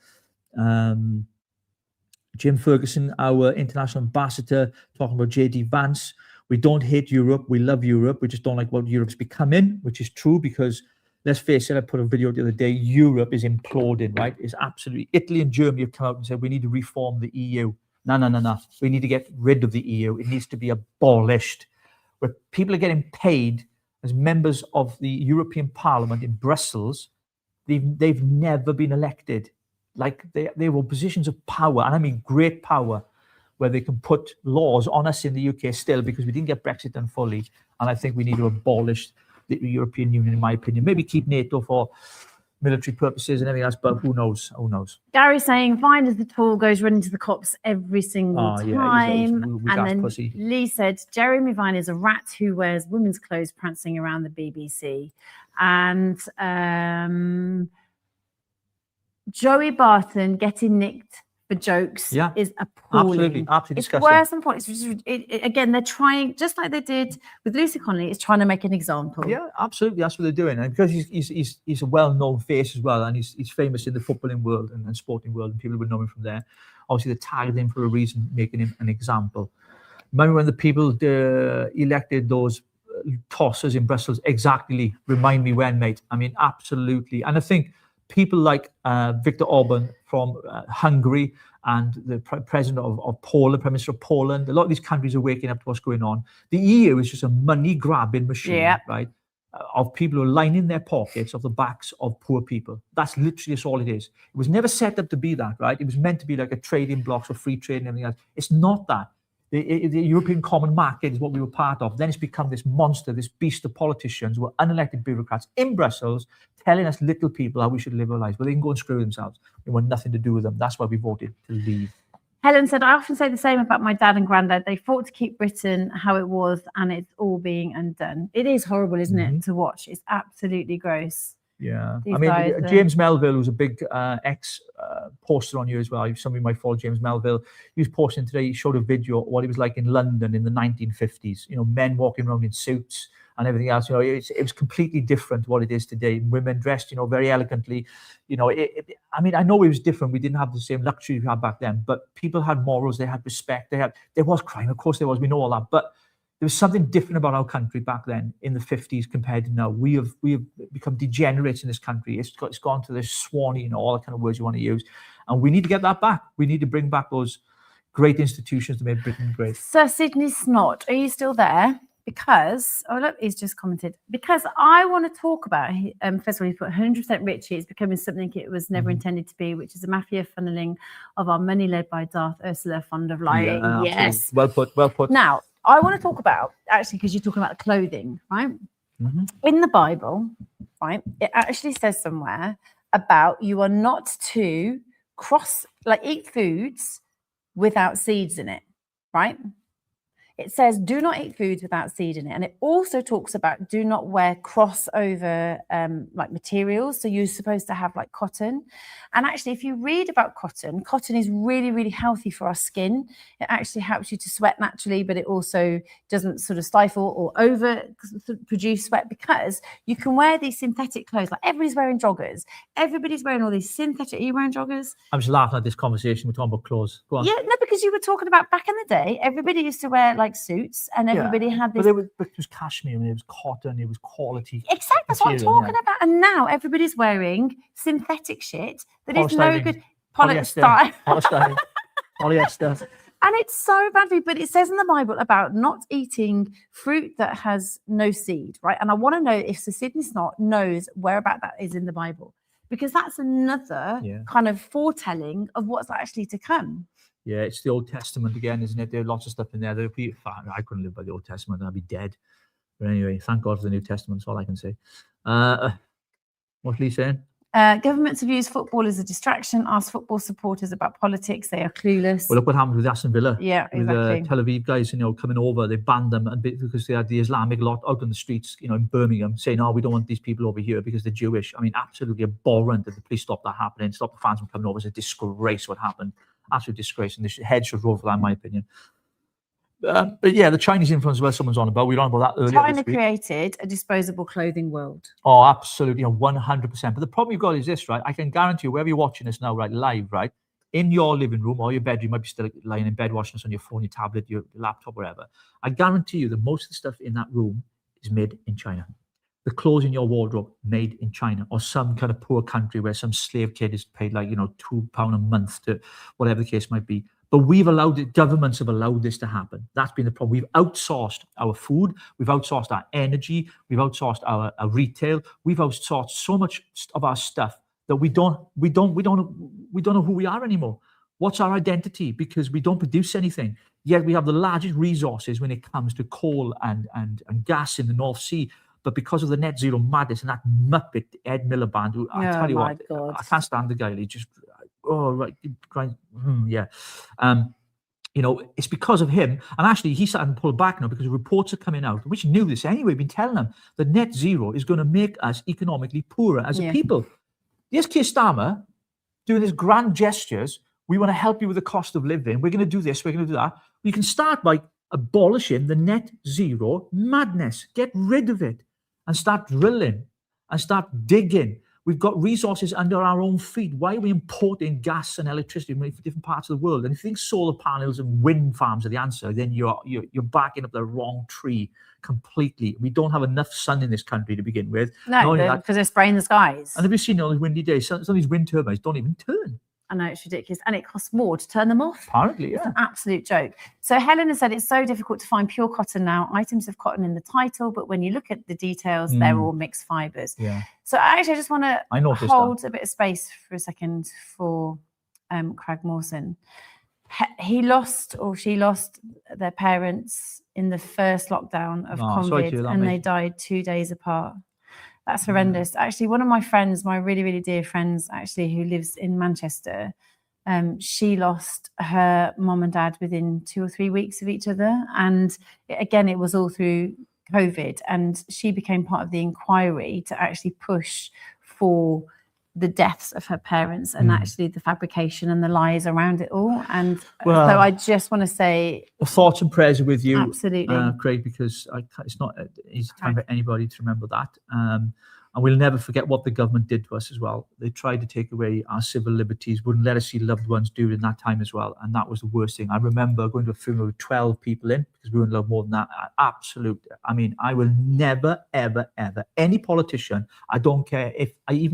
S1: Jim Ferguson, our international ambassador, talking about JD Vance. We don't hate Europe. We love Europe. We just don't like what Europe's becoming, which is true because, let's face it, I put a video the other day, Europe is imploding, right? It's absolutely, Italy and Germany have come out and said, we need to reform the EU. No. We need to get rid of the EU. It needs to be abolished. Where people are getting paid as members of the European Parliament in Brussels, they've never been elected. Like they were positions of power, and I mean great power, where they can put laws on us in the UK still because we didn't get Brexit done fully. And I think we need to abolish the European Union, in my opinion. Maybe keep NATO for military purposes and everything else, but who knows? Who knows?
S2: Gary's saying, fine as the tall goes running to the cops every single time. And then
S1: pussy.
S2: Lee said, Jeremy Vine is a rat who wears women's clothes prancing around the BBC. And Joey Barton getting nicked for jokes is appalling.
S1: Absolutely
S2: it's
S1: disgusting.
S2: Worse than point. It's just, again, they're trying, just like they did with Lucy Connolly, it's trying to make an example.
S1: Yeah, absolutely. That's what they're doing. And because he's a well-known face as well, and he's famous in the footballing world and sporting world, and people will know him from there. Obviously, they tagged him for a reason, making him an example. Remember when the people elected those tossers in Brussels? Exactly. Remind me when, mate. I mean, absolutely. And I think people like Viktor Orban from Hungary and the president of Poland, Prime Minister of Poland, a lot of these countries are waking up to what's going on. The EU is just a money-grabbing machine, right? Of people who are lining their pockets of the backs of poor people. That's literally all it is. It was never set up to be that, right? It was meant to be like a trading bloc or free trade and everything else. It's not that. The European Common Market is what we were part of. Then it's become this monster, this beast of politicians who are unelected bureaucrats in Brussels telling us little people how we should live our lives. But they can go and screw themselves. We want nothing to do with them. That's why we voted to leave.
S2: Helen said, I often say the same about my dad and granddad. They fought to keep Britain how it was, and it's all being undone. It is horrible, isn't it, to watch? It's absolutely gross.
S1: Yeah.
S2: These
S1: I mean,
S2: guys,
S1: James Melville, who's a big poster on you as well. Some of you might follow James Melville. He was posting today, he showed a video of what it was like in London in the 1950s. You know, men walking around in suits and everything else. You know, it was completely different to what it is today. Women dressed, you know, very elegantly. You know, I mean, I know it was different. We didn't have the same luxury we had back then, but people had morals, they had respect, there was crime, of course there was, we know all that, but there was something different about our country back then in the 50s compared to now. We have become degenerates in this country. It's gone to this Swanee, you know, all the kind of words you want to use. And we need to get that back. We need to bring back those great institutions that made Britain great.
S2: Sir Sidney Snott, are you still there? Because, oh look, he's just commented. Because I want to talk about, first of all, he's put 100% Richie. It's becoming something it was never intended to be, which is a mafia funneling of our money led by Darth Ursula von der Leyen.
S1: Yeah,
S2: yes.
S1: Well put, well put.
S2: Now, I want to talk about, actually, because you're talking about the clothing, right? In the Bible, right, it actually says somewhere about you are not to eat foods without seeds in it, right? It says, do not eat foods without seed in it. And it also talks about do not wear crossover like materials. So you're supposed to have like cotton. And actually, if you read about cotton is really, really healthy for our skin. It actually helps you to sweat naturally, but it also doesn't sort of stifle or over produce sweat, because you can wear these synthetic clothes. Like everybody's wearing joggers. Everybody's wearing all these synthetic. Are you wearing joggers?
S1: I'm just laughing at this conversation. We're talking about clothes. Go on.
S2: Yeah, no, because you were talking about back in the day, everybody used to wear like suits, and everybody had this.
S1: But it was cashmere, and it was cotton, it was quality.
S2: Exactly, that's what I'm talking about. And now everybody's wearing synthetic shit that is no good.
S1: Polyester.
S2: And it's so bad for you. But it says in the Bible about not eating fruit that has no seed, right? And I want to know if Sir Sidney Snott knows where about that is in the Bible, because that's another kind of foretelling of what's actually to come.
S1: Yeah, it's the Old Testament again, isn't it? There are lots of stuff in there. I couldn't live by the Old Testament, I'd be dead. But anyway, thank God for the New Testament, that's all I can say. What's Lee saying?
S2: Governments have used football as a distraction. Ask football supporters about politics. They are clueless.
S1: Well, look what happened with Aston Villa.
S2: Yeah,
S1: with
S2: exactly.
S1: Tel Aviv guys, you know, coming over. They banned them because they had the Islamic lot out on the streets, you know, in Birmingham, saying, "Oh, we don't want these people over here because they're Jewish." I mean, absolutely abhorrent that the police stopped that happening. Stop the fans from coming over. It's a disgrace what happened. Absolute disgrace, and the head should roll for that, in my opinion. But yeah, the Chinese influence, well, someone's on about. We were on about that earlier.
S2: China created a disposable clothing world.
S1: Oh, absolutely, 100%. But the problem you've got is this, right? I can guarantee you, wherever you're watching this now, right, live, right, in your living room or your bedroom, you might be still lying in bed watching this on your phone, your tablet, your laptop, wherever. I guarantee you that most of the stuff in that room is made in China. The clothes in your wardrobe made in China, or some kind of poor country where some slave kid is paid like, you know, £2 a month to whatever the case might be. But we've allowed it, governments have allowed this to happen. That's been the problem. We've outsourced our food, we've outsourced our energy, we've outsourced our retail, we've outsourced so much of our stuff that we don't know who we are anymore. What's our identity? Because we don't produce anything. Yet we have the largest resources when it comes to coal and gas in the North Sea. But because of the net zero madness and that muppet Ed Miliband, who I tell you what, I can't stand the guy. He just, you know, it's because of him. And actually, he's starting to pull back now because reports are coming out, which knew this anyway. We've been telling them that net zero is going to make us economically poorer as a people. Here's Keir Starmer doing these grand gestures. We want to help you with the cost of living. We're going to do this. We're going to do that. You can start by abolishing the net zero madness. Get rid of it. And start drilling and start digging. We've got resources under our own feet. Why are we importing gas and electricity from different parts of the world? And if you think solar panels and wind farms are the answer, then you're backing up the wrong tree completely. We don't have enough sun in this country to begin with.
S2: No, because they're spraying the skies.
S1: And have you seen all these windy days? Some of these wind turbines don't even turn.
S2: I know, it's ridiculous. And it costs more to turn them off.
S1: Apparently, yeah.
S2: It's an absolute joke. So Helen has said it's so difficult to find pure cotton now. Items have cotton in the title, but when you look at the details, they're all mixed fibres.
S1: Yeah.
S2: So actually, I just want to hold a bit of space for a second for Craig Mawson. He lost, or she lost, their parents in the first lockdown of COVID, and they died 2 days apart. That's horrendous. Actually, one of my friends, my really, really dear friends, actually, who lives in Manchester, she lost her mum and dad within 2 or 3 weeks of each other. And again, it was all through COVID. And she became part of the inquiry to actually push for the deaths of her parents and actually the fabrication and the lies around it all. And so I just want to say,
S1: thoughts and prayers are with you,
S2: absolutely,
S1: Craig, because it's not easy time for anybody to remember that. And we'll never forget what the government did to us as well. They tried to take away our civil liberties, wouldn't let us see loved ones during that time as well. And that was the worst thing. I remember going to a funeral with 12 people in, because we weren't allowed more than that. I will never, ever, ever, any politician, I don't care if we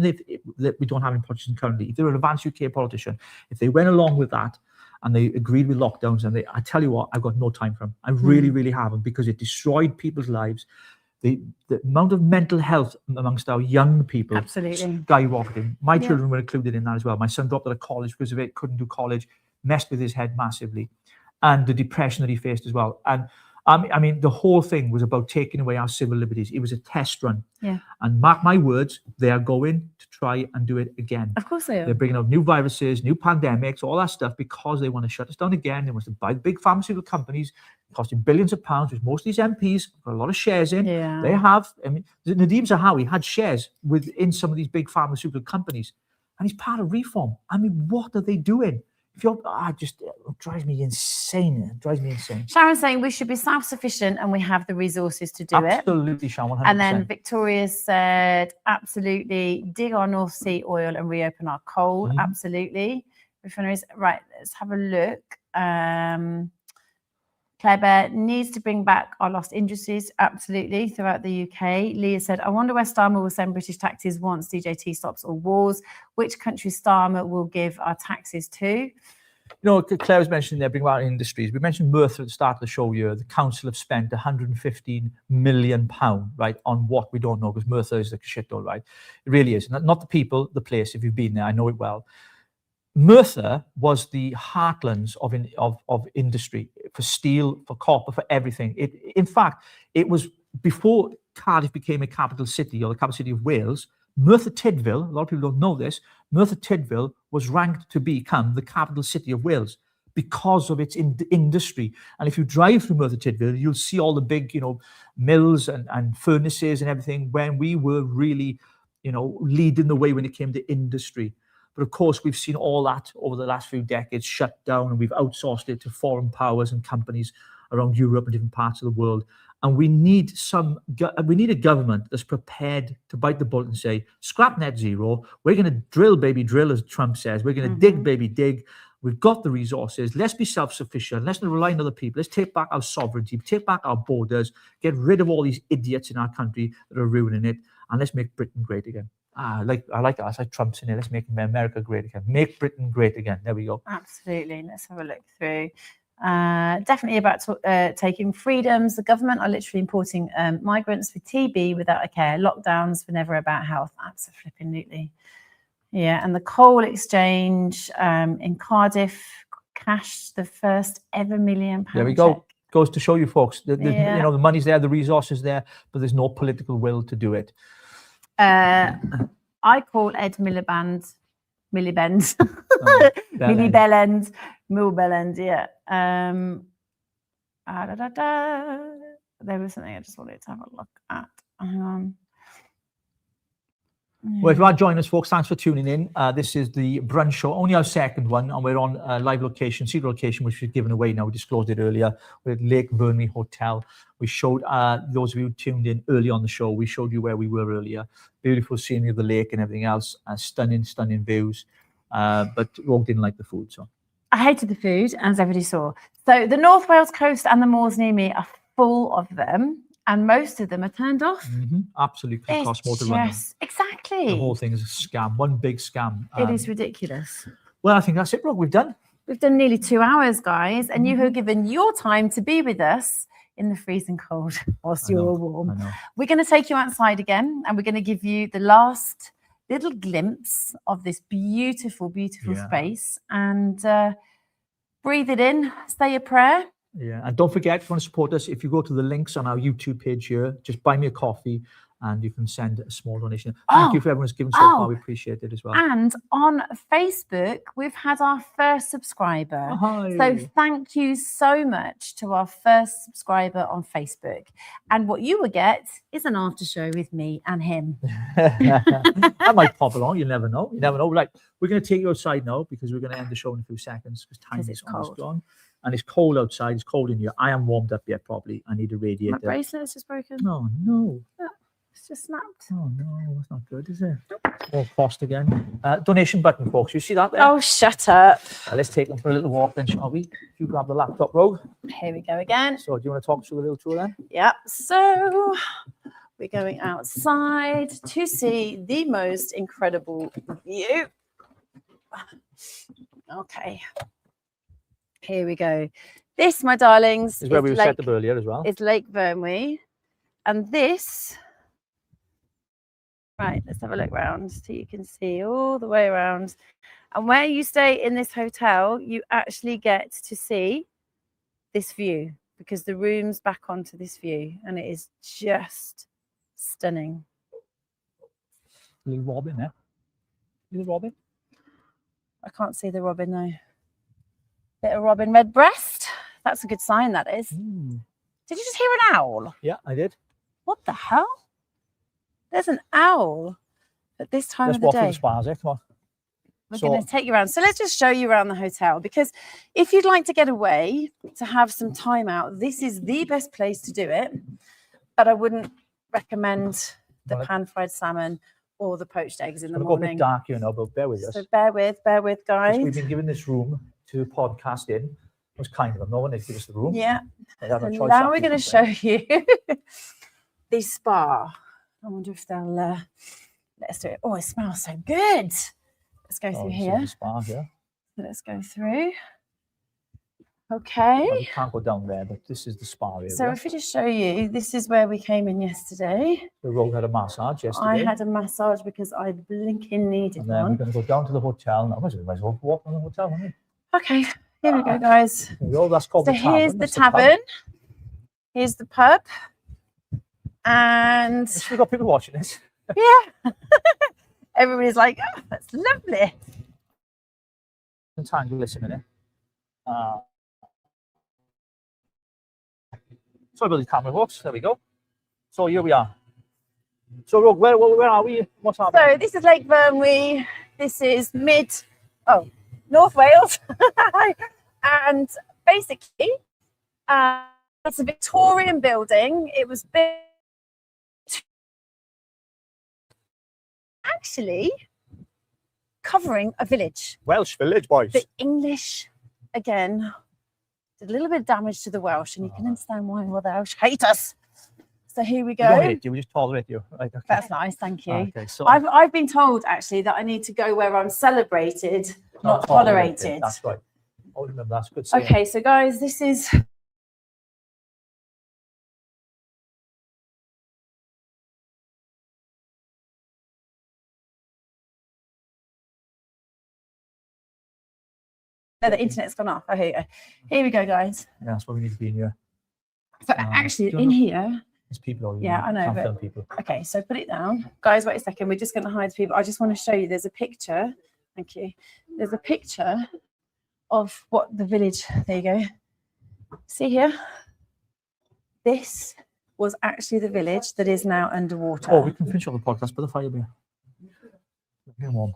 S1: don't have any politicians currently, if they're an advanced UK politician, if they went along with that and they agreed with lockdowns, and I tell you what, I've got no time for them. I really, really haven't, because it destroyed people's lives. The amount of mental health amongst our young people skyrocketing. My children were included in that as well. My son dropped out of college because of it, couldn't do college, messed with his head massively. And the depression that he faced as well. And I mean, the whole thing was about taking away our civil liberties. It was a test run. Yeah. And mark my words, they are going to try and do it again.
S2: Of course they are.
S1: They're bringing out new viruses, new pandemics, all that stuff, because they want to shut us down again. They want to buy the big pharmaceutical companies, costing billions of pounds, which most of these MPs got a lot of shares in.
S2: Yeah.
S1: They have. I mean, Nadeem Zahawi had shares within some of these big pharmaceutical companies, and he's part of Reform. I mean, what are they doing? If you're, it drives me insane. It drives me insane.
S2: Sharon's saying we should be self-sufficient and we have the resources to do it.
S1: Absolutely, Sharon, 100%.
S2: And then Victoria said, absolutely, dig our North Sea oil and reopen our coal. Absolutely. Refineries. Right, let's have a look. Claire Bear needs to bring back our lost industries, absolutely, throughout the UK. Leah said, I wonder where Starmer will send British taxes once DJT stops all wars. Which country Starmer will give our taxes to? You
S1: know, Claire was mentioning there, bring back industries. We mentioned Merthyr at the start of the show here. The council have spent £115 million, right, on what we don't know, because Merthyr is like a shithole, right? It really is. Not the people, the place. If you've been there, I know it well. Merthyr was the heartlands of industry, for steel, for copper, for everything. In fact, it was before Cardiff became a capital city, or the capital city of Wales. Merthyr Tydfil, a lot of people don't know this, Merthyr Tydfil was ranked to become the capital city of Wales because of its industry. And if you drive through Merthyr Tydfil, you'll see all the big, mills and furnaces and everything, when we were really, leading the way when it came to industry. But of course, we've seen all that over the last few decades shut down, and we've outsourced it to foreign powers and companies around Europe and different parts of the world. And we need a government that's prepared to bite the bullet and say, scrap net zero. We're going to drill, baby, drill, as Trump says. We're going to dig, baby, dig. We've got the resources. Let's be self-sufficient. Let's not rely on other people. Let's take back our sovereignty, take back our borders, get rid of all these idiots in our country that are ruining it, and let's make Britain great again. I like that. It's like Trump's in it. Let's make America great again. Make Britain great again. There we go.
S2: Absolutely. Let's have a look through. Definitely about taking freedoms. The government are literally importing migrants with TB without a care. Lockdowns were never about health. Absolutely. Yeah. And the coal exchange in Cardiff cashed the first ever £1 million.
S1: There we go. Check. Goes to show you, folks. The money's there, the resources there, but there's no political will to do it.
S2: I call Ed Milliband, Millibend, Millbellend, yeah. There was something I just wanted to have a look at. Hang on.
S1: Well, if you are joining us, folks, thanks for tuning in. This is the Brunch Show, only our second one, and we're on live location, secret location, which we've given away now. We disclosed it earlier. We're at Lake Verney Hotel. We showed those of you who tuned in early on the show, we showed you where we were earlier. Beautiful scenery of the lake and everything else. Stunning views. But Rogue didn't like the food, so.
S2: I hated the food, as everybody saw. So the North Wales coast and the moors near me are full of them, and most of them are turned off.
S1: Absolutely, it costs more to run them.
S2: Exactly.
S1: The whole thing is a scam, one big scam.
S2: It is ridiculous.
S1: Well, I think that's it, Rogue. We've done.
S2: We've done nearly 2 hours, guys, and you have given your time to be with us in the freezing cold whilst you're all warm. We're going to take you outside again, and we're going to give you the last little glimpse of this beautiful, beautiful space, and breathe it in, say a prayer.
S1: Yeah, and don't forget, if you want to support us, if you go to the links on our YouTube page here, just buy me a coffee and you can send a small donation. Thank you for everyone's given so far. We appreciate it as well.
S2: And on Facebook, we've had our first subscriber. So thank you so much to our first subscriber on Facebook. And what you will get is an after show with me and him.
S1: I might pop along. You never know. You never know. Like, we're going to take you outside now because we're going to end the show in a few seconds because time is almost gone. And it's cold outside. It's cold in here. I am warmed up yet, probably. I need a radiator.
S2: My bracelet is just broken.
S1: Oh, no.
S2: It's just snapped.
S1: Oh, no. That's not good, is it? All cost again. Donation button, folks. You see that there?
S2: Oh, shut up.
S1: Let's take them for a little walk then, shall we? If you grab the laptop, Rogue.
S2: Here we go again.
S1: So do you want to talk through the little tour then?
S2: Yep. So we're going outside to see the most incredible view. Okay. Here we go. This, my darlings,
S1: is where we were set up earlier as well.
S2: It's Lake Verney. And this, right, let's have a look around so you can see all the way around. And where you stay in this hotel, you actually get to see this view because the room's back onto this view and it is just stunning.
S1: Little robin there. Little robin.
S2: I can't see the robin though. Bit of robin redbreast. That's a good sign, that is. Did you just hear an owl?
S1: Yeah, I did.
S2: What the hell? There's an owl at this time of the day.
S1: Let's walk through the spas, come on.
S2: We're going to take you around. So let's just show you around the hotel because if you'd like to get away, to have some time out, this is the best place to do it. But I wouldn't recommend the pan-fried salmon or the poached eggs in the morning.
S1: It's a bit dark here now, but bear with us.
S2: So bear with, guys.
S1: We've been given this room to podcast in. It was kind of them. No one did give us the room.
S2: Yeah. So now we're going to show you the spa. I wonder if they'll let us do it. Oh, it smells so good. Let's go through here.
S1: The spa here.
S2: So let's go through. Okay.
S1: Well, we can't go down there, but this is the spa area.
S2: So if we just show you, this is where we came in yesterday.
S1: The Rogue had a massage yesterday.
S2: I had a massage because I blinking needed
S1: and then
S2: one.
S1: we're going to go down to the hotel. Now, might as well walk on the hotel, haven't we?
S2: Okay, here we go, guys.
S1: That's called
S2: so
S1: the tavern.
S2: Here's the tavern. Here's the pub. And
S1: we've got people watching this.
S2: Yeah. Everybody's like, oh, that's lovely.
S1: Untangle this a minute. Sorry about these camera hooks. There we go. So here we are. So Rogue, where are we? What's happening?
S2: So this is Lake Verney. This is North Wales. And basically, it's a Victorian building. It was built actually covering a village.
S1: Welsh village, boys.
S2: The English, again, did a little bit of damage to the Welsh, and you can understand why the Welsh hate us. So here we go.
S1: We don't hate you, we just tolerate you. Right, okay.
S2: That's nice, thank you.
S1: Okay, so
S2: I've been told actually that I need to go where I'm celebrated, not tolerated.
S1: That's right. Oh, remember, that's good. Saying.
S2: Okay, so guys, this is the internet's gone off. Oh, here we go, guys.
S1: Yeah, that's why we need to be in here.
S2: So actually, in here,
S1: there's people.
S2: Yeah, I know. But,
S1: people.
S2: Okay, so put it down, guys. Wait a second. We're just going to hide people. I just want to show you. There's a picture. Thank you. There's a picture of what the village. There you go. See here. This was actually the village that is now underwater.
S1: Oh, we can finish off the podcast by the fire beer. Getting warm.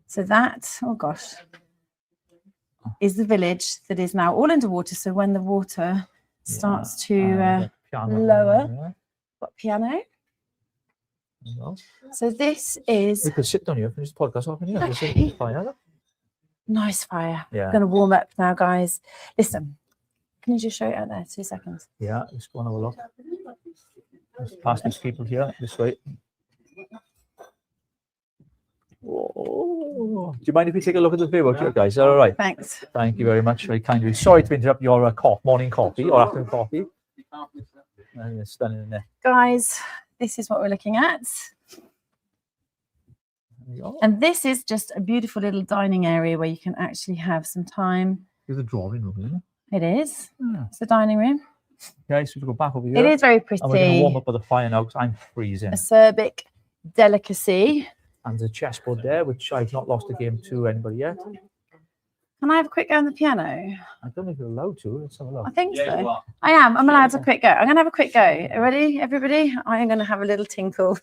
S2: So that, oh gosh, is the village that is now all underwater. So when the water starts to lower, got piano. So this is...
S1: We could sit down here and finish the podcast off in here.
S2: Okay.
S1: Fire.
S2: Nice fire.
S1: Yeah.
S2: Going to warm up now, guys. Listen, can you just show it out there? 2 seconds.
S1: Yeah, let's go and have a look. Let's pass these people here this way. Oh, do you mind if we take a look at the view here, guys? Is that all right?
S2: Thanks.
S1: Thank you very much. Very kind of you. Sorry to interrupt your morning coffee or afternoon coffee. And it's stunning in there.
S2: Guys, this is what we're looking at. And this is just a beautiful little dining area where you can actually have some time.
S1: It's a drawing room, isn't it?
S2: It is.
S1: Yeah.
S2: It's a dining room.
S1: Okay, so we go back over here.
S2: It is very pretty.
S1: And we're going to warm up by the fire now because I'm freezing.
S2: A Serbic delicacy.
S1: And the chessboard there, which I've not lost a game to anybody yet.
S2: Can I have a quick go on the piano?
S1: I don't think you're allowed to. Let's have a look.
S2: I think so. I am. I'm allowed a quick go. I'm going to have a quick go. Ready, everybody? I am going to have a little tinkle.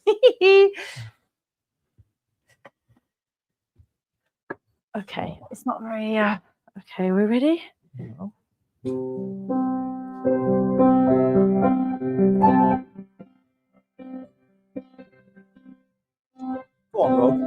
S2: Okay. It's not very... Okay, we're ready?
S1: No. Go on, Rogue.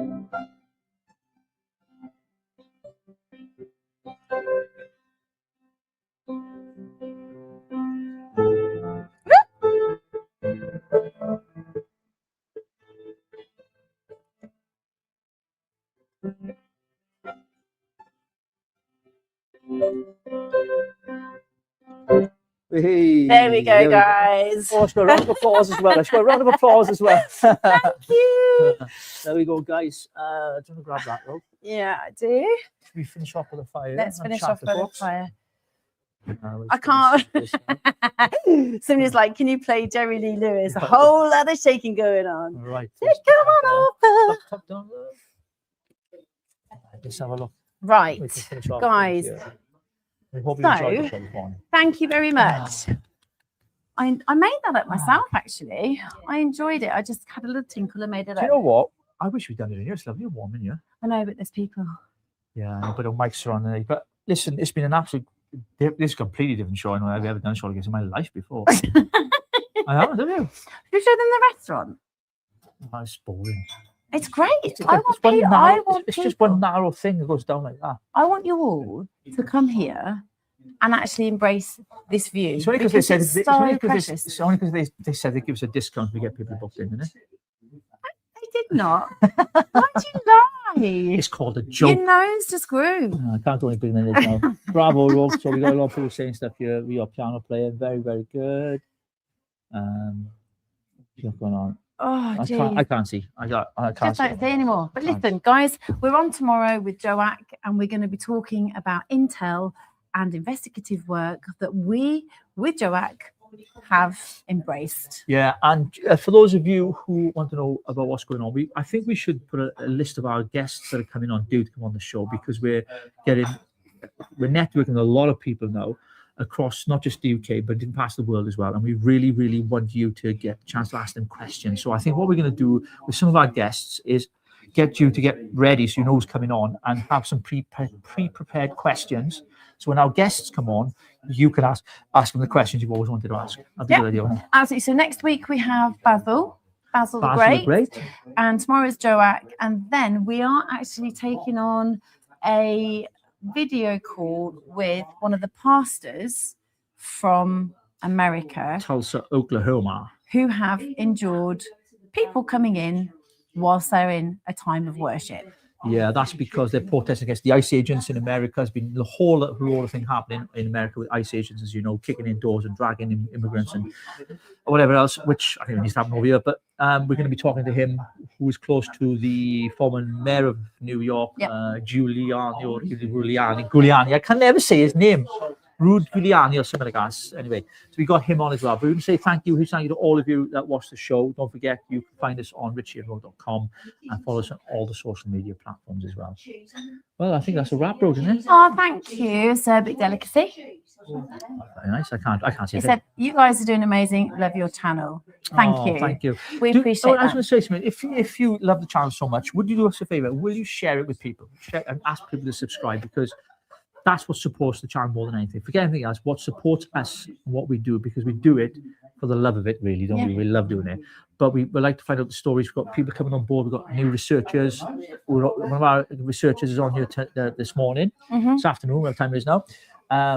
S1: Hey,
S2: There we go, guys.
S1: Oh, let's go a round of applause as well. Let's go a round of applause as well.
S2: Thank you.
S1: There we go, guys. Do you want to grab that, Rogue?
S2: Yeah, I do.
S1: Should we finish off with a fire?
S2: Let's
S1: and
S2: finish
S1: chat
S2: off
S1: the
S2: by the
S1: books?
S2: fire.
S1: Let's
S2: I
S1: finish
S2: can't.
S1: this.
S2: Somebody's like, can you play Jerry Lee Lewis? A whole lot of shaking going on.
S1: All right.
S2: Come on over.
S1: Top down, let's have a look.
S2: Right,
S1: We can finish off
S2: guys.
S1: here. We hope you enjoyed the show this morning.
S2: Thank you very much. I made that up myself, actually. I enjoyed it. I just had a little tinkle and made it
S1: Do you
S2: up.
S1: know what? I wish we'd done it in here. It's lovely and warm in here.
S2: I know, but there's people.
S1: Yeah, I know, but the mics are on there. But listen, it's been an absolute... This is a completely different show than I've ever done show like this in my life before. I haven't, have you?
S2: Should we show them the restaurant?
S1: Oh, it's boring.
S2: It's great.
S1: It's
S2: I want
S1: one
S2: people.
S1: narrow,
S2: I want
S1: it's
S2: people.
S1: just one narrow thing that goes down like that.
S2: I want you all to come here and actually embrace this view.
S1: It's only because they said
S2: it's
S1: it's
S2: so
S1: only
S2: precious.
S1: because they said they give us a discount to get people booked in, isn't it?
S2: They did not. Why'd you lie?
S1: It's called a
S2: Your
S1: joke.
S2: nose just grew.
S1: I can't do any bigger than this now. Bravo, Rob. So we got a lot of people saying stuff here. We are piano player, very, very good. What's going on?
S2: Oh,
S1: I
S2: gee.
S1: can't see. I can't
S2: Just
S1: see.
S2: don't say anymore. But
S1: Can't.
S2: listen, guys, we're on tomorrow with Joak, and we're going to be talking about intel and investigative work that we, with Joak, have embraced.
S1: Yeah, and for those of you who want to know about what's going on, I think we should put a list of our guests that are coming on due to come on the show, because we're networking with a lot of people now across not just the UK but in past the world as well, and we really want you to get a chance to ask them questions. So I think what we're going to do with some of our guests is get you to get ready so you know who's coming on, and have some pre-prepared questions. So when our guests come on, you can ask them the questions you've always wanted to ask. That'd be a good idea, wouldn't it?
S2: Absolutely. So next week we have Basil the
S1: Basil
S2: Great, and tomorrow is Joak, and then we are actually taking on a video call with one of the pastors from America
S1: Tulsa, Oklahoma.
S2: who have endured people coming in whilst they're in a time of worship.
S1: Yeah, that's because they're protesting against the ICE agents in America. Has been the whole thing happening in America with ICE agents, as you know, kicking in doors and dragging in immigrants and whatever else, which I think needs to happen over here. But we're going to be talking to him, who is close to the former mayor of New York, Giuliani. I can never say his name. Rude Giuliani or something like that. Anyway, so we got him on as well. But we want to say thank you to all of you that watched the show. Don't forget, you can find us on richierogue.com and follow us on all the social media platforms as well. Well, I think that's a wrap, bro, isn't it?
S2: Oh, thank you, Serbic delicacy.
S1: Very nice. I can't see
S2: He
S1: it.
S2: said, "You guys are doing amazing. Love your channel. Thank you.
S1: Thank you.
S2: We appreciate
S1: I was
S2: that."
S1: going to say something. If you love the channel so much, would you do us a favor? Will you share it with people? Share and ask people to subscribe, because that's what supports the channel more than anything. Forget anything else. What supports us and what we do, because we do it for the love of it, really, don't we? We love doing it. But we like to find out the stories. We've got people coming on board. We've got new researchers. One of our researchers is on here this morning, this afternoon, what time it is now.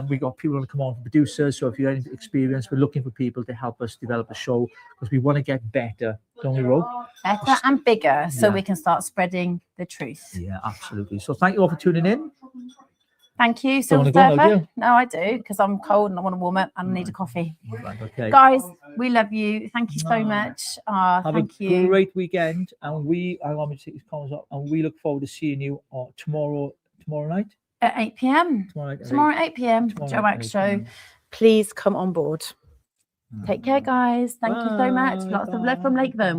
S1: We've got people want to come on, producers. So if you have any experience, we're looking for people to help us develop the show, because we want to get better, don't we, Rogue?
S2: Better and bigger, so we can start spreading the truth.
S1: Yeah, absolutely. So thank you all for tuning in.
S2: Thank you,
S1: Don't wanna go now, do
S2: Silver.
S1: you?
S2: No, I do, because I'm cold and I want to warm up and I need a coffee.
S1: Right, okay.
S2: Guys, we love you. Thank you so much.
S1: Have
S2: Thank
S1: a
S2: you.
S1: great weekend, and we look forward to seeing you tomorrow night.
S2: At 8 p.m. Tomorrow at 8 p.m.
S1: Tomorrow
S2: Joe
S1: at
S2: Max
S1: 8
S2: Show.
S1: p.m.
S2: Please come on board. Take care, guys. Thank you so much. Lots of love from Lake Vernon.